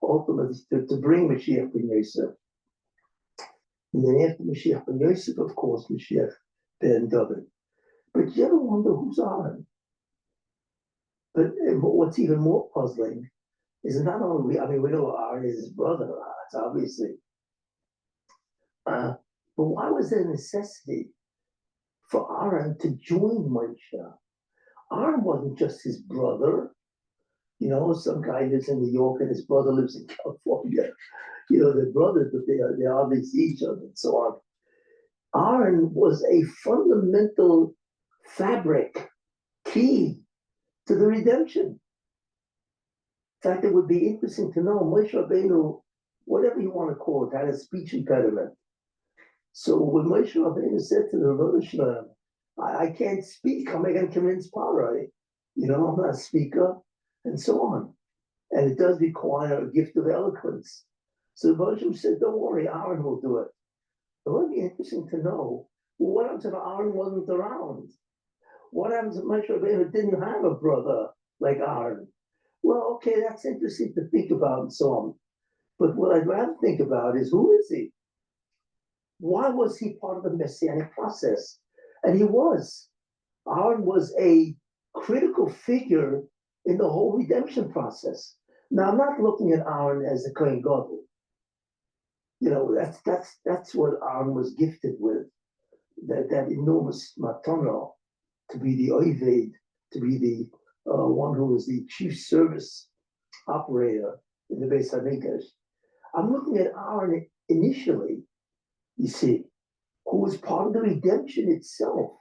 ultimately, to bring Mashiach ben Yosef. And then after Mashiach ben Yosef, of course, Mashiach ben David. But you ever wonder who's Aaron? But what's even more puzzling is not only, I mean, we know Aaron is his brother, it's obviously. But why was there a necessity for Aaron to join Moshe? Aaron wasn't just his brother. You know, some guy lives in New York and his brother lives in California. You know, they're brothers, but they hardly see each other and so on. Aaron was a fundamental fabric, key to the redemption. In fact, it would be interesting to know Moshe Rabbeinu, whatever you want to call it, had a speech impediment. So when Moshe Rabbeinu said to the Rebbe Shalom, I can't speak, how am I going to convince Parai? You know, I'm not a speaker, and so on. And it does require a gift of eloquence. So Moshe said, don't worry, Aaron will do it. It would be interesting to know, well, what happens if Aaron wasn't around? What happens if Moshe Rabbeinu didn't have a brother like Aaron? Well, okay, that's interesting to think about and so on. But what I'd rather think about is, who is he? Why was he part of the Messianic process? And he was. Aaron was a critical figure in the whole redemption process. Now, I'm not looking at Aaron as a Kohen Gadol. You know, that's what Aaron was gifted with, that enormous matana, to be the Oved, to be the one who was the chief service operator in the Beis HaMikdash. I'm looking at Aaron initially, you see, who was part of the redemption itself.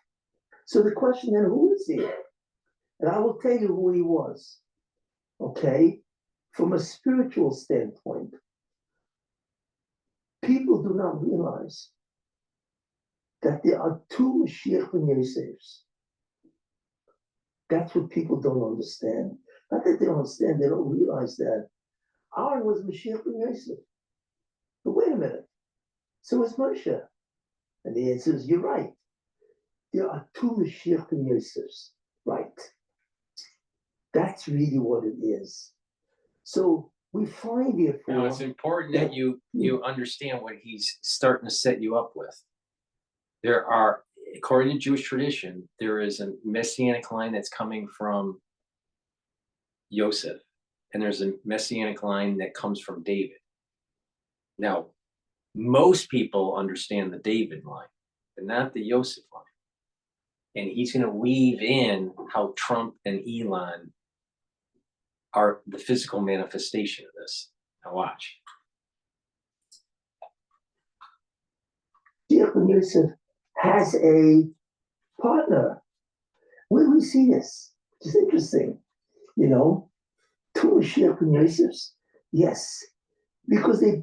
So the question then, who is he? And I will tell you who he was, okay? From a spiritual standpoint, people do not realize that there are two Mashiach ben Yosefs. That's what people don't understand. Not that they don't understand, they don't realize that. Aaron was Mashiach ben Yosef. But wait a minute. So is Moshe. And the answer is, you're right. There are two Mashiach ben Yosefs. Right. That's really what it is. So we find, therefore, Now, it's important that you understand what he's starting to set you up with. There are, according to Jewish tradition, there is a Messianic line that's coming from Yosef, and there's a Messianic line that comes from David. Now, most people understand the David line, but not the Yosef line. And he's going to weave in how Trump and Elon are the physical manifestation of this. Now watch. Mashiach ben Yosef has a partner. Where do we see this? It's interesting. You know, two Mashiach ben Yosefs, yes, because they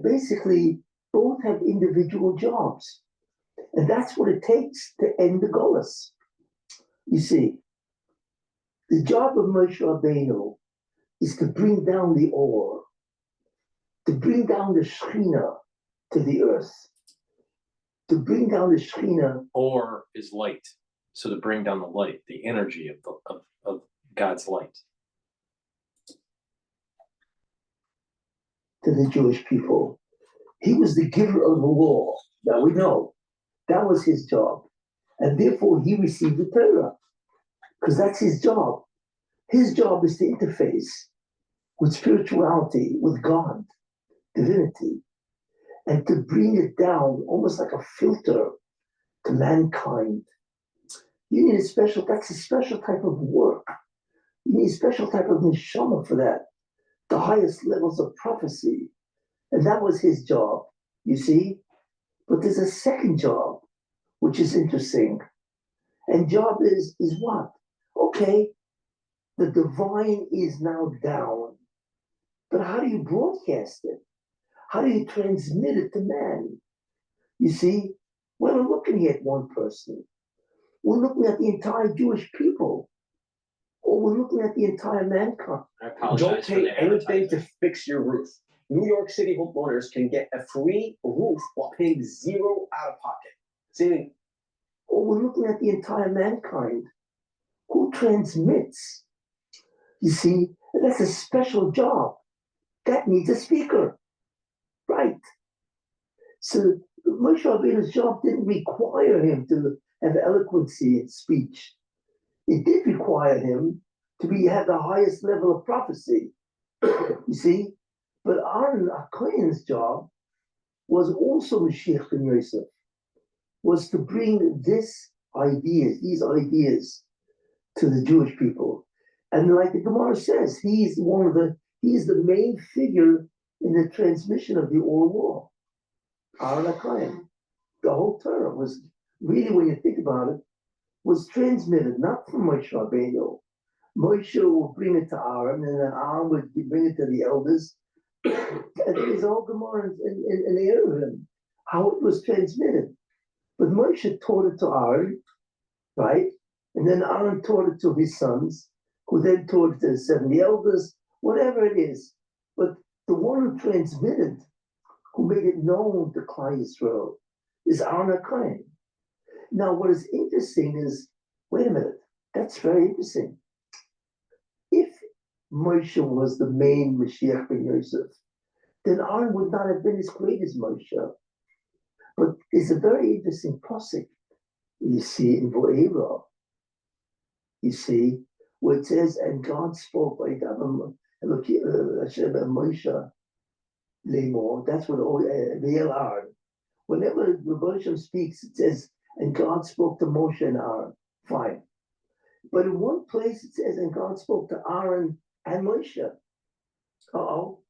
basically both have individual jobs. And that's what it takes to end the Golus. You see, the job of Moshe Rabbeinu is to bring down the ore, to bring down the Shekhinah to the earth, to bring down the Shekhinah. Or is light, so to bring down the light, the energy of God's light. To the Jewish people. He was the giver of the law. Now we know that was his job. And therefore he received the Torah, because that's his job. His job is to interface with spirituality, with God, divinity, and to bring it down almost like a filter to mankind. You need that's a special type of work. You need a special type of neshama for that, the highest levels of prophecy. And that was his job, you see? But there's a second job, which is interesting. And job is what? Okay, the divine is now down. But how do you broadcast it? How do you transmit it to man? You see, we're not looking at one person. We're looking at the entire Jewish people. Or we're looking at the entire mankind. Don't pay anything to fix your roof. New York City homeowners can get a free roof while paying zero out of pocket. Saving. Or we're looking at the entire mankind. Who transmits? You see, that's a special job. That needs a speaker. Right. So Moshe Rabbeinu's job didn't require him to have eloquency in speech. It did require him have the highest level of prophecy. You see? But Aaron HaKohen's job was also Mashiach ben Yosef, was to bring these ideas to the Jewish people. And like the Gemara says, he's the main figure in the transmission of the oral law. Aaron HaKohen. The whole Torah was really, when you think about it, was transmitted not from Moshe Rabbeinu. Moshe will bring it to Aaron, and then Aaron would bring it to the elders. And there's all Gemara in the Eruvin, how it was transmitted. But Moshe taught it to Aaron, right? And then Aaron taught it to his sons, who then taught it to the 70 elders, whatever it is. But the one who transmitted, who made it known to Klal Yisrael, is Aaron HaKohen. Now, what is interesting is, wait a minute, that's very interesting. If Moshe was the main Mashiach ben Yosef, then Aaron would not have been as great as Moshe. But it's a very interesting posik, you see, in Vo'era, you see, where it says, and God spoke by Moshe Lemor. That's what the Aaron. Whenever the Moshe speaks, it says, and God spoke to Moshe and Aaron. Fine. But in one place it says, and God spoke to Aaron and Moshe. Uh-oh.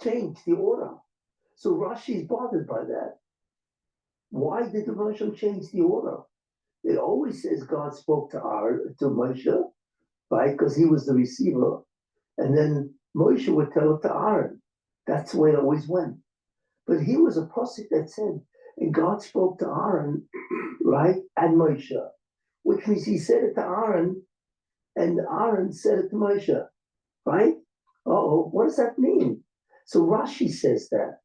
Change the order. So Rashi is bothered by that. Why did the Moshe change the order? It always says God spoke to Aaron, to Moshe, right? Because he was the receiver. And then Moshe would tell it to Aaron. That's the way it always went. But here was a pasuk that said, and God spoke to Aaron, right, and Moshe, which means he said it to Aaron, and Aaron said it to Moshe, right? Uh-oh, what does that mean? So Rashi says that.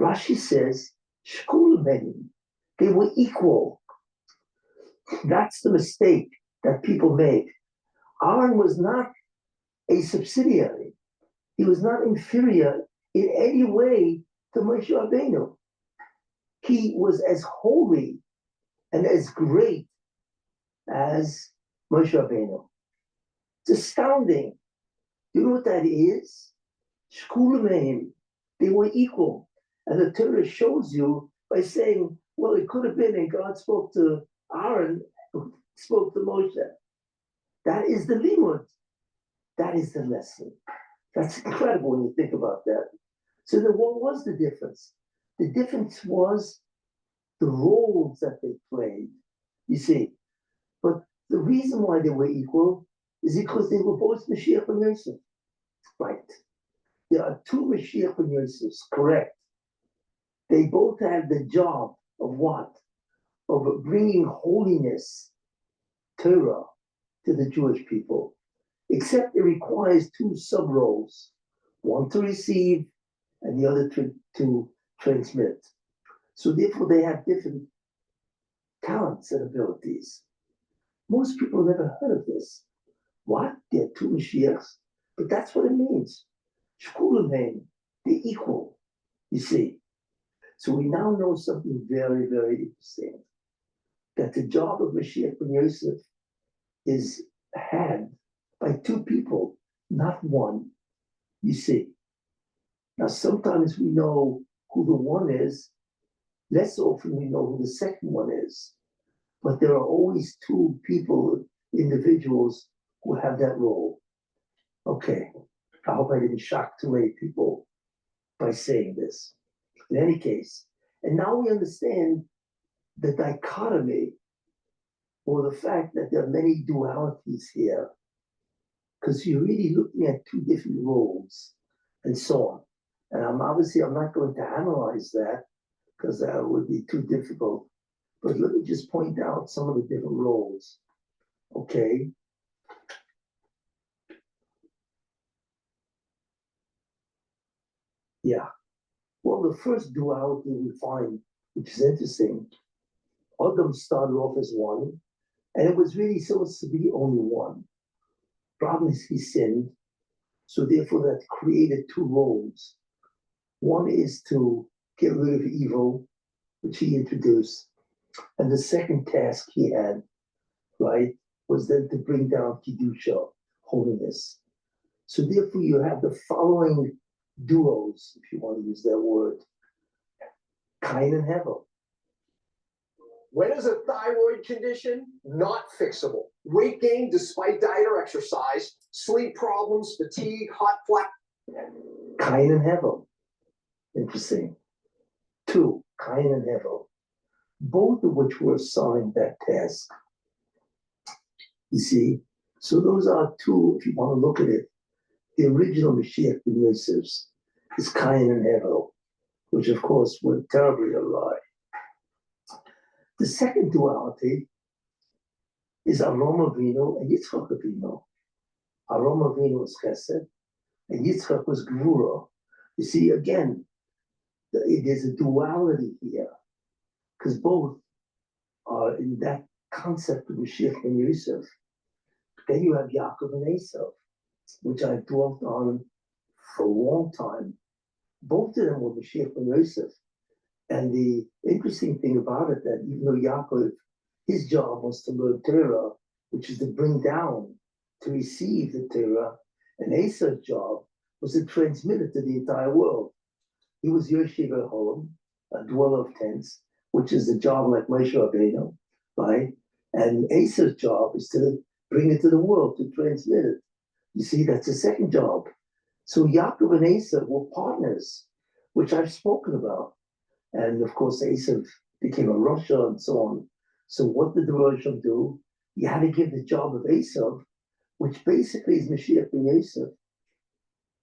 Rashi says, Shkul benim, they were equal. That's the mistake that people make. Aaron was not a subsidiary. He was not inferior in any way to Moshe Rabbeinu. He was as holy and as great as Moshe Rabbeinu. It's astounding. You know what that is? Shkulamehim. They were equal. And the Torah shows you by saying, well, it could have been, and God spoke to Aaron, spoke to Moshe. That is the limud. That is the lesson. That's incredible when you think about that. So then what was the difference? The difference was the roles that they played, you see. But the reason why they were equal is because they were both Mashiach ben Yosef. Right. There are two Mashiach ben Yosefs, correct. They both had the job of what? Of bringing holiness, Torah, to the Jewish people. Except it requires two sub-roles, one to receive and the other to transmit. So therefore they have different talents and abilities. Most people never heard of this. What? There are two Mashiachs? But that's what it means. Shkulamim, they're equal, you see. So we now know something very, very interesting. That the job of Mashiach ben Yosef is had by two people, not one, you see. Now, sometimes we know who the one is, less often we know who the second one is. But there are always two people, individuals, who have that role. Okay, I hope I didn't shock too many people by saying this. In any case, and now we understand the dichotomy, or the fact that there are many dualities here, because you're really looking at two different roles, and so on. And I'm not going to analyze that, because that would be too difficult. But let me just point out some of the different roles. Okay. Yeah. Well, the first duality we find, which is interesting, Adam started off as one, and it was really supposed to be only one. Problem is he sinned, so therefore that created two roles. One is to get rid of evil, which he introduced, and the second task he had, right, was then to bring down Kedusha, holiness. So therefore you have the following duos, if you want to use that word, Cain and Hevel. When is a thyroid condition not fixable? Weight gain despite diet or exercise, sleep problems, fatigue, hot flash. Cain and Hevel. Interesting. 2, Cain and Hevel. Both of which were assigned that task. You see? So those are 2, if you want to look at it. The original Mashiach ben Yosef's is Cain and Hevel, which of course went terribly awry. The second duality is Avraham Avinu and Yitzchak Avinu. Avraham Avinu was Chesed, and Yitzchak was Gvura. You see, again, there's a duality here, because both are in that concept of Mashiach ben Yosef. Then you have Yaakov and Esav, which I've dwelt on for a long time. Both of them were Mashiach ben Yosef. And the interesting thing about it, that even though Yaakov, his job was to learn Torah, which is to bring down, to receive the Torah, and Esav's job was to transmit it to the entire world. He was Yoshev Holam, a dweller of tents, which is the job like Moshe Rabbeinu, right? And Esav's job is to bring it to the world, to transmit it. You see, that's the second job. So Yaakov and Esav were partners, which I've spoken about. And of course, Esav became a Russia and so on. So what did the Russian do? You had to give the job of Esav, which basically is Mashiach ben Yosef.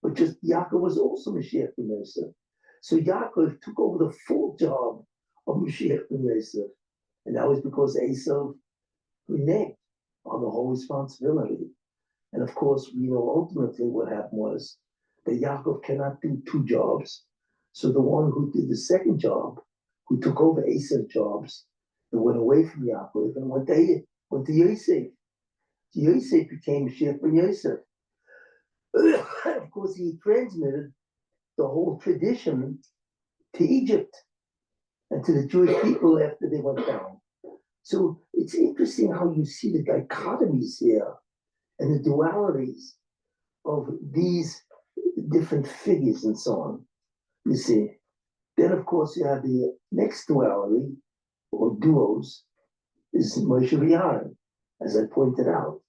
But just Yaakov was also Mashiach ben Yosef. So Yaakov took over the full job of Mashiach ben Yosef. And that was because Esav reneged on the whole responsibility. And of course, we know ultimately what happened was that Yaakov cannot do 2 jobs. So the one who did the second job, who took over Esav's jobs, and went away from Yaakov and went to Yosef. Yosef became Mashiach ben Yosef. Of course, he transmitted the whole tradition to Egypt and to the Jewish people after they went down. So it's interesting how you see the dichotomies here and the dualities of these different figures and so on. You see. Then, of course, you have the next duality, or duos, is Moshe V'Aaron, as I pointed out.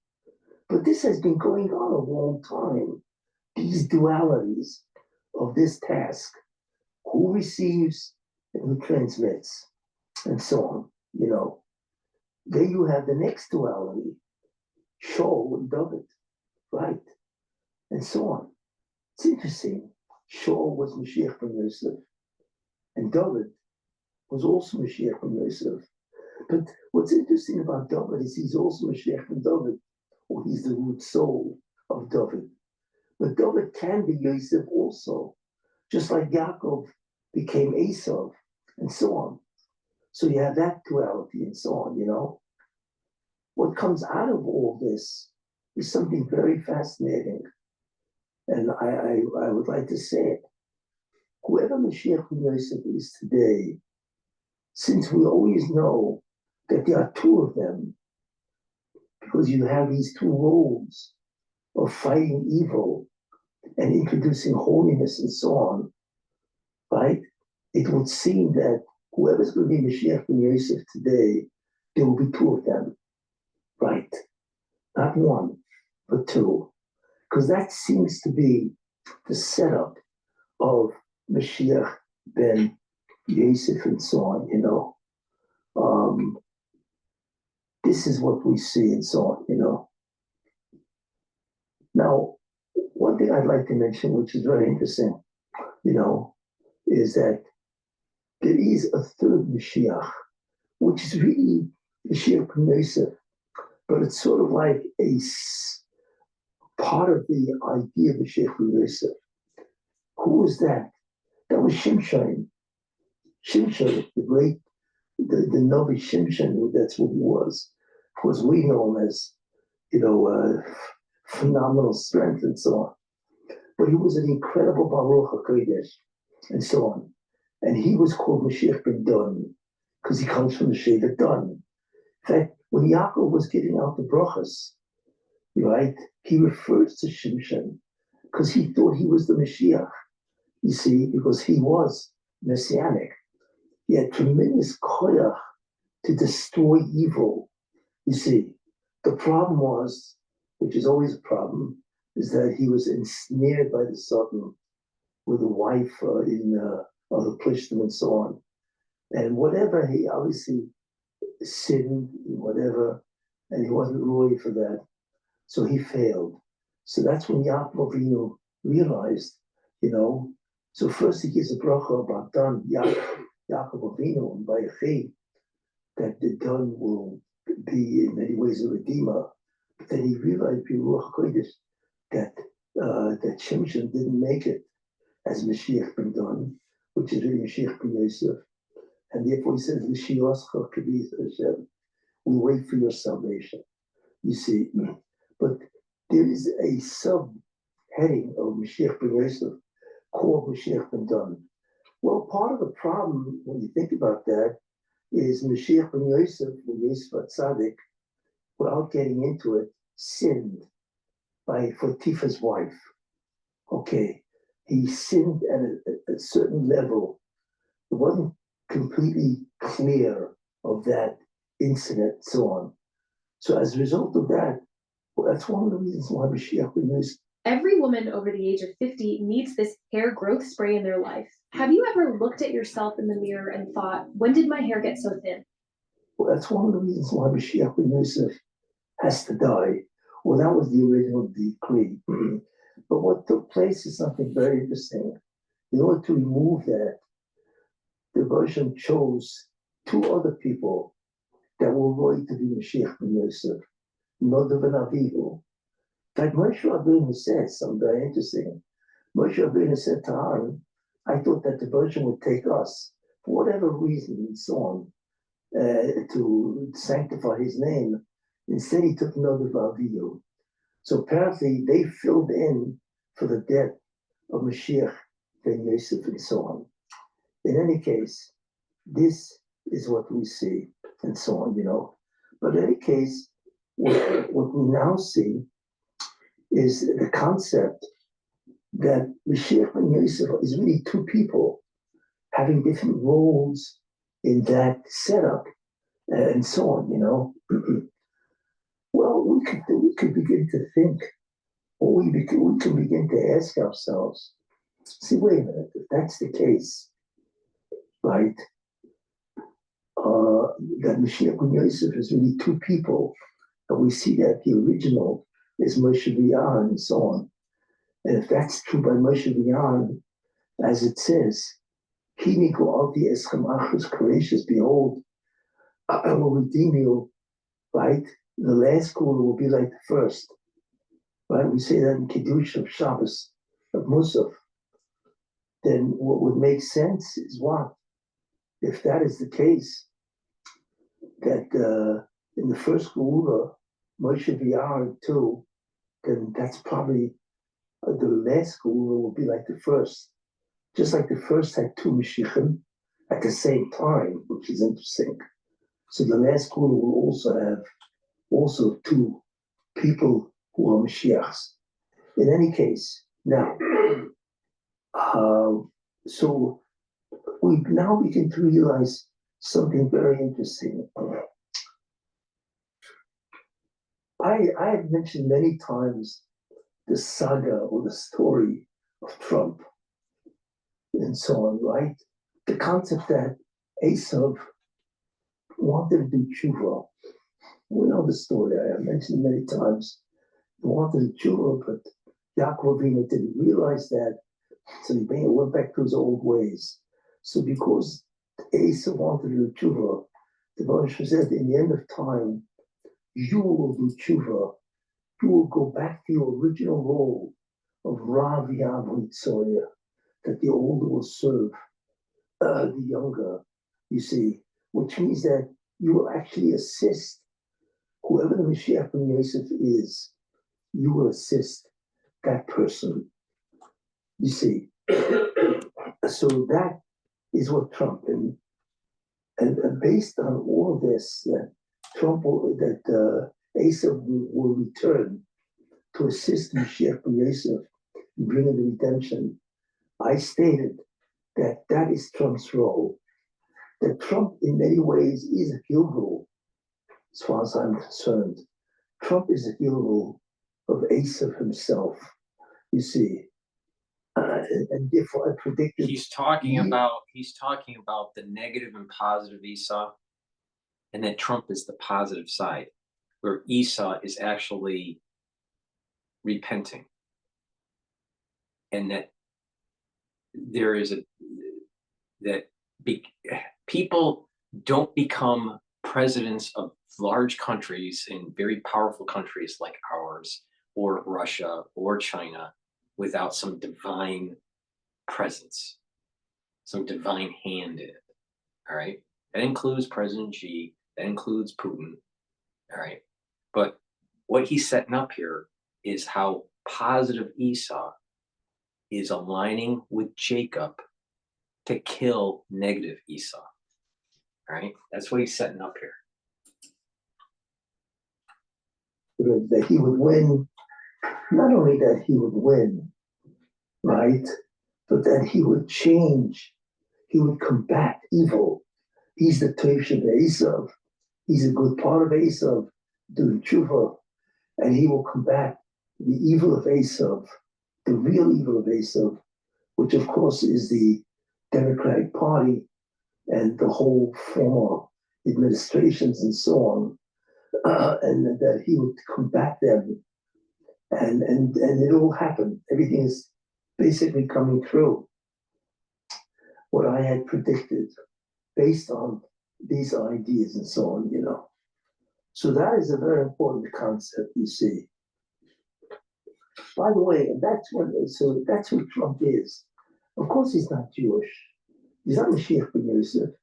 But this has been going on a long time. These dualities of this task, who receives and who transmits, and so on, you know. Then you have the next duality, Shaul and David, right? And so on. It's interesting. Shaul was Mashiach ben Yosef, and David was also Mashiach ben Yosef. But what's interesting about David is he's also Mashiach ben David, or he's the root soul of David. But David can be Yosef also, just like Yaakov became Esav, and so on. So you have that duality and so on, you know. What comes out of all this is something very fascinating. And I would like to say it. Whoever Mashiach ben Yosef is today, since we always know that there are 2 of them, because you have these 2 roles of fighting evil and introducing holiness and so on, right? It would seem that whoever's going to be Mashiach ben Yosef today, there will be 2 of them, right? Not 1, but 2. Because that seems to be the setup of Mashiach ben Yosef and so on, you know. This is what we see and so on, you know. Now, one thing I'd like to mention, which is very interesting, you know, is that there is a 3rd Mashiach, which is really Mashiach ben Yosef, but it's sort of like a part of the idea of Mashiach ben Yosef. Who was that? That was Shimshon. Shimshon, the great, the Novi Shimshon, that's what he was. Of course, we know him as, you know, phenomenal strength and so on. But he was an incredible Baruch HaKodesh and so on. And he was called Mashiach ben Dan because he comes from the Shevet Dan. In fact, when Yaakov was giving out the brachas, right, he refers to Shimshon because he thought he was the Mashiach. You see, because he was Messianic. He had tremendous koyach to destroy evil. You see, the problem was, which is always a problem, is that he was ensnared by the Satan with a wife in other Plishtim and so on. And whatever, he obviously sinned, whatever, and he wasn't ready for that. So he failed. So that's when Yaakov Avinu realized, so first he gives a bracha about Dan, Yaakov Avinu, and by faith, that the Dan will be in many ways a redeemer. But then he realized, Ruach HaKodesh, that Shimshon didn't make it as Mashiach ben Dan, which is really Mashiach ben Yosef. And therefore he says, L'shioscha k'bith Hashem. We wait for your salvation. You see, but there is a sub-heading of Mashiach ben Yosef called Mashiach ben Dan. Well, part of the problem, when you think about that, is Mashiach ben Yosef, Yosef HaTzadik, without getting into it, sinned for Tifa's wife. Okay, he sinned at a certain level. It wasn't completely clear of that incident and so on. So as a result of that, well, that's one of the reasons why Mashiach ben Yosef. Every woman over the age of 50 needs this hair growth spray in their life. Have you ever looked at yourself in the mirror and thought, when did my hair get so thin? Well, that's one of the reasons why Mashiach ben Yosef has to die. Well, that was the original decree. But what took place is something very interesting. In order to remove that, the version chose two other people that were going to be Mashiach ben Yosef, Nadav and Avihu. In fact, Moshe Rabbeinu said something very interesting. Moshe Rabbeinu said to Aaron, I thought that the Virgin would take us, for whatever reason and so on, to sanctify his name. Instead, he took Nadav and Avihu. So apparently, they filled in for the death of Mashiach ben Yosef and so on. In any case, this is what we see and so on, But in any case, what we now see is the concept that Mashiach ben Yosef is really two people having different roles in that setup and so on, Well, we could begin to think, or we can begin to ask ourselves, see, wait a minute, if that's the case, right, that Mashiach ben Yosef is really two people, and we see that the original is Moshe V'Aaron and so on. And if that's true by Moshe V'Aaron, as it says, Hini go'alti eschem achos gracious, behold, I will redeem you, right? The last quarter will be like the first, right? We say that in Kiddush of Shabbos, of Musaf. Then what would make sense is what? If that is the case, that in the first Geula, Moshe V'Aaron too, then that's probably the last Geula will be like the first. Just like the first had two Mashiachim at the same time, which is interesting. So the last Geula will also have two people who are Mashiachs. In any case, now, so we now begin to realize something very interesting. I have mentioned many times the saga or the story of Trump and so on, right? The concept that Esav wanted to do tshuva. We know the story, I have mentioned many times. He wanted to do tshuva, but Yaakov Avinu didn't realize that, so he went back to his old ways. So because Esav wanted to do tshuva, the Baruch said, in the end of time, you will do tshuva. You will go back to your original role of Rav Yav Tzoya, that the older will serve the younger, you see, which means that you will actually assist whoever the Mashiach ben Yosef is, you will assist that person, you see. So that is what Trump, and based on all of this, Esav will return to assist Mashiach ben Yosef in bringing the redemption. I stated that that is Trump's role. That Trump, in many ways, is a Gilgal, as far as I'm concerned. Trump is a Gilgal of Esav himself, you see. And therefore, I predicted he's talking about the negative and positive Esau, and that Trump is the positive side, where Esau is actually repenting, and that there is people don't become presidents of large countries and very powerful countries like ours or Russia or China without some divine presence, some divine hand in it. All right. That includes President Xi, that includes Putin. All right. But what he's setting up here is how positive Esau is aligning with Jacob to kill negative Esau. All right. That's what he's setting up here. That he would win, not only that he would win, right, but that he would change, he would combat evil. He's the Toiv of Esav. He's a good part of Esav, doing tshuva, and he will combat the evil of Esav, the real evil of Esav, which of course is the Democratic Party and the whole former administrations and so on. And that he would combat them, and it all happened. Everything is basically coming through what I had predicted based on these ideas and so on, you know. So that is a very important concept, you see. By the way, that's who Trump is. Of course, he's not Jewish. He's not Mashiach ben Yosef.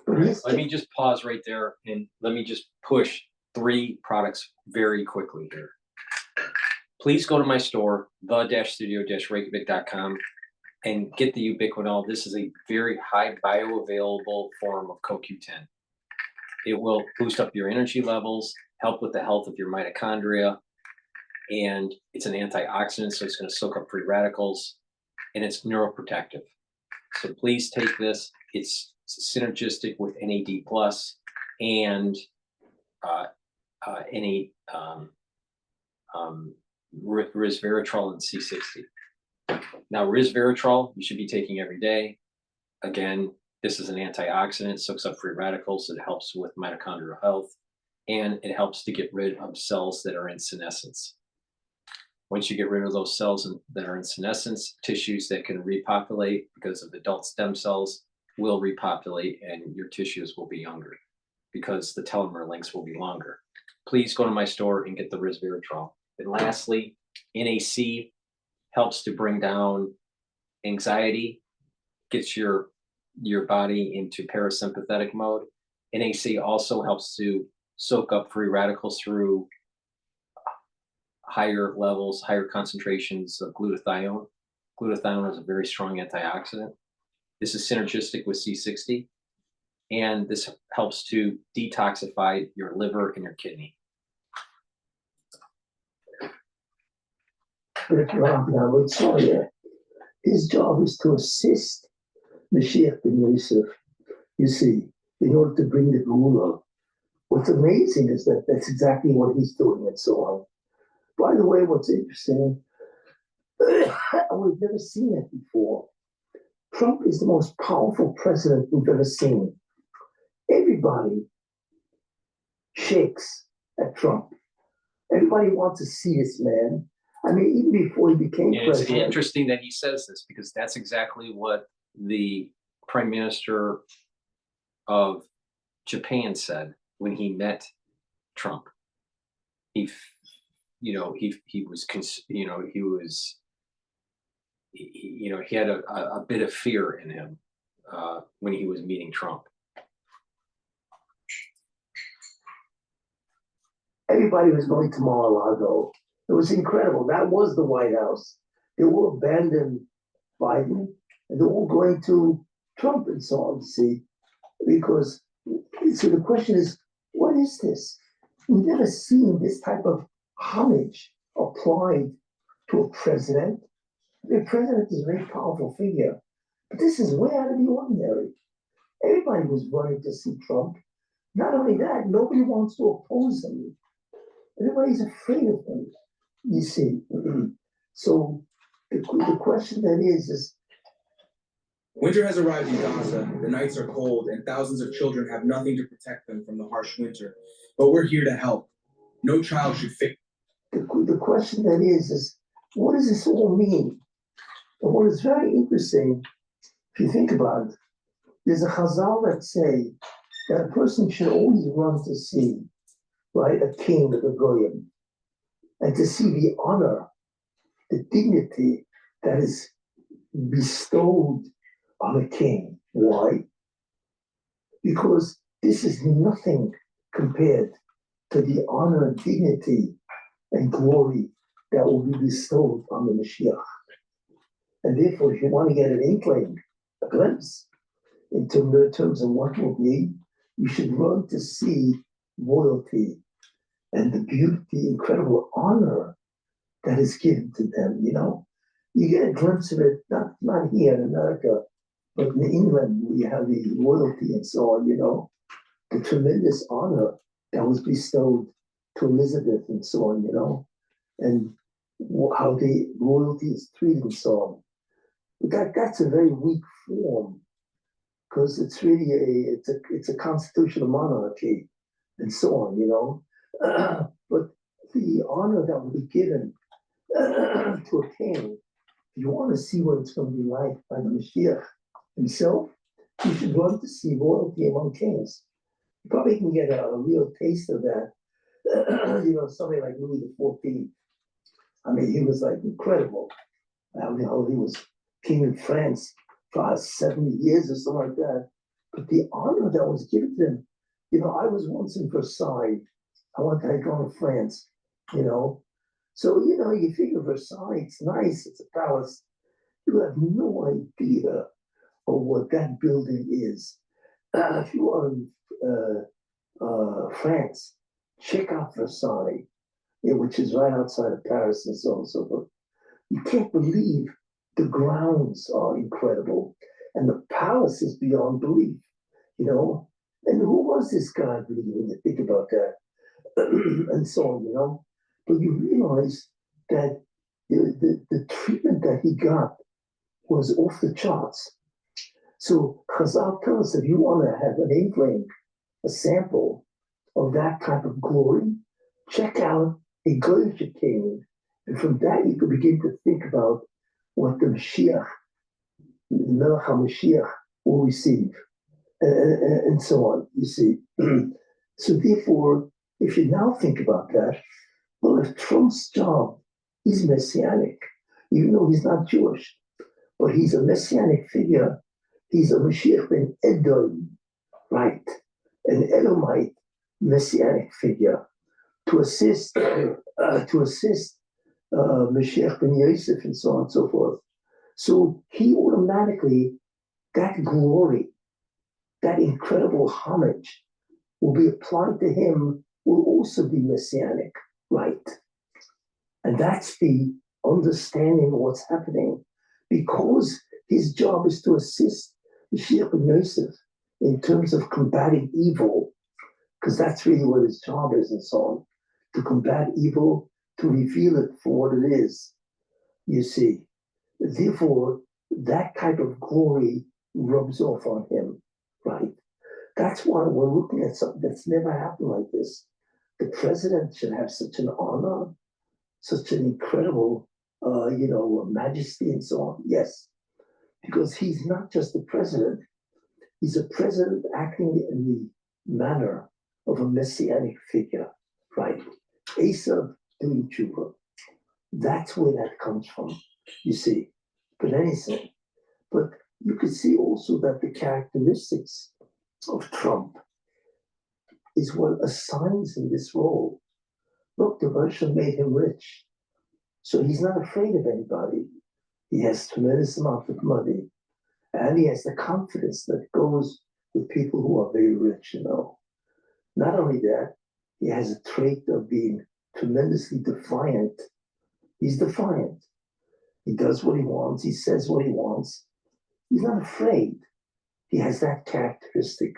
Let me just pause right there and let me just push 3 products very quickly here. Please go to my store, the-studio-reykjavik.com, and get the ubiquinol. This is a very high bioavailable form of CoQ10. It will boost up your energy levels, help with the health of your mitochondria, and it's an antioxidant, so it's going to soak up free radicals, and it's neuroprotective. So please take this. It's synergistic with NAD+, and resveratrol and C60. Now, resveratrol you should be taking every day. Again, this is an antioxidant, soaks up free radicals. It helps with mitochondrial health, and it helps to get rid of cells that are in senescence. Once you get rid of those cells that are in senescence, tissues that can repopulate because of adult stem cells will repopulate, and your tissues will be younger because the telomere lengths will be longer. Please go to my store and get the resveratrol. And lastly, NAC helps to bring down anxiety, gets your body into parasympathetic mode. NAC also helps to soak up free radicals through higher levels, higher concentrations of glutathione. Glutathione is a very strong antioxidant. This is synergistic with C60, and this helps to detoxify your liver and your kidney. His job is to assist Mashiach ben Yosef, you see, in order to bring the Geulah. What's amazing is that that's exactly what he's doing and so on. By the way, what's interesting, we've never seen it before. Trump is the most powerful president we've ever seen. Everybody shakes at Trump. Everybody wants to see this man. I mean, even before he became president. It's interesting that he says this, because that's exactly what the Prime Minister of Japan said when he met Trump. He had a bit of fear in him when he was meeting Trump. Everybody was going to Mar-a-Lago. It was incredible. That was the White House. They all abandoned Biden, and they're all going to Trump and so on, see? Because, so the question is, what what is this? We've never seen this type of homage applied to a president. The president is a very powerful figure, but this is way out of the ordinary. Everybody was running to see Trump. Not only that, nobody wants to oppose him. Everybody's afraid of him, you see. So the question then is winter has arrived in Gaza. The nights are cold, and thousands of children have nothing to protect them from the harsh winter. But we're here to help. No child should face. The question then is what does this all mean? And what is very interesting, if you think about it, there's a chazal that say that a person should always run to see, right, a king of the goyim, and to see the honor, the dignity that is bestowed on a king. Why? Because this is nothing compared to the honor, dignity, and glory that will be bestowed on the Mashiach. And therefore, if you want to get an inkling, a glimpse into the terms of what will be, you should run to see royalty and the beauty, the incredible honor that is given to them, you know. You get a glimpse of it, not here in America, but in England, we have the royalty and so on, you know, the tremendous honor that was bestowed to Elizabeth and so on, you know, and how the royalty is treated and so on. But that's a very weak form, because it's really it's a constitutional monarchy and so on, you know. But the honor that will be given to a king, if you want to see what it's going to be like by the Mashiach himself, you should run to see royalty among kings. You probably can get a real taste of that. You know, somebody like Louis XIV. I mean, he was like incredible. I mean, how he was king of France for 70 years or something like that. But the honor that was given to him, you know, I was once in Versailles. I had gone to France, you know. So, you know, you figure Versailles, it's nice, it's a palace. You have no idea of what that building is. If you are in France, check out Versailles, you know, which is right outside of Paris and so on and so forth. You can't believe the grounds are incredible, and the palace is beyond belief, you know. And who was this guy really when you think about that? And so on, you know. But you realize that the treatment that he got was off the charts. So Chazal tells us if you want to have an inkling, a sample of that type of glory, check out a Goyish king, and from that you can begin to think about what the Mashiach, the Melech HaMashiach, will receive, and so on, you see. So therefore, if you now think about that, well, if Trump's job is Messianic, even though he's not Jewish, but he's a Messianic figure, he's a Mashiach ben Edom, right? An Edomite Messianic figure to assist Mashiach ben Yosef and so on and so forth. So he automatically, that glory, that incredible homage will be applied to him, will also be Messianic, right? And that's the understanding of what's happening, because his job is to assist Mashiach ben Yosef in terms of combating evil, because that's really what his job is and so on, to combat evil, to reveal it for what it is, you see. Therefore, that type of glory rubs off on him, right? That's why we're looking at something that's never happened like this. The president should have such an honor, such an incredible, you know, majesty and so on. Yes, because he's not just the president. He's a president acting in the manner of a messianic figure, right? Asa doing tshuva. That's where that comes from, you see. But anything. But you could see also that the characteristics of Trump is what assigns him this role. Look, the Russia made him rich. So he's not afraid of anybody. He has tremendous amount of money. And he has the confidence that goes with people who are very rich, you know. Not only that, he has a trait of being tremendously defiant. He's defiant. He does what he wants. He says what he wants. He's not afraid. He has that characteristic,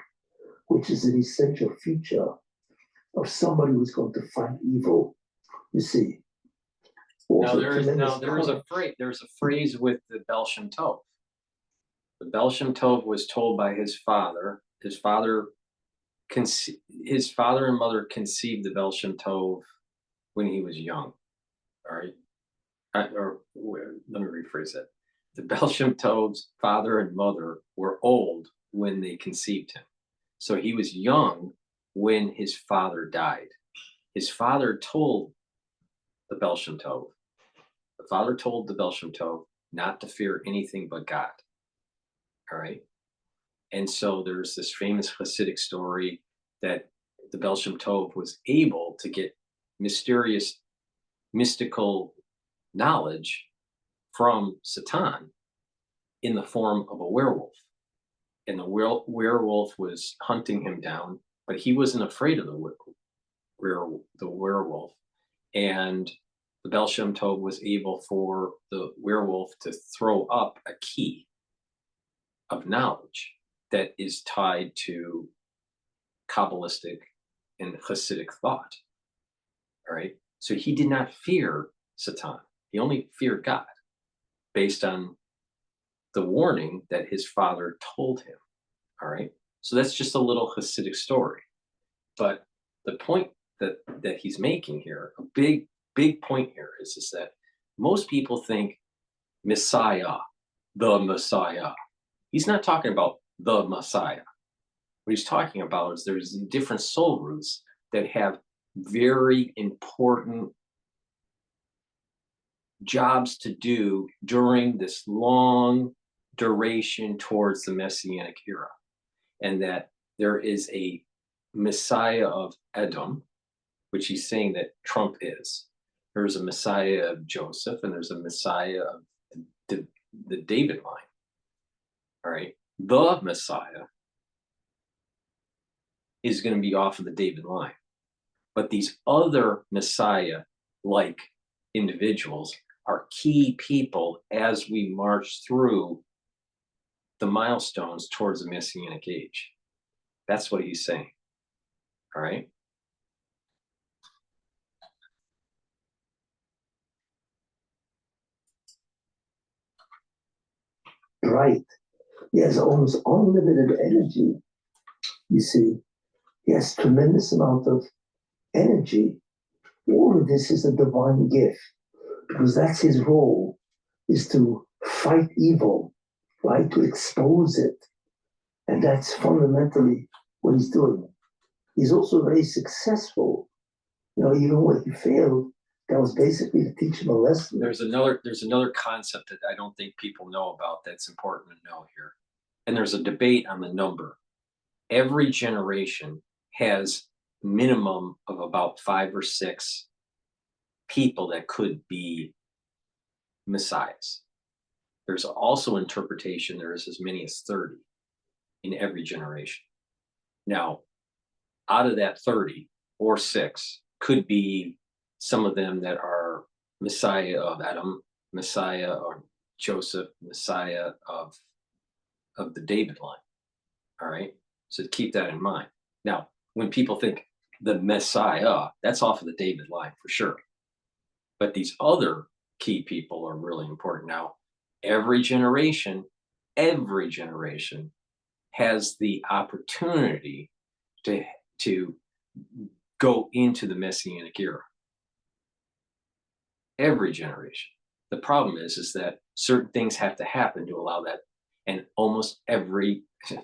which is an essential feature of somebody who's going to fight evil. You see. Now there's a phrase with the Baal Shem Tov. The Baal Shem Tov was told by his father. His father and mother conceived the Baal Shem Tov when he was young. All right. Let me rephrase that. The Baal Shem Tov's father and mother were old when they conceived him. So he was young when his father died. His father told the Baal Shem Tov, not to fear anything but God. All right. And so there's this famous Hasidic story that the Baal Shem Tov was able to get mysterious, mystical knowledge from Satan in the form of a werewolf. And the werewolf was hunting him down, but he wasn't afraid of the werewolf. And the Baal Shem Tov was able for the werewolf to throw up a key of knowledge that is tied to Kabbalistic and Hasidic thought. All right. So he did not fear Satan. He only feared God based on the warning that his father told him. All right. So that's just a little Hasidic story. But the point that he's making here, a big point here is that most people think Messiah, the Messiah. He's not talking about the Messiah. What he's talking about is there's different soul roots that have very important jobs to do during this long duration towards the Messianic era. And that there is a Messiah of Edom, which he's saying that Trump is. There's a Messiah of Joseph, and there's a Messiah of the David line. All right. The Messiah is going to be off of the David line. But these other Messiah-like individuals are key people as we march through the milestones towards the Messianic age. That's what he's saying. All right. Right. He has almost unlimited energy. You see, he has tremendous amount of energy. All of this is a divine gift because that's his role, is to fight evil, right? To expose it. And that's fundamentally what he's doing. He's also very successful. You know, even when he failed, that was basically to teach him a lesson. There's another concept that I don't think people know about that's important to know here. And there's a debate on the number. Every generation has minimum of about 5 or 6 people that could be messiahs. There's also interpretation there is as many as 30 in every generation. Now, out of that 30 or 6 could be some of them that are Messiah of Adam, Messiah or Joseph, Messiah of the David line. All right. So keep that in mind. Now, when people think the Messiah, that's off of the David line for sure. But these other key people are really important. Now, every generation has the opportunity to go into the Messianic era. Every generation. The problem is that certain things have to happen to allow that. And almost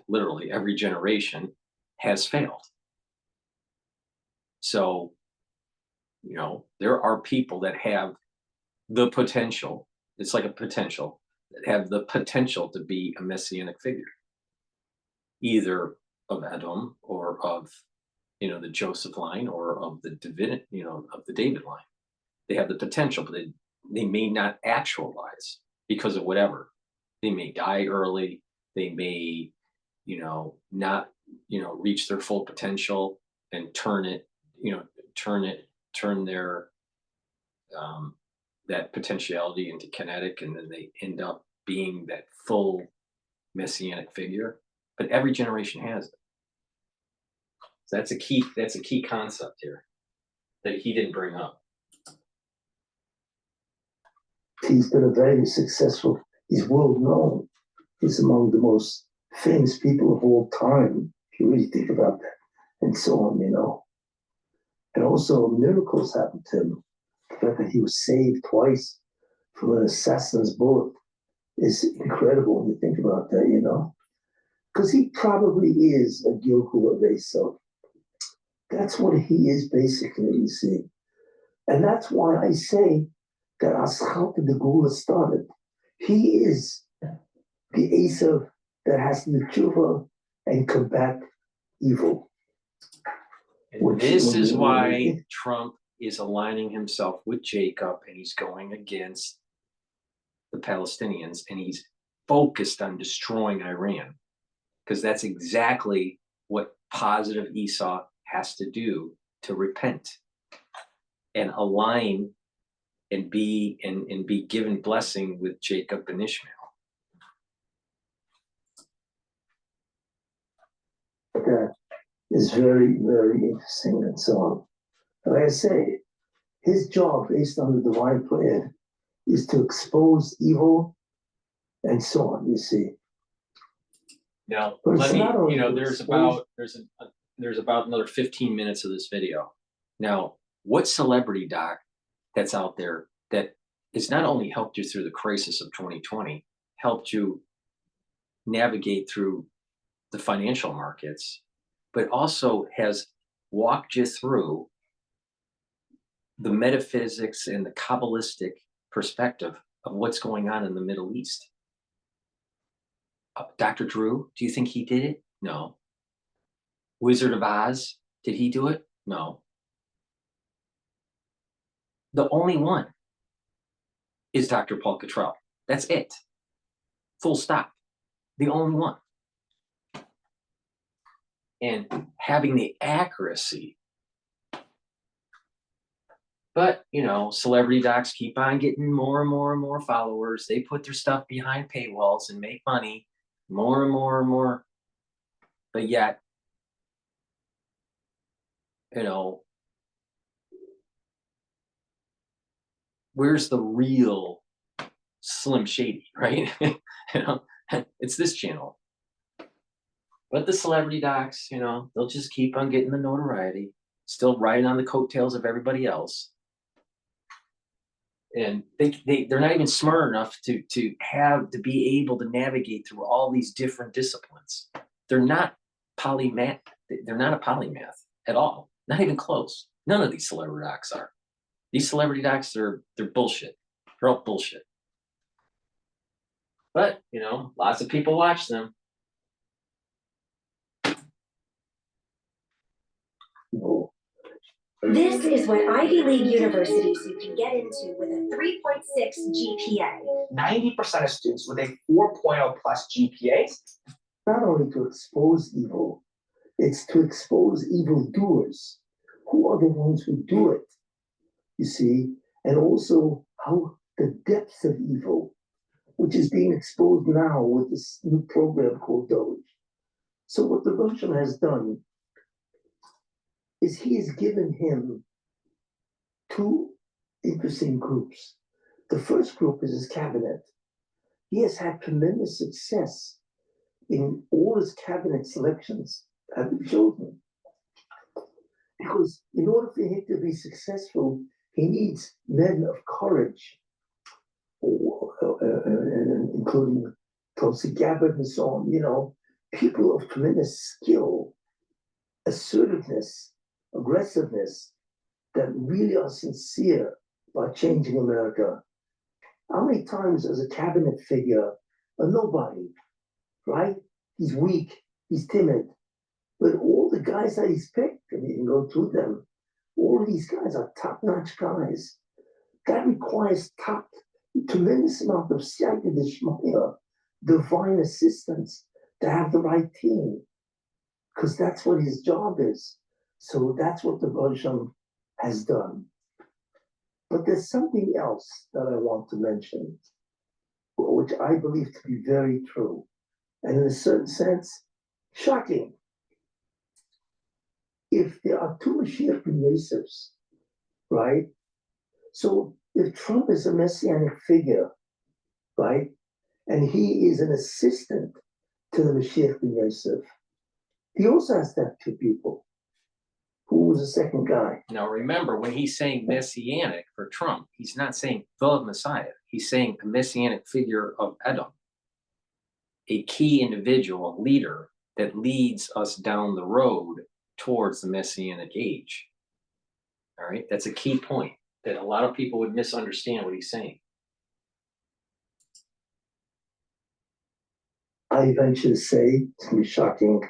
literally every generation has failed. So, you know, there are people that have the potential, it's like a potential, that have the potential to be a Messianic figure, either of Edom or of, you know, the Joseph line or of the David, you know, of the David line. They have the potential, but they may not actualize because of whatever. They may die early. They may, you know, not, you know, reach their full potential. and turn it, turn their that potentiality into kinetic, and then they end up being that full Messianic figure. But every generation has it. So that's a key concept here that he didn't bring up. He's been a very successful, he's world known. He's among the most famous people of all time, if you really think about that, and so on, And also miracles happened to him. The fact that he was saved twice from an assassin's bullet is incredible when you think about that, Because he probably is a Gilgul Aveso. That's what he is basically, you see. And that's why I say that Aschalta the Gula started. He is the Esav that has the tshuva and combat evil. And this is why Trump is aligning himself with Jacob, and he's going against the Palestinians, and he's focused on destroying Iran, because that's exactly what positive Esau has to do to repent and align and be given blessing with Jacob and Ishmael. That is very, very interesting and so on. Like I say, his job, based on the divine plan, is to expose evil and so on, you see. Now, But let it's me, not only there's expose- about another 15 minutes of this video. Now, what celebrity doc that's out there that has not only helped you through the crisis of 2020, helped you navigate through the financial markets, but also has walked you through the metaphysics and the Kabbalistic perspective of what's going on in the Middle East? Dr. Drew, do you think he did it? No. Wizard of Oz, did he do it? No. The only one is Dr. Paul Cottrell. That's it. Full stop. The only one. And having the accuracy. But, celebrity docs keep on getting more and more and more followers. They put their stuff behind paywalls and make money more and more and more. But yet, where's the real Slim Shady, right? It's this channel. But the celebrity docs, they'll just keep on getting the notoriety, still riding on the coattails of everybody else. And they're not even smart enough to be able to navigate through all these different disciplines. They're not polymath. They're not a polymath at all. Not even close. None of these celebrity docs are. These celebrity docs, they're bullshit. They're all bullshit. But, lots of people watch them. This is what Ivy League universities you can get into with a 3.6 GPA. 90% of students with a 4.0 plus GPA. Not only to expose evil, it's to expose evildoers. Who are the ones who do it? You see, and also how the depths of evil, which is being exposed now with this new program called Doge. So what the Russian has done is he has given him two interesting groups. The first group is his cabinet. He has had tremendous success in all his cabinet selections have been chosen. Because in order for him to be successful, he needs men of courage, including Tulsi Gabbard and so on, people of tremendous skill, assertiveness, aggressiveness, that really are sincere about changing America. How many times as a cabinet figure, a nobody, right? He's weak, he's timid. But all the guys that he's picked, and you can go through them, all of these guys are top-notch guys. That requires tremendous amount of siyata d'shmaya, divine assistance, to have the right team. Because that's what his job is. So that's what the Brighteon has done. But there's something else that I want to mention, which I believe to be very true, and in a certain sense, shocking. If there are two Mashiach Yosefs, right? So if Trump is a messianic figure, right, and he is an assistant to the Mashiach Yosef, he also has to have two people. Who was the second guy? Now remember, when he's saying messianic for Trump, he's not saying the Messiah. He's saying a messianic figure of Edom, a key individual, a leader that leads us down the road towards the messianic age. All right, that's a key point that a lot of people would misunderstand what he's saying. I venture to say, it's going to be shocking,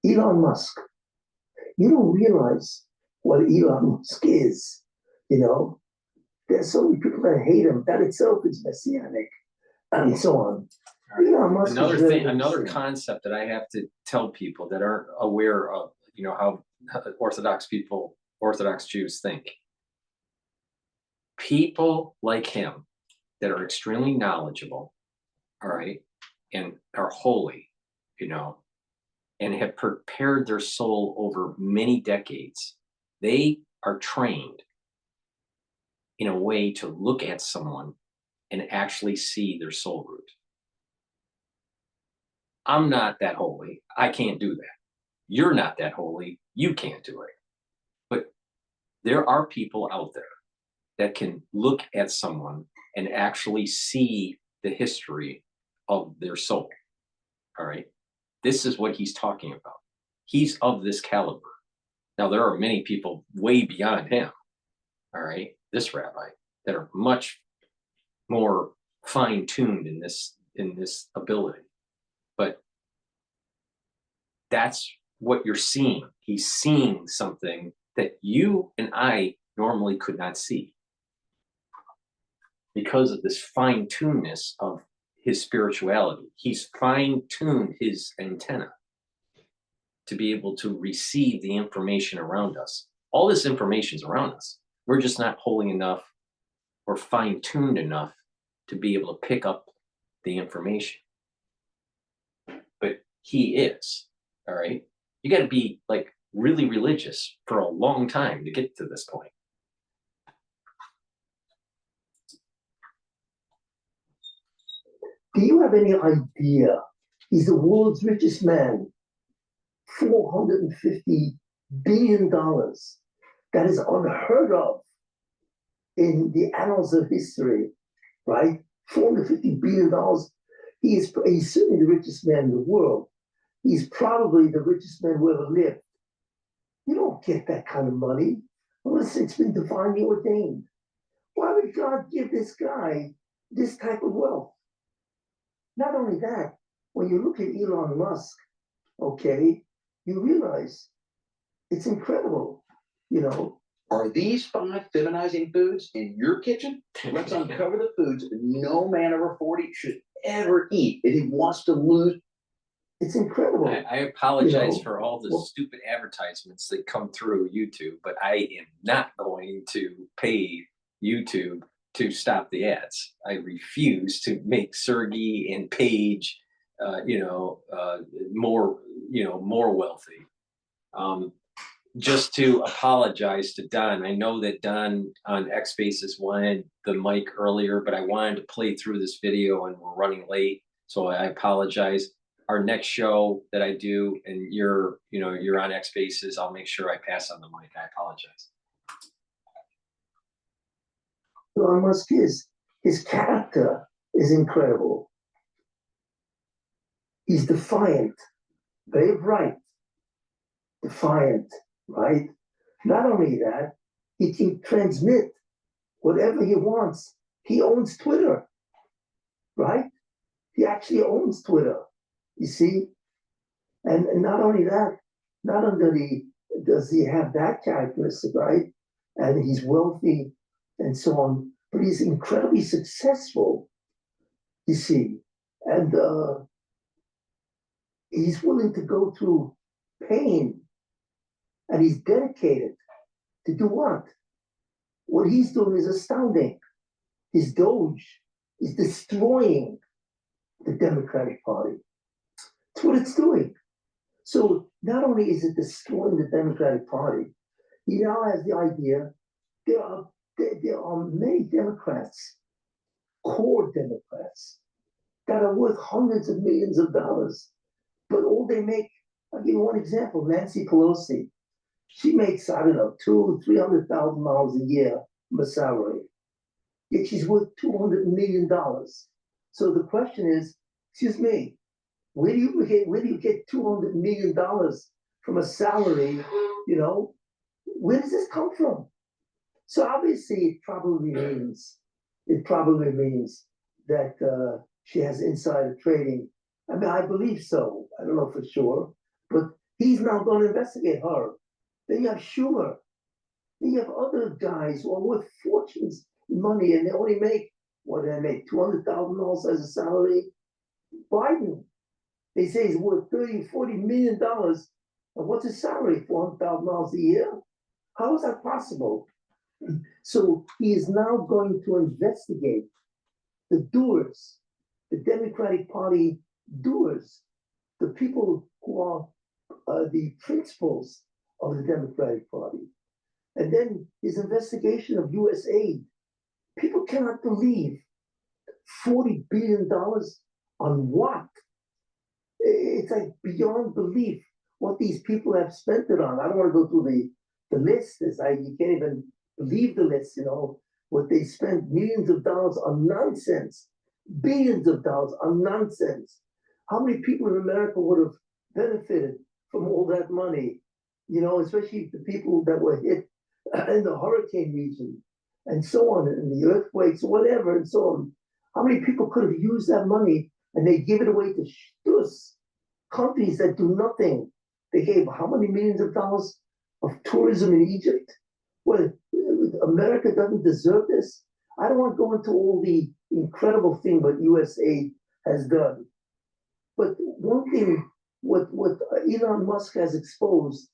Elon Musk. You don't realize what Elon Musk is, you know? There's so many people that hate him. That itself is messianic, and so on. Elon Musk Another is really thing, another interesting. concept that I have to tell people that aren't aware of, you know, how Orthodox people, Orthodox Jews think. People like him that are extremely knowledgeable, all right, and are holy, you know, and have prepared their soul over many decades, they are trained in a way to look at someone and actually see their soul root. I'm not that holy. I can't do that. You're not that holy. You can't do it. But there are people out there that can look at someone and actually see the history of their soul. All right. This is what he's talking about. He's of this caliber. Now, there are many people way beyond him. All right. This rabbi that are much more fine-tuned in this ability. But that's what you're seeing. He's seeing something that you and I normally could not see because of this fine-tunedness of his spirituality. He's fine-tuned his antenna to be able to receive the information around us. All this information is around us. We're just not holy enough or fine-tuned enough to be able to pick up the information. But he is, all right? You got to be like really religious for a long time to get to this point. Do you have any idea? He's the world's richest man, $450 billion. That is unheard of in the annals of history, right? $450 billion. He's certainly the richest man in the world. He's probably the richest man who ever lived. You don't get that kind of money unless it's been divinely ordained. Why would God give this guy this type of wealth? Not only that, when you look at Elon Musk, okay, you realize it's incredible, you know. Are these 5 feminizing foods in your kitchen? Let's uncover the foods no man over 40 should ever eat if he wants to lose. It's incredible. I apologize for all the stupid advertisements that come through YouTube, but I am not going to pay YouTube to stop the ads. I refuse to make Sergey and Paige, more wealthy. Just to apologize to Don. I know that Don on X Spaces wanted the mic earlier, but I wanted to play through this video and we're running late. So I apologize. Our next show that I do and you're on X Spaces, I'll make sure I pass on the mic. I apologize. Elon Musk is, his character is incredible. He's defiant, very bright, defiant, right? Not only that, he can transmit whatever he wants. He owns Twitter, right? He actually owns Twitter, you see? And not only that, not only does he have that characteristic, right? And he's wealthy and so on, but he's incredibly successful, you see? And he's willing to go through pain And he's dedicated to do what? What he's doing is astounding. His Doge is destroying the Democratic Party. That's what it's doing. So not only is it destroying the Democratic Party, he now has the idea there are many Democrats, core Democrats, that are worth hundreds of millions of dollars, but all they make, I'll give you one example, Nancy Pelosi. She makes, I don't know, $200,000-300,000 a year from a salary. Yet she's worth $200 million. So the question is, excuse me, where do you get $200 million from a salary? You know, where does this come from? So obviously, it probably means that she has insider trading. I mean, I believe so. I don't know for sure, but he's now going to investigate her. Then you have Schumer. Then you have other guys who are worth fortunes in money, and they only make, what do they make, $200,000 as a salary? Biden, they say he's worth $30-40 million. And what's his salary? $400,000 a year? How is that possible? So he is now going to investigate the doers, the Democratic Party doers, the people who are the principals of the Democratic Party. And then his investigation of US aid. People cannot believe $40 billion on what? It's like beyond belief what these people have spent it on. I don't want to go through the list. You can't even believe the list, you know, what they spent millions of dollars on nonsense, billions of dollars on nonsense. How many people in America would have benefited from all that money? You know, especially the people that were hit in the hurricane region and so on, and the earthquakes, whatever, and so on. How many people could have used that money and they give it away to shtus, countries that do nothing? They gave how many millions of dollars of tourism in Egypt? Well, America doesn't deserve this. I don't want to go into all the incredible thing what USA has done. But one thing, what Elon Musk has exposed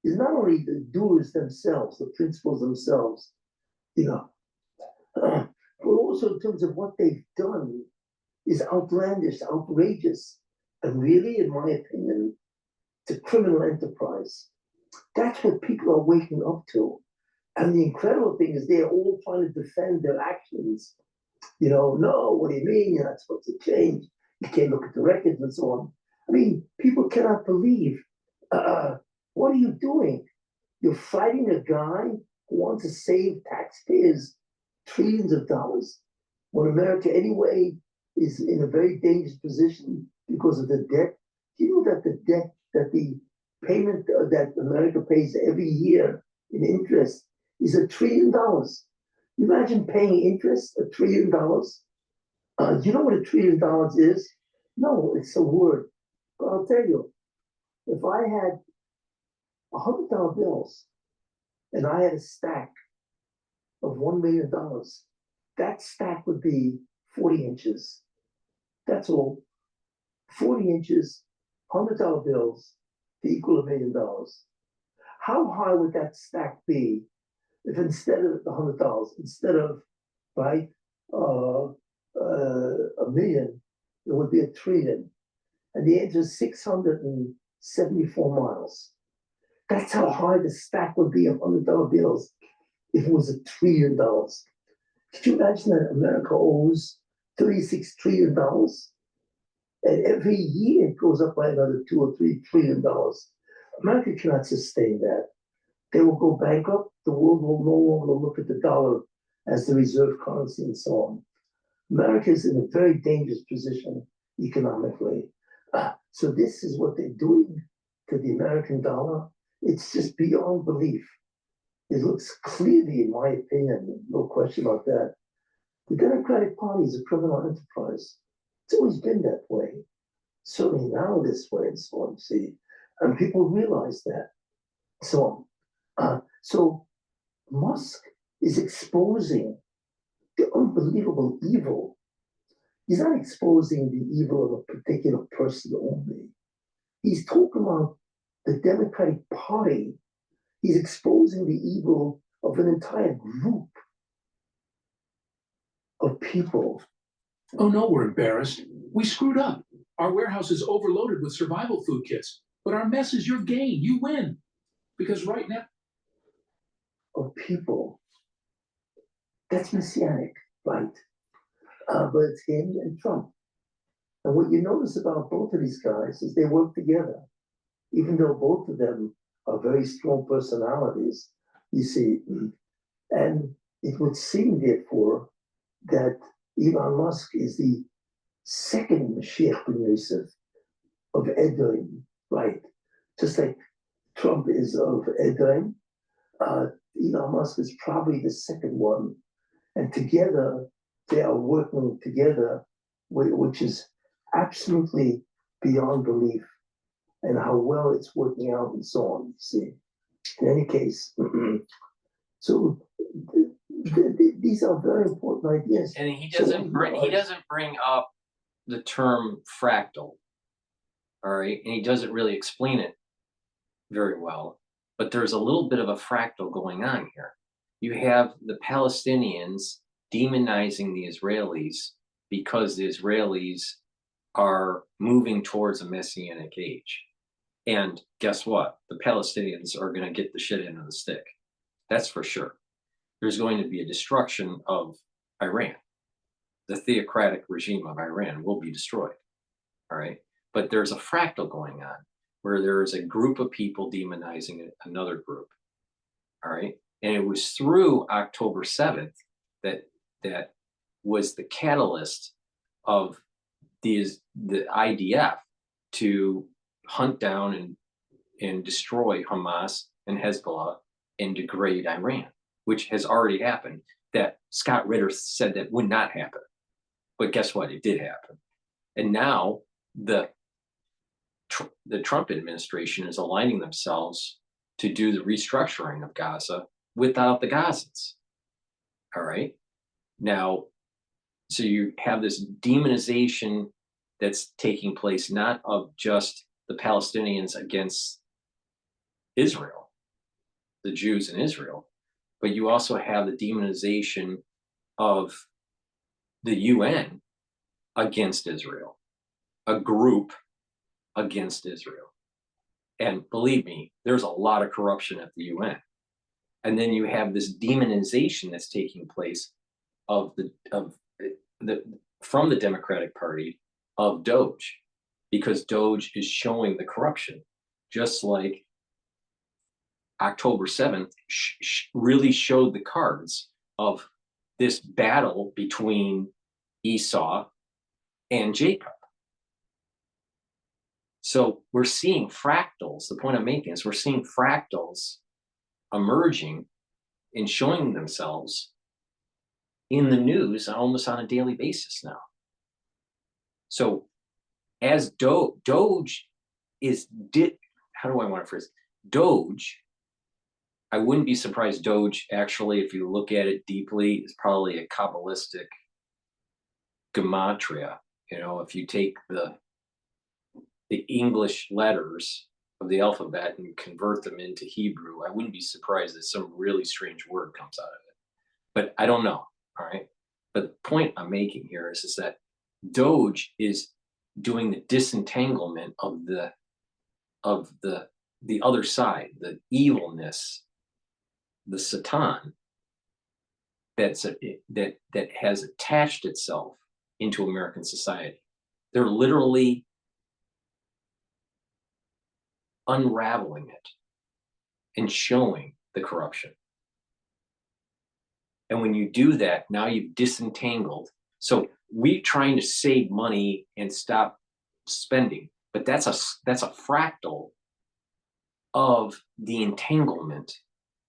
is not only the doers themselves, the principals themselves, you know, but also in terms of what they've done is outlandish, outrageous, and really, in my opinion, it's a criminal enterprise. That's what people are waking up to. And the incredible thing is they're all trying to defend their actions. You know, no, what do you mean? You're not supposed to change. You can't look at the records and so on. I mean, people cannot believe. What are you doing? You're fighting a guy who wants to save taxpayers trillions of dollars when America anyway is in a very dangerous position because of the debt. Do you know that the debt, that the payment that America pays every year in interest is $1 trillion? Imagine paying interest, $1 trillion. Do you know what $1 trillion is? No, it's a word. But I'll tell you, if I had $100 bills and I had a stack of $1 million, that stack would be 40 inches. That's all. 40 inches, $100 bills to equal $1 million. How high would that stack be if instead of the $100, instead of, right, $1 million, it would be $1 trillion? And the answer is 674 miles. That's how high the stack would be of $100 bills if it was $1 trillion. Could you imagine that America owes $36 trillion? And every year it goes up by another $2 or $3 trillion. America cannot sustain that. They will go bankrupt. The world will no longer look at the dollar as the reserve currency and so on. America is in a very dangerous position economically. So this is what they're doing to the American dollar. It's just beyond belief. It looks clearly, in my opinion, no question about that, the Democratic Party is a criminal enterprise. It's always been that way. Certainly now this way and so on, see. And people realize that. So Musk is exposing the unbelievable evil. He's not exposing the evil of a particular person only. He's talking about the Democratic Party He's exposing the evil of an entire group of people. Oh no, we're embarrassed. We screwed up. Our warehouse is overloaded with survival food kits, but our mess is your gain. You win. Because right now, of people. That's Messianic, right? But it's him and Trump. And what you notice about both of these guys is they work together. Even though both of them are very strong personalities, you see. And it would seem, therefore, that Elon Musk is the second Mashiach ben Yosef of Edom, right? Just like Trump is of Edom, Elon Musk is probably the second one. And together, they are working together, which is absolutely beyond belief, and how well it's working out and so on, you see. In any case, so these are very important ideas. And he doesn't bring up the term fractal, all right? And he doesn't really explain it very well, but there's a little bit of a fractal going on here. You have the Palestinians demonizing the Israelis because the Israelis are moving towards a Messianic age. And guess what? The Palestinians are going to get the shit end of the stick. That's for sure. There's going to be a destruction of Iran. The theocratic regime of Iran will be destroyed. All right. But there's a fractal going on where there is a group of people demonizing another group. All right. And it was through October 7th that was the catalyst of the IDF to hunt down and destroy Hamas and Hezbollah and degrade Iran, which has already happened. That Scott Ritter said that would not happen. But guess what? It did happen. And now the Trump administration is aligning themselves to do the restructuring of Gaza without the Gazans. All right. Now, so you have this demonization that's taking place, not of just the Palestinians against Israel, the Jews in Israel, but you also have the demonization of the UN against Israel, a group against Israel. And believe me, there's a lot of corruption at the UN. And then you have this demonization that's taking place from the Democratic Party of Doge, because Doge is showing the corruption, just like October 7th really showed the cards of this battle between Esau and Jacob. So we're seeing fractals. The point I'm making is we're seeing fractals emerging and showing themselves in the news almost on a daily basis now. So as Doge how do I want to phrase it? Doge, I wouldn't be surprised Doge actually, if you look at it deeply, is probably a Kabbalistic gematria. You know, if you take the English letters of the alphabet and convert them into Hebrew, I wouldn't be surprised that some really strange word comes out of it. But I don't know, all right? But the point I'm making here is that Doge is doing the disentanglement of the other side, the evilness, the Satan that has attached itself into American society. They're literally unraveling it and showing the corruption. And when you do that, now you've disentangled. So we're trying to save money and stop spending, but that's a fractal of the entanglement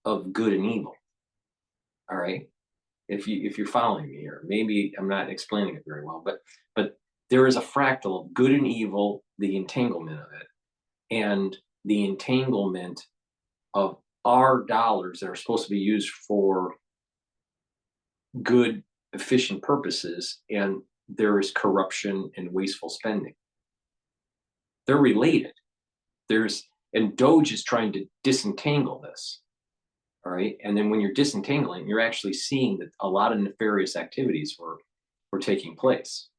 of good and evil. All right. If you're following me here, maybe I'm not explaining it very well, but there is a fractal of good and evil, the entanglement of it, and the entanglement of our dollars that are supposed to be used for good, efficient purposes, and there is corruption and wasteful spending. They're related. And Doge is trying to disentangle this. All right. And then when you're disentangling, you're actually seeing that a lot of nefarious activities were taking place.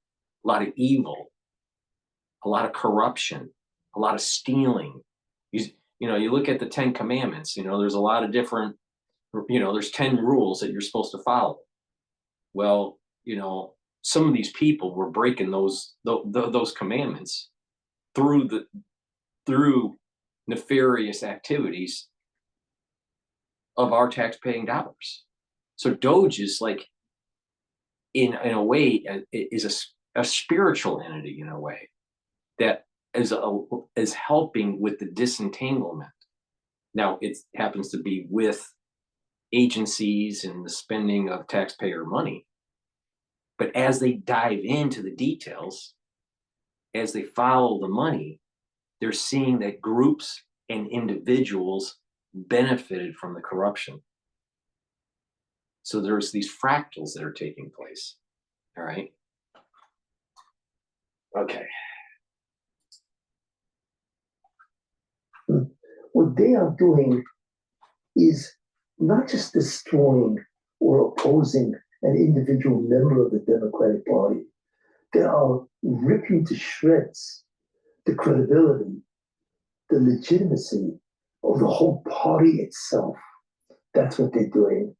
A lot of evil, a lot of corruption, a lot of stealing. You look at the 10 Commandments, there's a lot of different, there's 10 rules that you're supposed to follow. Well, some of these people were breaking those commandments through nefarious activities of our tax-paying dollars. So Doge is like, in a way, is a spiritual entity in a way that is helping with the disentanglement. Now it happens to be with agencies and the spending of taxpayer money, but as they dive into the details, as they follow the money, they're seeing that groups and individuals benefited from the corruption. So there's these fractals that are taking place. All right. Okay. What they are doing is not just destroying or opposing an individual member of the Democratic Party. They are ripping to shreds the credibility, the legitimacy of the whole party itself. That's what they're doing.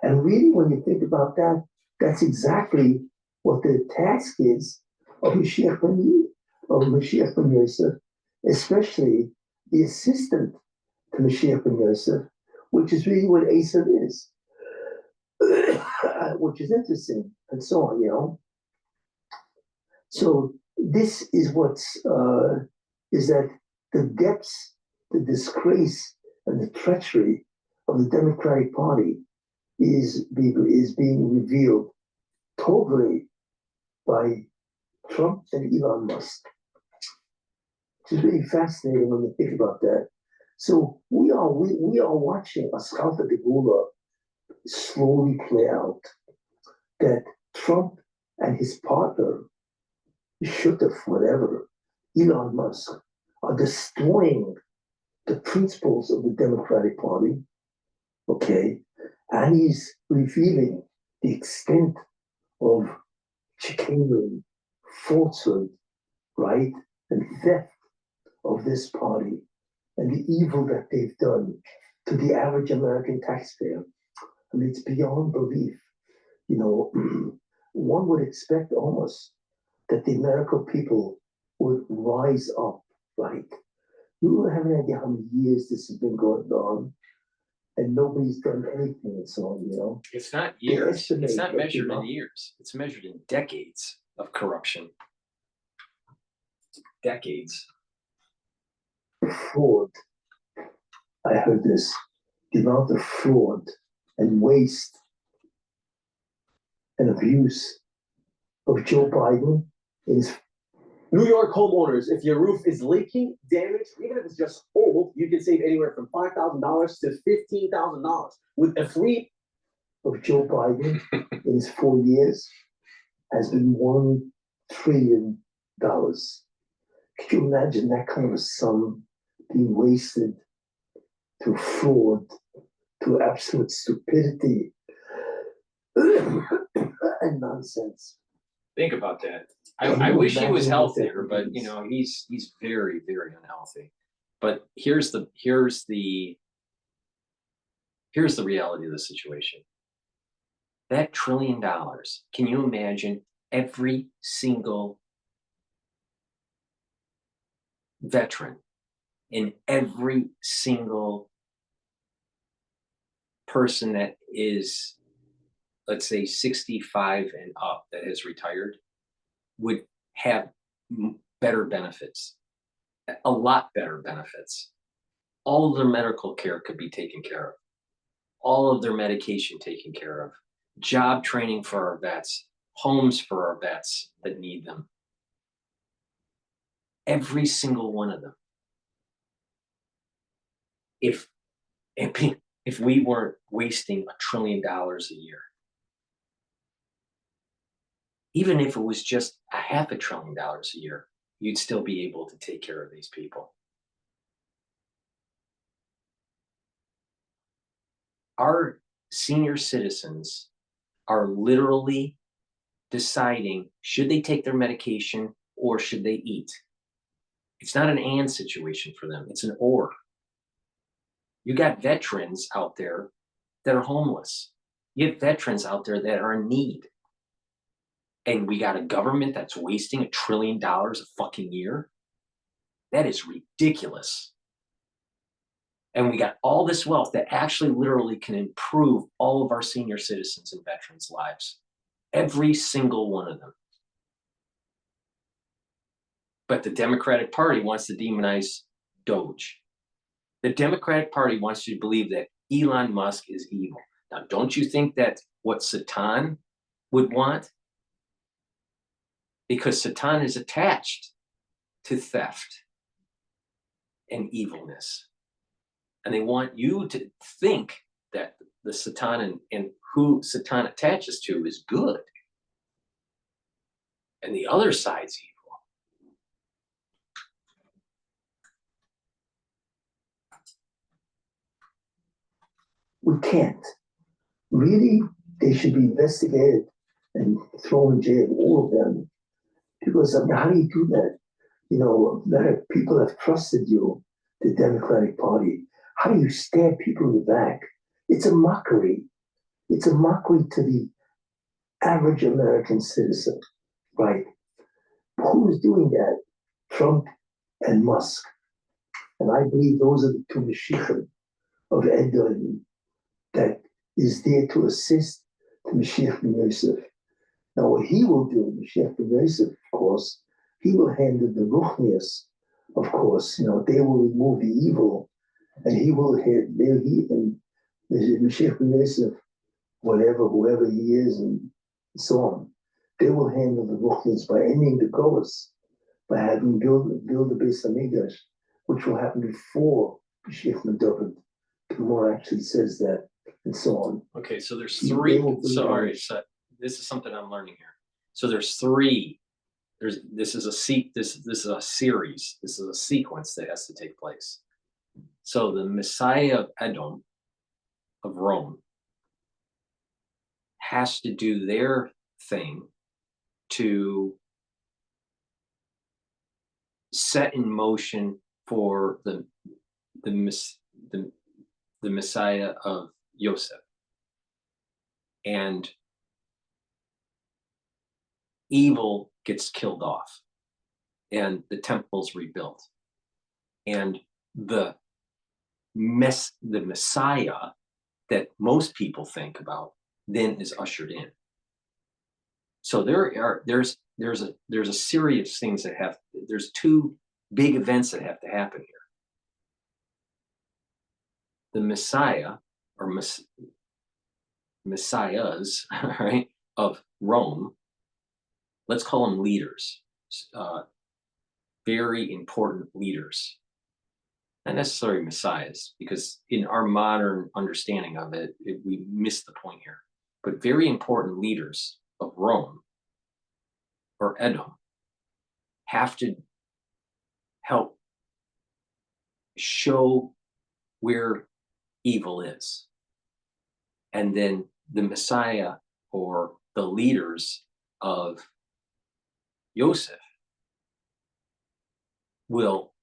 And really, when you think about that, that's exactly what the task is of Mashiach ben Yosef, especially the assistant to Mashiach ben Yosef, which is really what Esav is, which is interesting, and so on, So this is is that the depths, the disgrace, and the treachery of the Democratic Party is being revealed totally by Trump and Elon Musk. Which is really fascinating when you think about that. So we are watching a Schalta de Gula slowly play out. That Trump and his partner, Shutef, whatever, Elon Musk, are destroying the principles of the Democratic Party. Okay, and he's revealing the extent of chicanery, falsehood, right, and theft of this party, and the evil that they've done to the average American taxpayer. I mean, it's beyond belief. One would expect almost that the American people would rise up, right? You don't have any idea how many years this has been going on, and nobody's done anything and so on, It's not years. It's not measured in years. It's measured in decades of corruption. Decades. Fraud. I heard this. The amount of fraud and waste and abuse of Joe Biden is. New York homeowners, if your roof is leaking, damaged, even if it's just old, you can save anywhere from $5,000 to $15,000 with a free. Of Joe Biden in his 4 years has been $1 trillion. Could you imagine that kind of a sum being wasted through fraud, through absolute stupidity and nonsense? Think about that. I wish he was healthier, but he's very, very unhealthy. But here's the reality of the situation. That $1 trillion, can you imagine every single veteran and every single person that is, let's say, 65 and up that has retired would have better benefits, a lot better benefits. All of their medical care could be taken care of. All of their medication taken care of. Job training for our vets, homes for our vets that need them. Every single one of them. If we weren't wasting $1 trillion a year, even if it was just $500 billion a year, you'd still be able to take care of these people. Our senior citizens are literally deciding, should they take their medication or should they eat? It's not an and situation for them, it's an or. You got veterans out there that are homeless. You have veterans out there that are in need. And we got a government that's wasting $1 trillion a fucking year. That is ridiculous. And we got all this wealth that actually literally can improve all of our senior citizens and veterans' lives. Every single one of them. But the Democratic Party wants to demonize Doge. The Democratic Party wants you to believe that Elon Musk is evil. Now, don't you think that's what Satan would want? Because Satan is attached to theft and evilness. And they want you to think that the Satan and who Satan attaches to is good. And the other side's evil. We can't. Really, they should be investigated and thrown in jail, all of them. Because how do you do that? You know, people have trusted you, the Democratic Party. How do you stab people in the back? It's a mockery. It's a mockery to the average American citizen, right? Who's doing that? Trump and Musk. And I believe those are the two Mashiachim of Edom that is there to assist the Mashiach ben Yosef. Now, what he will do, Mashiach ben Yosef, of course, he will handle the Ruchnius, of course. You know, they will remove the evil, and he will hit. He and Mashiach ben Yosef, whoever he is, and so on. They will handle the Ruchnius by ending the Golas, by having build the Beis Hamikdash, which will happen before Mashiach ben David. The more actually says that, and so on. Okay, so there's three. So, all right, so this is something I'm learning here. So there's three. This is a series. This is a sequence that has to take place. So the Messiah of Edom, of Rome, has to do their thing to set in motion for the Messiah of Yosef. And evil gets killed off and the temple's rebuilt. And the Messiah that most people think about then is ushered in. So there's a series of things that there's two big events that have to happen here. The Messiah, or Messiahs, right, of Rome, let's call them leaders, very important leaders. Not necessarily messiahs, because in our modern understanding of it, we miss the point here. But very important leaders of Rome or Edom have to help show where evil is. And then the Messiah or the leaders of Yosef will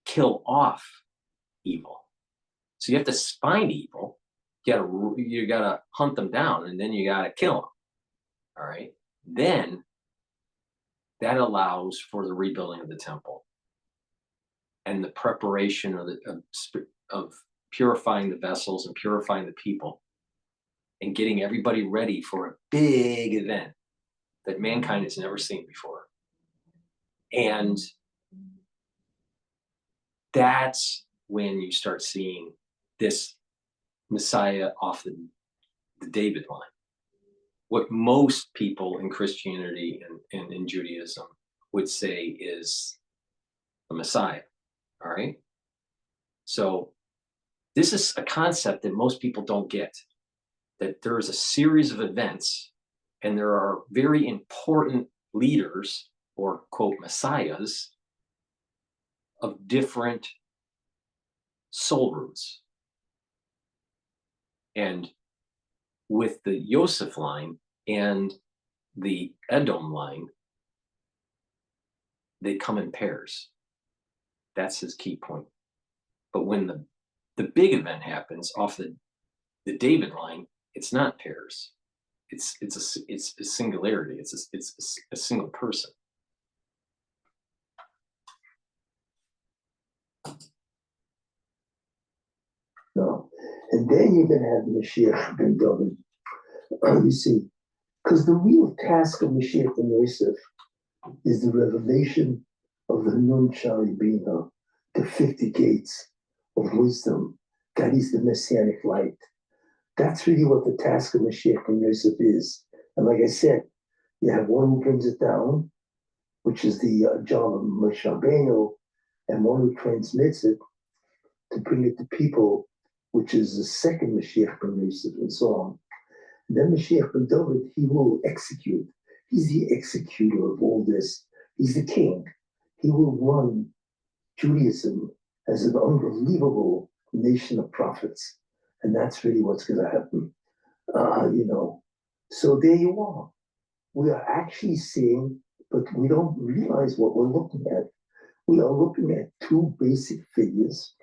kill off evil. So you have to find evil. You gotta hunt them down, and then you gotta kill them. All right. Then that allows for the rebuilding of the temple and the preparation of purifying the vessels and purifying the people and getting everybody ready for a big event that mankind has never seen before. And that's when you start seeing this Messiah off the David line. What most people in Christianity and in Judaism would say is the Messiah. All right. So this is a concept that most people don't get, that there is a series of events and there are very important leaders, or quote messiahs, of different soul roots. And with the Yosef line and the Edom line, they come in pairs. That's his key point. But when the big event happens off the David line, it's not pairs. It's a singularity. It's a single person. No. And then you're going to have Mashiach ben David. You see, because the real task of Mashiach ben Yosef is the revelation of the Nun Shari Bina, the 50 gates of wisdom. That is the Messianic light. That's really what the task of Mashiach ben Yosef is. And like I said, you have one who brings it down, which is the job of Moshe Rabbeinu, and one who transmits it to bring it to people, which is the second Mashiach ben Yosef, and so on. And then Mashiach ben David, he will execute. He's the executor of all this. He's the king. He will run Judaism as an unbelievable nation of prophets. And that's really what's going to happen. So there you are. We are actually seeing, but we don't realize what we're looking at. We are looking at two basic figures,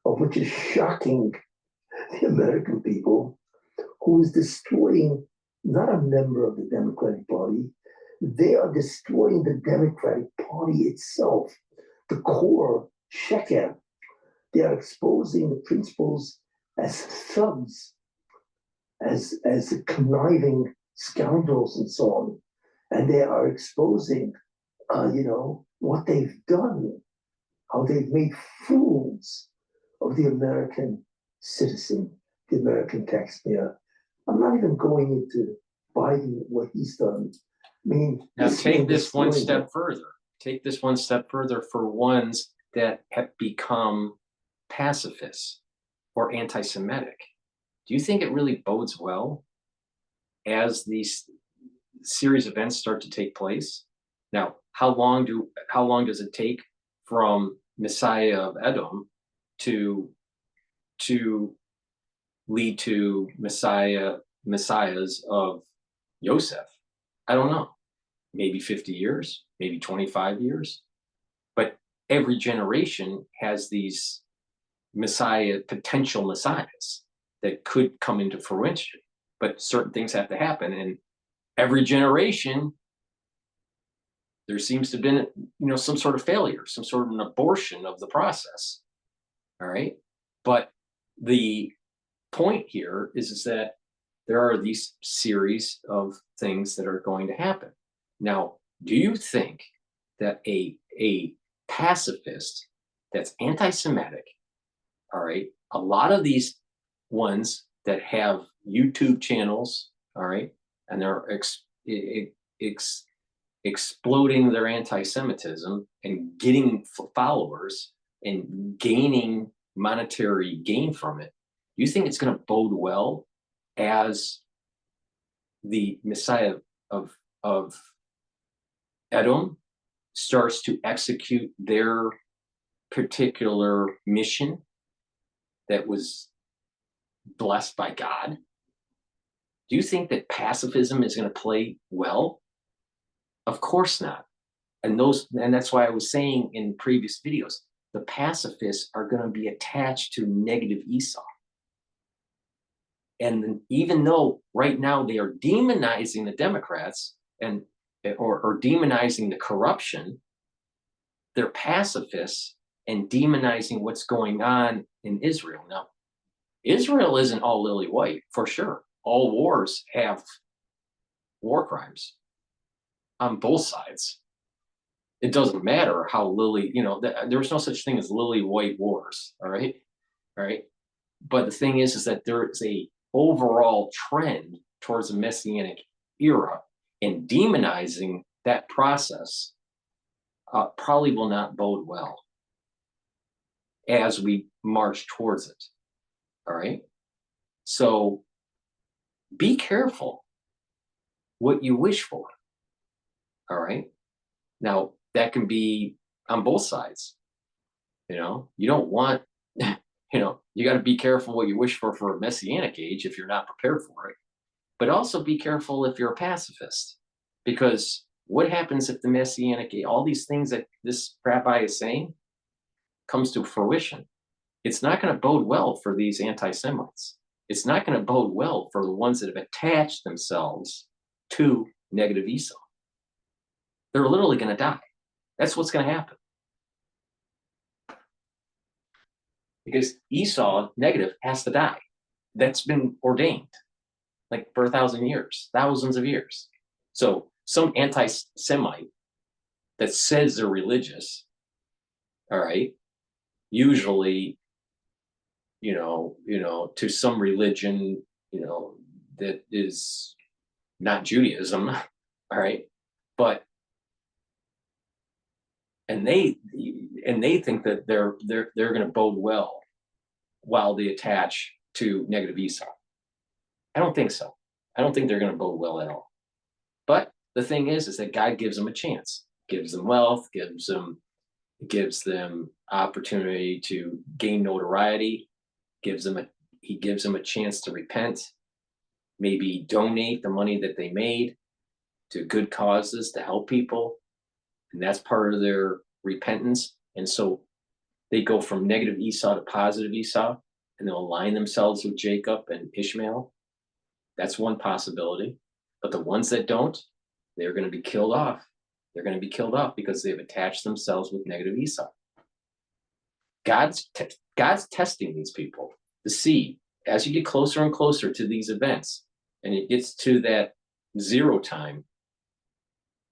of which is shocking the American people, who is destroying not a member of the Democratic Party. They are destroying the Democratic Party itself, the core sheker. They are exposing the principles as thugs, as conniving scoundrels and so on. And they are exposing, what they've done, how they've made fools of the American citizen, the American taxpayer. I'm not even going into Biden, what he's done. I mean, now take this one step further. Take this one step further for ones that have become pacifists or anti-Semitic. Do you think it really bodes well as these series of events start to take place? Now, how long does it take from Messiah of Edom to lead to messiahs of Yosef? I don't know. Maybe 50 years, maybe 25 years. But every generation has these potential messiahs that could come into fruition. But certain things have to happen. And every generation, there seems to have been, some sort of failure, some sort of an abortion of the process. All right. But the point here is that there are these series of things that are going to happen. Now, do you think that a pacifist that's anti-Semitic, all right, a lot of these ones that have YouTube channels, all right, and they're exploding their anti-Semitism and getting followers and gaining monetary gain from it, do you think it's going to bode well as the Messiah of Edom starts to execute their particular mission that was blessed by God? Do you think that pacifism is going to play well? Of course not. And that's why I was saying in previous videos, the pacifists are going to be attached to negative Esau. And even though right now they are demonizing the Democrats or demonizing the corruption, they're pacifists and demonizing what's going on in Israel. Now, Israel isn't all lily white, for sure. All wars have war crimes on both sides. It doesn't matter how there's no such thing as lily white wars, all right? All right. But the thing is that there is a overall trend towards a Messianic era, and demonizing that process probably will not bode well as we march towards it. All right. So be careful what you wish for. All right. Now, that can be on both sides. You don't want you got to be careful what you wish for a messianic age if you're not prepared for it. But also be careful if you're a pacifist, because what happens if the messianic age, all these things that this rabbi is saying, comes to fruition? It's not going to bode well for these anti-Semites. It's not going to bode well for the ones that have attached themselves to negative Esau. They're literally going to die. That's what's going to happen. Because Esau, negative, has to die. That's been ordained, like for 1,000 years, thousands of years. So some anti-Semite that says they're religious, all right, usually, to some religion, that is not Judaism, all right, but and they think that they're going to bode well while they attach to negative Esau. I don't think so. I don't think they're going to bode well at all. But the thing is that God gives them a chance, gives them wealth, gives them opportunity to gain notoriety, he gives them a chance to repent, maybe donate the money that they made to good causes to help people. And that's part of their repentance. And so they go from negative Esau to positive Esau, and they'll align themselves with Jacob and Ishmael. That's one possibility. But the ones that don't, they're going to be killed off. They're going to be killed off because they've attached themselves with negative Esau. God's testing these people to see, as you get closer and closer to these events, and it gets to that 0 time,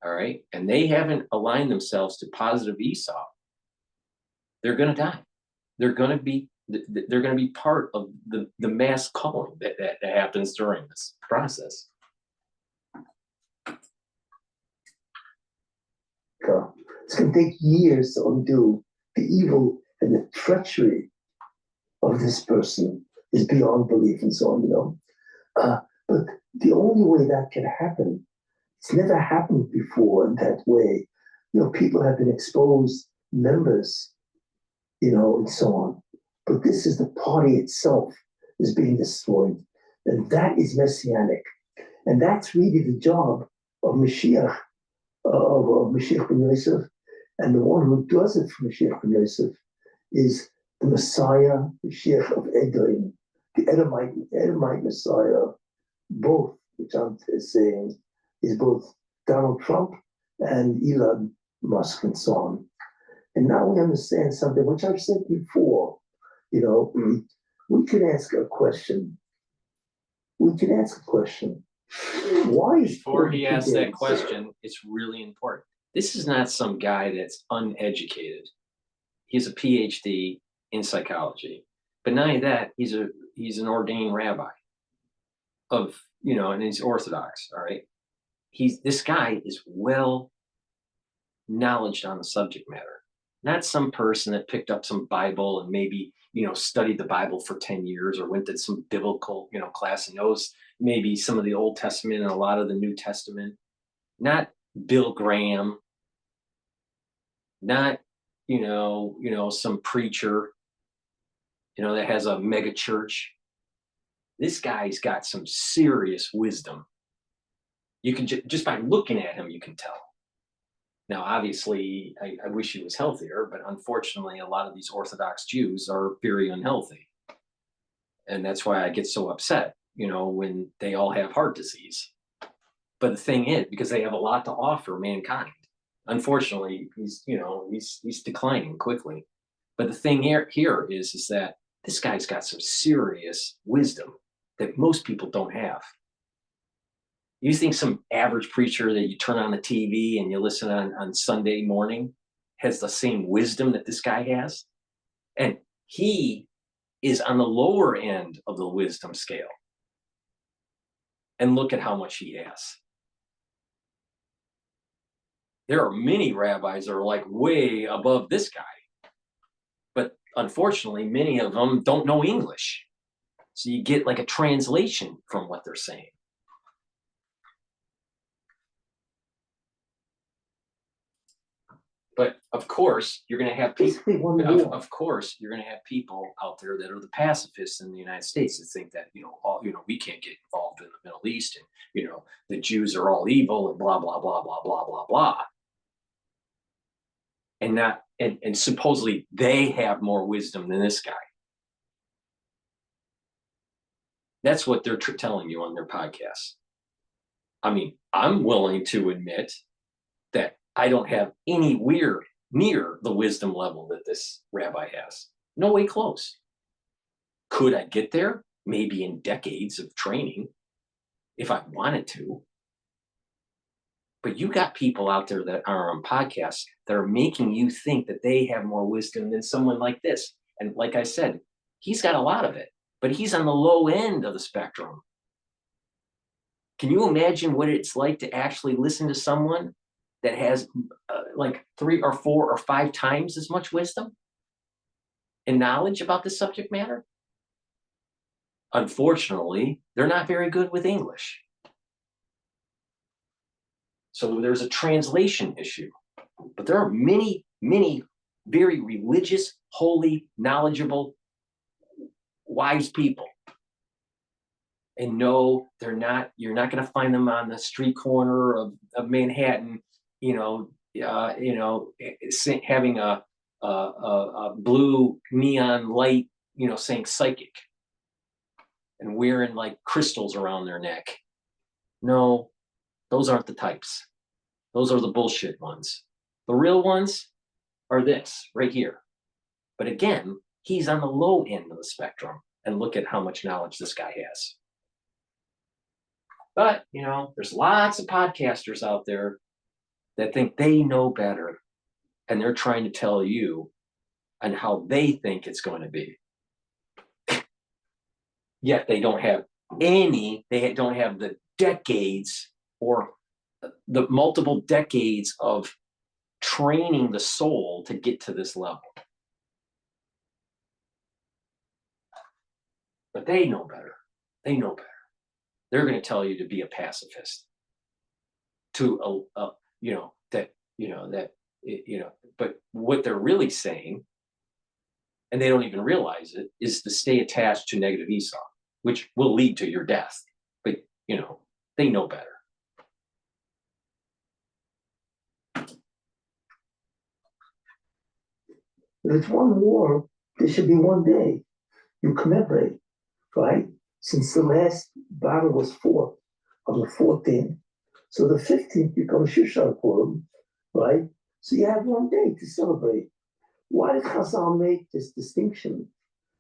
all right, and they haven't aligned themselves to positive Esau, they're going to die. They're going to be part of the mass culling that happens during this process. It's going to take years to undo the evil and the treachery of this person is beyond belief and so on, but the only way that can happen, it's never happened before in that way. People have been exposed, members, and so on. But this is the party itself is being destroyed. And that is Messianic. And that's really the job of Mashiach, of Mashiach ben Yosef. And the one who does it for Mashiach ben Yosef is the Messiah, Mashiach of Edom, the Edomite Messiah, both, which I'm saying, is both Donald Trump and Elon Musk and so on. And now we understand something, which I've said before, we can ask a question. Why is Before he asks that question, it's really important. This is not some guy that's uneducated. He's a Ph.D. in psychology. But not only that, he's an ordained rabbi and he's Orthodox, all right? This guy is well knowledge on the subject matter. Not some person that picked up some Bible and maybe, studied the Bible for 10 years or went to some biblical, class and knows maybe some of the Old Testament and a lot of the New Testament. Not Bill Graham, not, some preacher, that has a mega church. This guy's got some serious wisdom. You can just by looking at him, you can tell. Now, obviously, I wish he was healthier, but unfortunately, a lot of these Orthodox Jews are very unhealthy. And that's why I get so upset, when they all have heart disease. But the thing is, because they have a lot to offer mankind, unfortunately, he's declining quickly. But the thing here is that this guy's got some serious wisdom that most people don't have. You think some average preacher that you turn on the TV and you listen on Sunday morning has the same wisdom that this guy has? And he is on the lower end of the wisdom scale. And look at how much he has. There are many rabbis that are like way above this guy. But unfortunately, many of them don't know English. So you get like a translation from what they're saying. But of course, you're going to have people. Basically one war. Of course, you're going to have people out there that are the pacifists in the United States that think that we can't get involved in the Middle East, and the Jews are all evil and blah blah blah blah blah blah blah. And supposedly they have more wisdom than this guy. That's what they're telling you on their podcast. I mean, I'm willing to admit that I don't have anywhere near the wisdom level that this rabbi has. No way close. Could I get there? Maybe in decades of training, if I wanted to. But you got people out there that are on podcasts that are making you think that they have more wisdom than someone like this. And like I said, he's got a lot of it, but he's on the low end of the spectrum. Can you imagine what it's like to actually listen to someone that has like 3 or 4 or 5 times as much wisdom and knowledge about the subject matter? Unfortunately, they're not very good with English. So there's a translation issue. But there are many, many very religious, holy, knowledgeable, wise people. And no, they're not. You're not going to find them on the street corner of Manhattan, having a blue neon light, saying psychic, and wearing like crystals around their neck. No, those aren't the types. Those are the bullshit ones. The real ones are this right here. But again, he's on the low end of the spectrum, and look at how much knowledge this guy has. But, there's lots of podcasters out there that think they know better, and they're trying to tell you on how they think it's going to be. Yet they don't have the decades or the multiple decades of training the soul to get to this level. But they know better. They know better. They're going to tell you to be a pacifist. But what they're really saying, and they don't even realize it, is to stay attached to negative Esau, which will lead to your death. But, they know better. If it's one war, there should be one day you commemorate, right? Since the last battle was fought on the 14th, so the 15th becomes Shushan Purim, right? So you have one day to celebrate. Why did Chazal make this distinction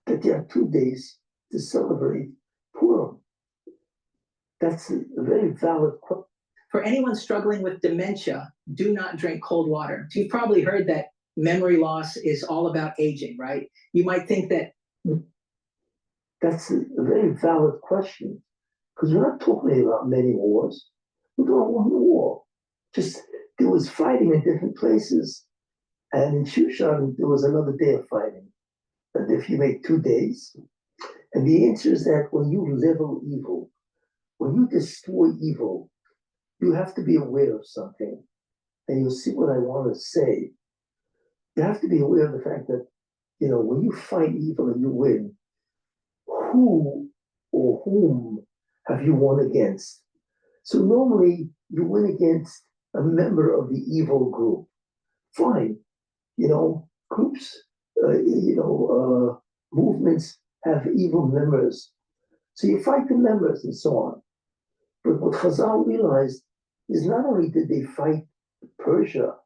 that there are 2 days to celebrate Purim? That's a very valid question. For anyone struggling with dementia, do not drink cold water. You've probably heard that memory loss is all about aging, right? You might think that. That's a very valid question, because we're not talking about many wars. We're doing one war. Just there was fighting in different places, and in Shushan there was another day of fighting. And if you make 2 days, and the answer is that when you level evil, when you destroy evil, you have to be aware of something, and you'll see what I want to say. You have to be aware of the fact that when you fight evil and you win, who or whom have you won against? So normally you win against a member of the evil group. Fine, groups, movements have evil members. So you fight the members and so on. But what Chazal realized is not only did they fight Persia,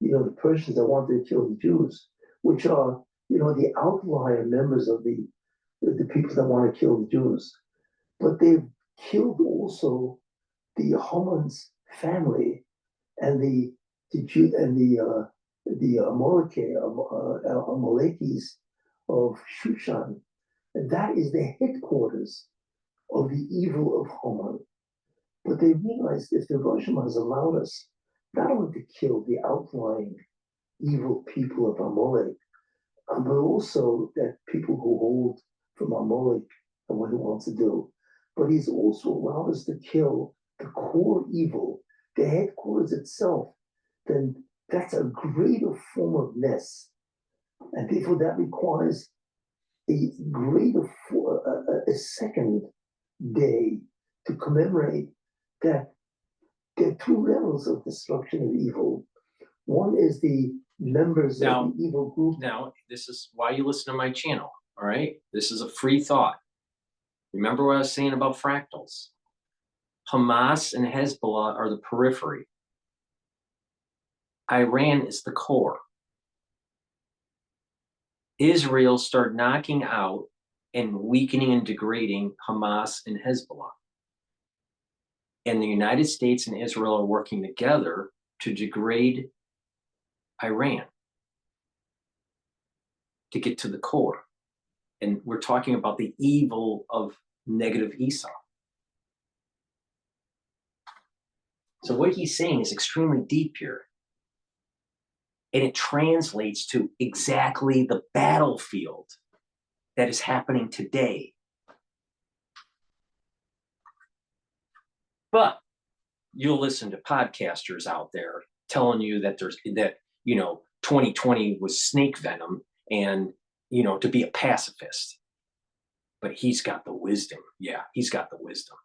the Persians that wanted to kill the Jews, which are, the outlier members of the people that want to kill the Jews, but they've killed also the Haman's family and the Amalekis of Shushan, and that is the headquarters of the evil of Haman. But they realized if the Rosham has allowed us not only to kill the outlying evil people of Amalek, but also that people who hold from Amalek and what he wants to do. But he's also allowed us to kill the core evil, the headquarters itself. Then That's a greater form of mess. And therefore that requires a greater, a second day to commemorate that there are two levels of destruction of evil. One is the members of the evil group. Now, this is why you listen to my channel, all right? This is a free thought. Remember what I was saying about fractals? Hamas and Hezbollah are the periphery. Iran is the core. Israel started knocking out and weakening and degrading Hamas and Hezbollah. And the United States and Israel are working together to degrade Iran, to get to the core. And we're talking about the evil of negative Esau. So what he's saying is extremely deep here. And it translates to exactly the battlefield that is happening today. But you'll listen to podcasters out there telling you that 2020 was snake venom and, to be a pacifist. But he's got the wisdom. Yeah, he's got the wisdom.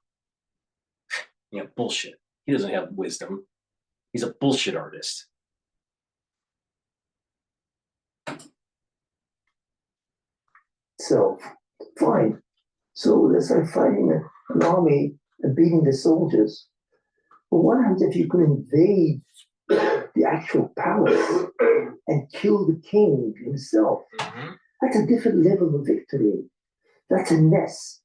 Yeah, bullshit. He doesn't have wisdom. He's a bullshit artist. So, fine. So let's say fighting an army and beating the soldiers. But what happens if you can invade the actual palace and kill the king himself? That's a different level of victory. That's a nest,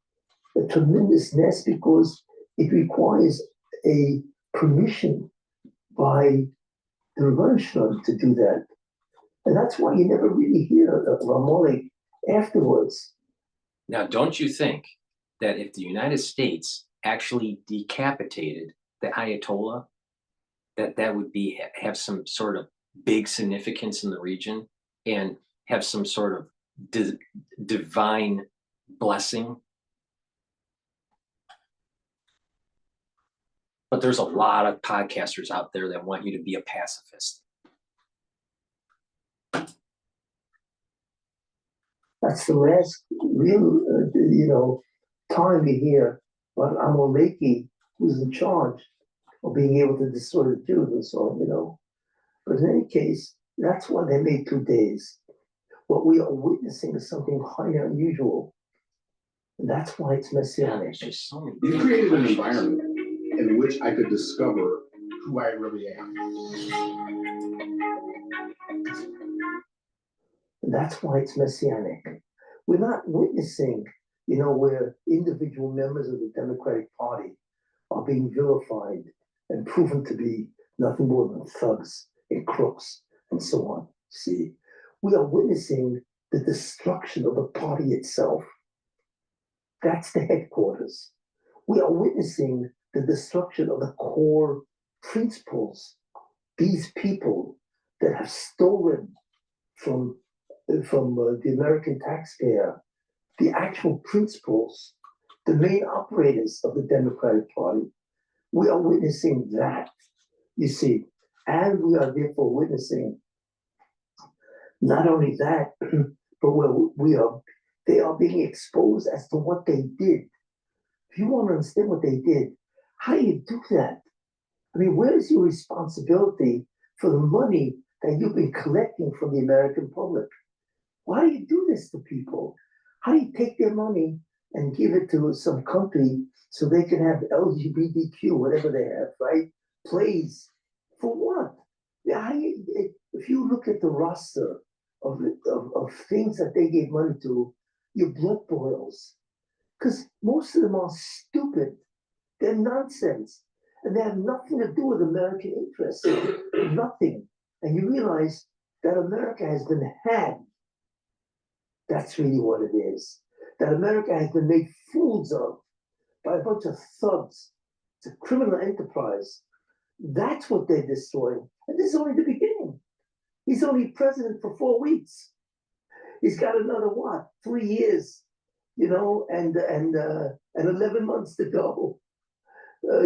a tremendous nest, because it requires a permission by the Revolution to do that. And that's why you never really hear of Ramoli afterwards. Now, don't you think that if the United States actually decapitated the Ayatollah, that would have some sort of big significance in the region and have some sort of divine blessing? But there's a lot of podcasters out there that want you to be a pacifist. That's the last real, time we hear about Amaleki, who's in charge of being able to destroy the Jews and so on, But in any case, that's why they made 2 days. What we are witnessing is something highly unusual. And that's why it's Messianic. You created an environment in which I could discover who I really am. And that's why it's Messianic. We're not witnessing, where individual members of the Democratic Party are being vilified and proven to be nothing more than thugs and crooks and so on. See, we are witnessing the destruction of the party itself. That's the headquarters. We are witnessing the destruction of the core principles. These people that have stolen from the American taxpayer the actual principles, the main operators of the Democratic Party. We are witnessing that, you see, and we are therefore witnessing not only that, but they are being exposed as to what they did. If you want to understand what they did, how do you do that? I mean, where is your responsibility for the money that you've been collecting from the American public? Why do you do this to people? How do you take their money and give it to some country so they can have LGBTQ, whatever they have, right? Plays. For what? If you look at the roster of things that they gave money to, your blood boils. Because most of them are stupid. They're nonsense. And they have nothing to do with American interests. Nothing. And you realize that America has been had. That's really what it is. That America has been made fools of by a bunch of thugs. It's a criminal enterprise. That's what they're destroying. And this is only the beginning. He's only president for 4 weeks. He's got another, 3 years, and 11 months to go.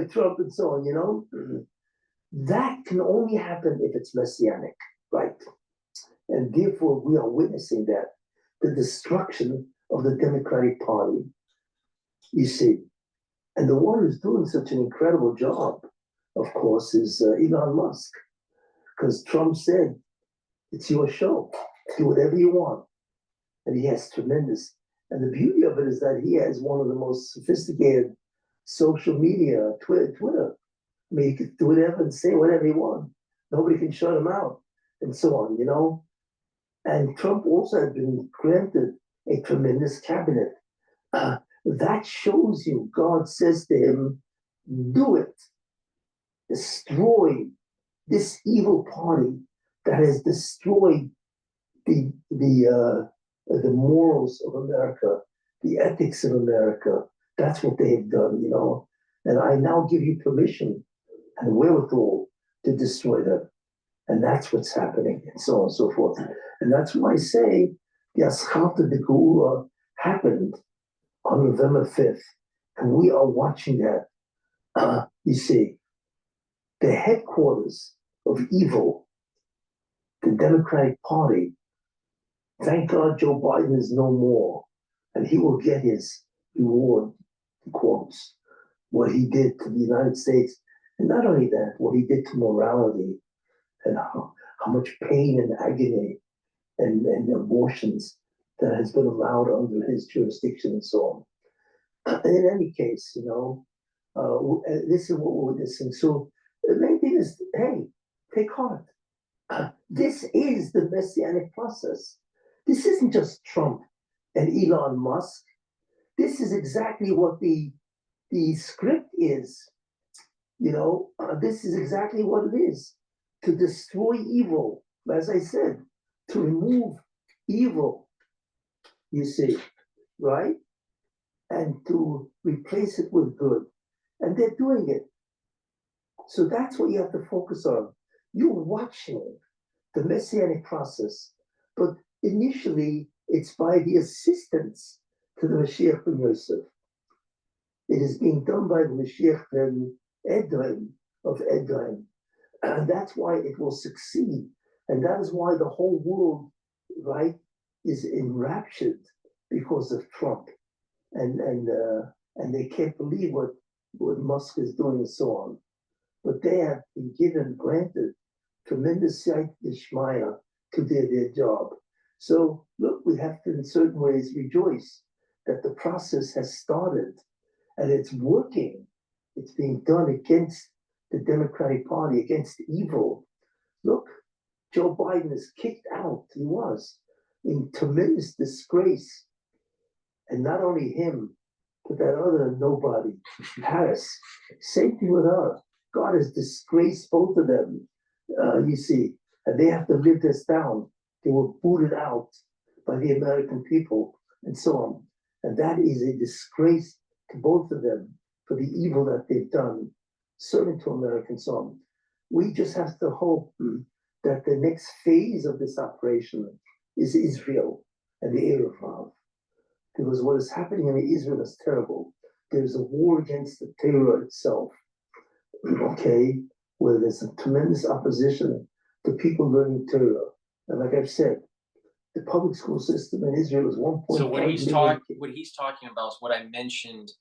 Trump and so on, That can only happen if it's Messianic, right? And therefore, we are witnessing that, the destruction of the Democratic Party, you see. And the one who's doing such an incredible job, of course, is Elon Musk. Because Trump said, it's your show, do whatever you want. And he has tremendous, and the beauty of it is that he has one of the most sophisticated social media, Twitter. I mean, he could do whatever and say whatever he wants. Nobody can shut him out, and so on, you know. And Trump also had been granted a tremendous cabinet. That shows you God says to him, do it. Destroy this evil party that has destroyed the morals of America, the ethics of America. That's what they have done, you know. And I now give you permission and wherewithal to destroy them. And that's what's happening, and so on and so forth. And that's why I say the Aschalta de Geula happened on November 5th. And we are watching that. You see, the headquarters of evil, the Democratic Party, thank God Joe Biden is no more. And he will get his reward, quotes, what he did to the United States. And not only that, what he did to morality, and how much pain and agony and abortions that has been allowed under his jurisdiction and so on. In any case, you know, this is what we're witnessing. So the main thing is, hey, take heart. This is the Messianic process. This isn't just Trump and Elon Musk. This is exactly what the script is. You know, this is exactly what it is. To destroy evil, as I said, to remove evil, you see, right? And to replace it with good. And they're doing it. So that's what you have to focus on. You're watching the Messianic process, but initially it's by the assistance to the Mashiach ben Yosef. It is being done by the Mashiach ben Edom of Edom. And that's why it will succeed. And that is why the whole world, right, is enraptured because of Trump. And they can't believe what Musk is doing and so on. But they have been granted tremendous sight d'shmaya to their job. So look, we have to in certain ways rejoice that the process has started and it's working. It's being done against the Democratic Party, against evil. Look, Joe Biden is kicked out. He was in tremendous disgrace. And not only him, but that other nobody, Harris. Same thing with her. God has disgraced both of them, you see. And they have to live this down. They were booted out by the American people and so on. And that is a disgrace to both of them for the evil that they've done, certainly to Americans. So on. We just have to hope that the next phase of this operation is Israel and the Erev. Because what is happening in Israel is terrible. There's a war against the terror itself, okay, where there's a tremendous opposition to people learning Torah. And like I've said, the public school system in Israel is 1.5 So what he's million. talking about is what I mentioned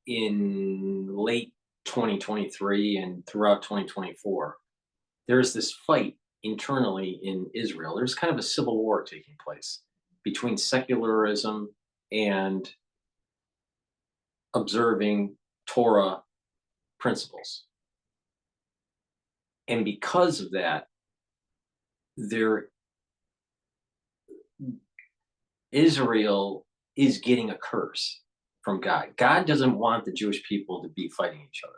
in late 2023 and throughout 2024. There's this fight internally in Israel. There's kind of a civil war taking place between secularism and observing Torah principles. And because of that, Israel is getting a curse from God. God doesn't want the Jewish people to be fighting each other,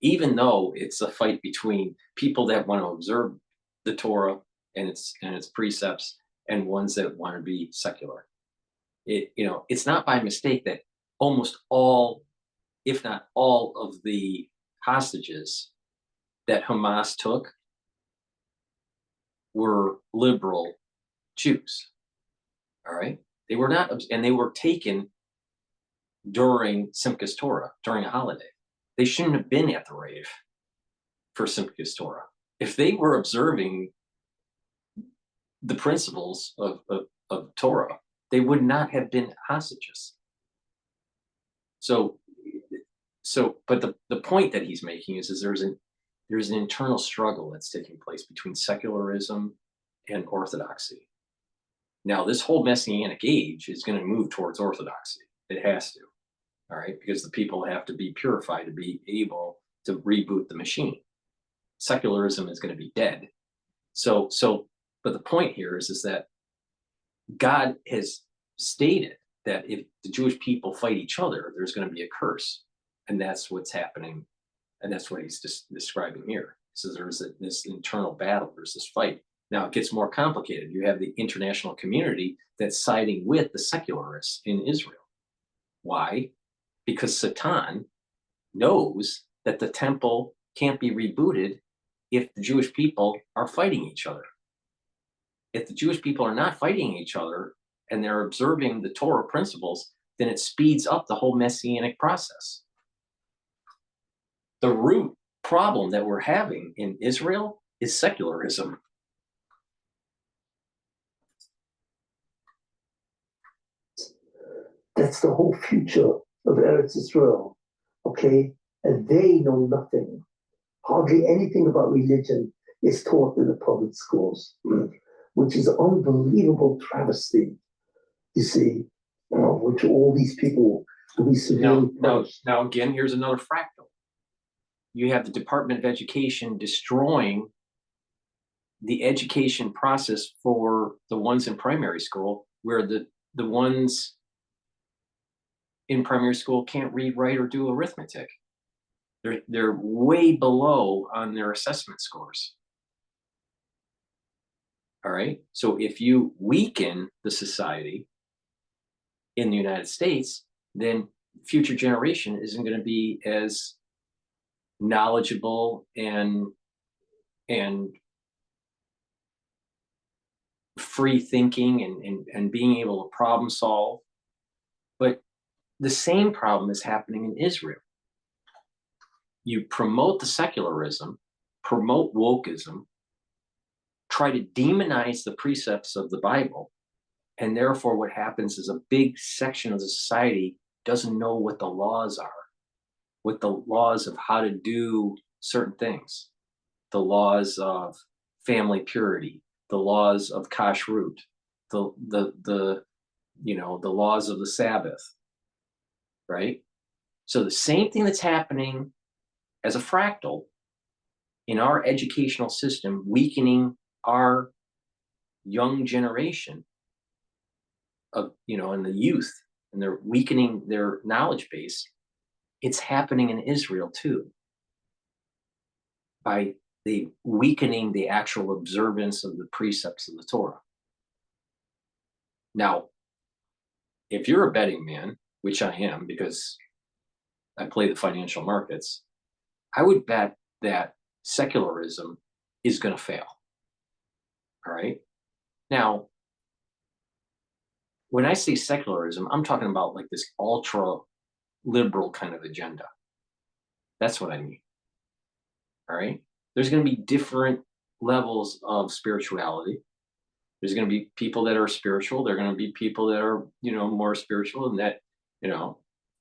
even though it's a fight between people that want to observe the Torah and its precepts and ones that want to be secular. It's not by mistake that almost all, if not all, of the hostages that Hamas took were liberal Jews. All right, they were not, and they were taken during Simchas Torah, during a holiday. They shouldn't have been at the rave for Simchas Torah. If they were observing the principles of Torah, they would not have been hostages. So, but the point that he's making is there's an internal struggle that's taking place between secularism and orthodoxy. Now, this whole Messianic age is going to move towards orthodoxy. It has to, all right, because the people have to be purified to be able to reboot the machine. Secularism is going to be dead. But the point here is that God has stated that if the Jewish people fight each other, there's going to be a curse. And that's what's happening. And that's what he's just describing here. So there's this internal battle, there's this fight. Now it gets more complicated. You have the international community that's siding with the secularists in Israel. Why? Because Satan knows that the temple can't be rebooted if the Jewish people are fighting each other. If the Jewish people are not fighting each other and they're observing the Torah principles, then it speeds up the whole Messianic process. The root problem that we're having in Israel is secularism. That's the whole future of Eretz Israel, okay? And they know nothing. Hardly anything about religion is taught in the public schools, which is an unbelievable travesty, you see, which all these people will be severely punished. Now, again, here's another fractal. You have the Department of Education destroying the education process for the ones in primary school, where the ones in primary school can't read, write, or do arithmetic. They're way below on their assessment scores. All right. So if you weaken the society in the United States, then future generation isn't going to be as knowledgeable and free thinking and being able to problem solve. But the same problem is happening in Israel. You promote the secularism, promote wokeism, try to demonize the precepts of the Bible, and therefore what happens is a big section of the society doesn't know what the laws are, what the laws of how to do certain things, the laws of family purity, the laws of kashrut, the laws of the Sabbath, right? So the same thing that's happening as a fractal in our educational system, weakening our young generation of, and the youth, and they're weakening their knowledge base. It's happening in Israel too, by the weakening the actual observance of the precepts of the Torah. Now, if you're a betting man, which I am because I play the financial markets, I would bet that secularism is going to fail. All right. Now, when I say secularism, I'm talking about like this ultra liberal kind of agenda. That's what I mean. All right. There's going to be different levels of spirituality. There's going to be people that are spiritual. There are going to be people that are, more spiritual, and that,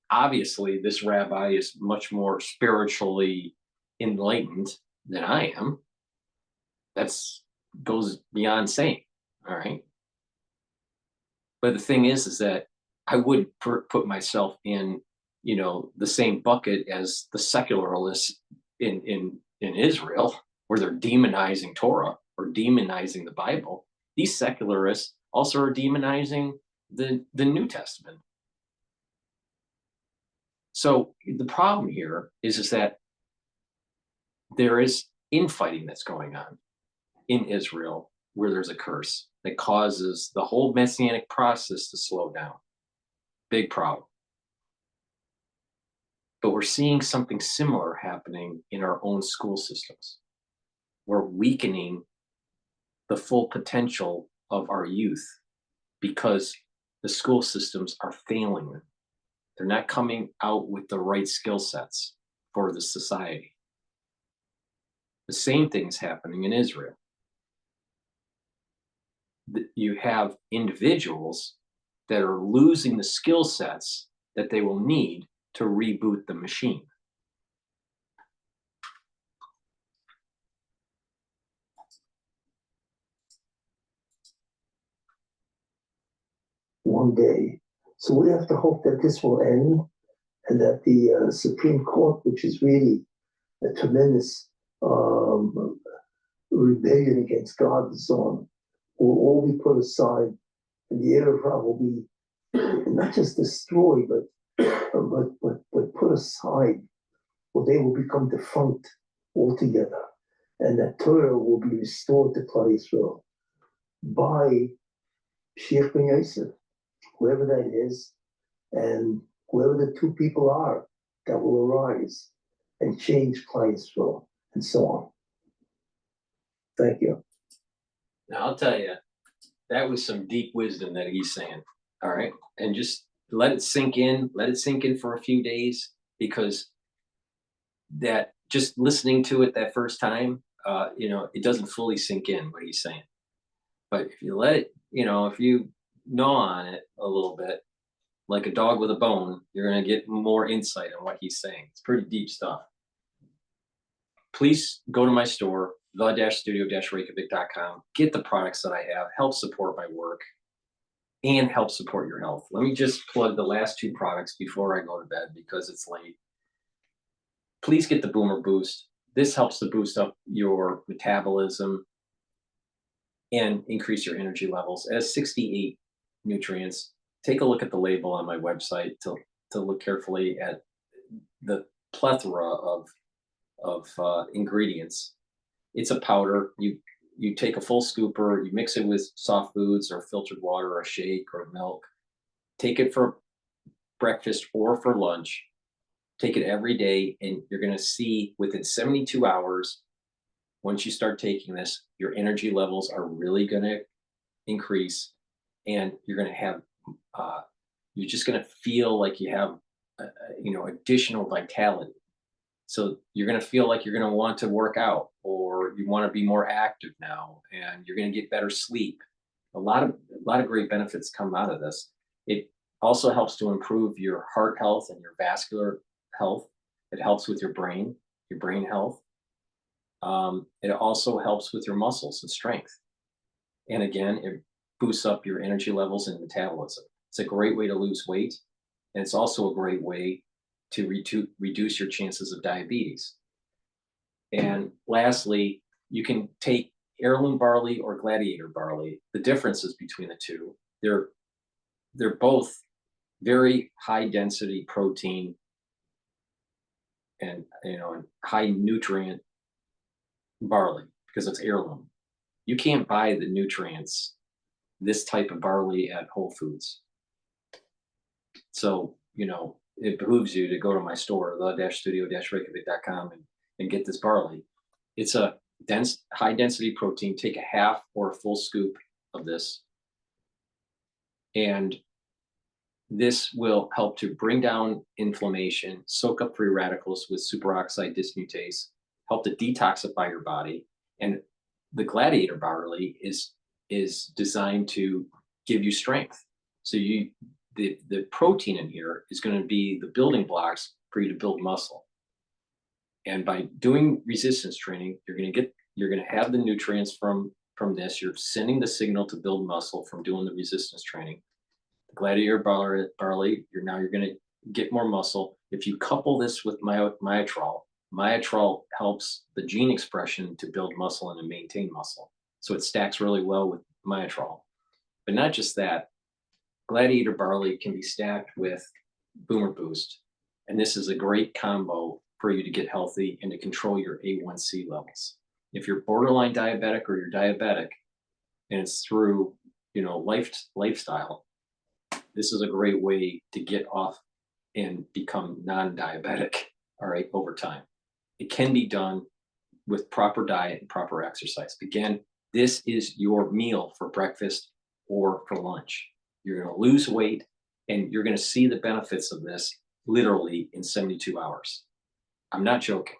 obviously this rabbi is much more spiritually enlightened than I am. That's goes beyond saying. All right. But the thing is that I would put myself in, the same bucket as the secularists in Israel, where they're demonizing Torah or demonizing the Bible. These secularists also are demonizing the New Testament. So the problem here is that there is infighting that's going on in Israel, where there's a curse that causes the whole Messianic process to slow down. Big problem. But we're seeing something similar happening in our own school systems. We're weakening the full potential of our youth because the school systems are failing them. They're not coming out with the right skill sets for the society. The same thing is happening in Israel. You have individuals that are losing the skill sets that they will need to reboot the machine. One day. So we have to hope that this will end and that the Supreme Court, which is really a tremendous rebellion against God and so on, will all be put aside, and the Erev will be not just destroyed, but put aside, or they will become defunct altogether, and that Torah will be restored to Klal Yisrael by Sheikh Ben Yosef, whoever that is, and whoever the two people are that will arise and change Klal Yisrael, and so on. Thank you. Now, I'll tell you, that was some deep wisdom that he's saying. All right. And just let it sink in. Let it sink in for a few days, because that just listening to it that first time, it doesn't fully sink in what he's saying. But if you let it, if you gnaw on it a little bit, like a dog with a bone, you're going to get more insight on what he's saying. It's pretty deep stuff. Please go to my store, the-studio-reykjavik.com. Get the products that I have, help support my work, and help support your health. Let me just plug the last two products before I go to bed because it's late. Please get the Boomer Boost. This helps to boost up your metabolism and increase your energy levels. It has 68 nutrients. Take a look at the label on my website to look carefully at the plethora of ingredients. It's a powder. You take a full scooper, you mix it with soft foods or filtered water or a shake or milk. Take it for breakfast or for lunch. Take it every day, and you're going to see within 72 hours, once you start taking this, your energy levels are really going to increase, and you're going to have, you're just going to feel like you have, additional vitality. So you're going to feel like you're going to want to work out, or you want to be more active now, and you're going to get better sleep. A lot of great benefits come out of this. It also helps to improve your heart health and your vascular health. It helps with your brain health. It also helps with your muscles and strength. And again, it boosts up your energy levels and metabolism. It's a great way to lose weight. And it's also a great way to reduce your chances of diabetes. And lastly, you can take heirloom barley or gladiator barley. The differences between the two, they're both very high density protein and high nutrient barley because it's heirloom. You can't buy the nutrients, this type of barley at Whole Foods. So, it behooves you to go to my store, the-studio-reykjavik.com, and get this barley. It's a high density protein. Take a half or a full scoop of this. And this will help to bring down inflammation, soak up free radicals with superoxide dismutase, help to detoxify your body. And the gladiator barley is designed to give you strength. So the protein in here is going to be the building blocks for you to build muscle. And by doing resistance training, you're going to have the nutrients from this. You're sending the signal to build muscle from doing the resistance training. The gladiator barley, you're going to get more muscle. If you couple this with Myotrol helps the gene expression to build muscle and to maintain muscle. So it stacks really well with Myotrol. But not just that, gladiator barley can be stacked with Boomer Boost. And this is a great combo for you to get healthy and to control your A1C levels. If you're borderline diabetic or you're diabetic, and it's through, lifestyle, this is a great way to get off and become non-diabetic, all right, over time. It can be done with proper diet and proper exercise. Again, this is your meal for breakfast or for lunch. You're going to lose weight, and you're going to see the benefits of this literally in 72 hours. I'm not joking.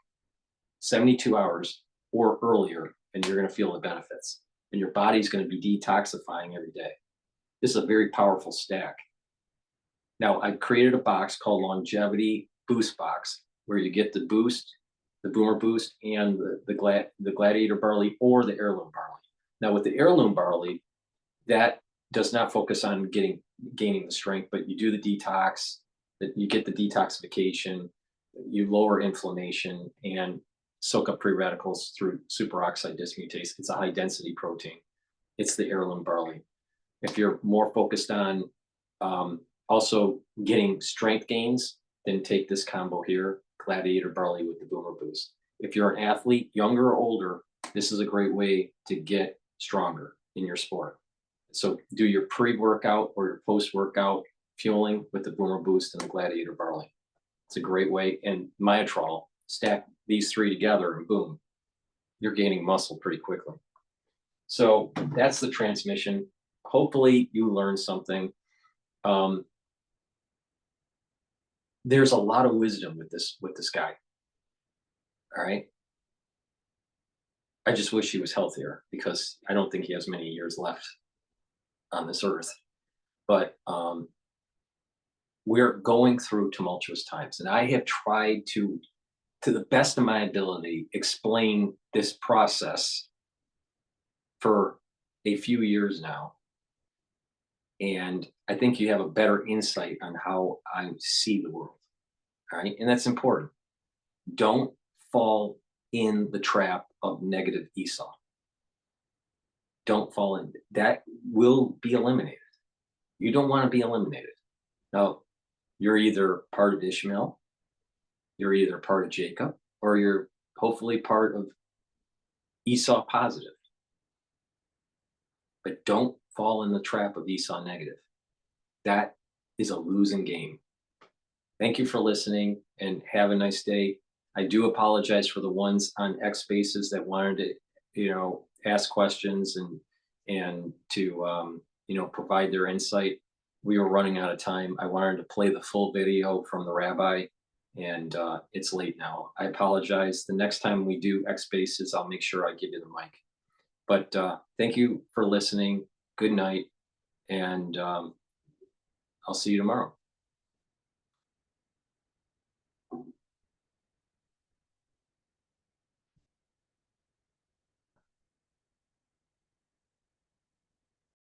72 hours, or earlier, and you're going to feel the benefits. And your body's going to be detoxifying every day. This is a very powerful stack. Now, I created a box called Longevity Boost Box, where you get the boost, the Boomer Boost, and the Gladiator Barley or the Heirloom Barley. Now, with the Heirloom Barley, that does not focus on gaining the strength, but you do the detox, that you get the detoxification, you lower inflammation, and soak up free radicals through superoxide dismutase. It's a high density protein. It's the Heirloom Barley. If you're more focused on also getting strength gains, then take this combo here, Gladiator Barley with the Boomer Boost. If you're an athlete, younger or older, this is a great way to get stronger in your sport. So do your pre-workout or your post-workout fueling with the Boomer Boost and the Gladiator Barley. It's a great way. And Myotrol, stack these three together and boom, you're gaining muscle pretty quickly. So that's the transmission. Hopefully you learned something. There's a lot of wisdom with this guy. All right. I just wish he was healthier because I don't think he has many years left on this earth. But we're going through tumultuous times, and I have tried to the best of my ability, explain this process for a few years now. And I think you have a better insight on how I see the world. All right. And that's important. Don't fall in the trap of negative Esau. Don't fall in. That will be eliminated. You don't want to be eliminated. Now, you're either part of Ishmael, you're either part of Jacob, or you're hopefully part of Esau positive. But don't fall in the trap of Esau negative. That is a losing game. Thank you for listening and have a nice day. I do apologize for the ones on X Spaces that wanted to, ask questions and to, provide their insight. We were running out of time. I wanted to play the full video from the rabbi, and it's late now. I apologize. The next time we do X Spaces, I'll make sure I give you the mic. But thank you for listening. Good night, and I'll see you tomorrow.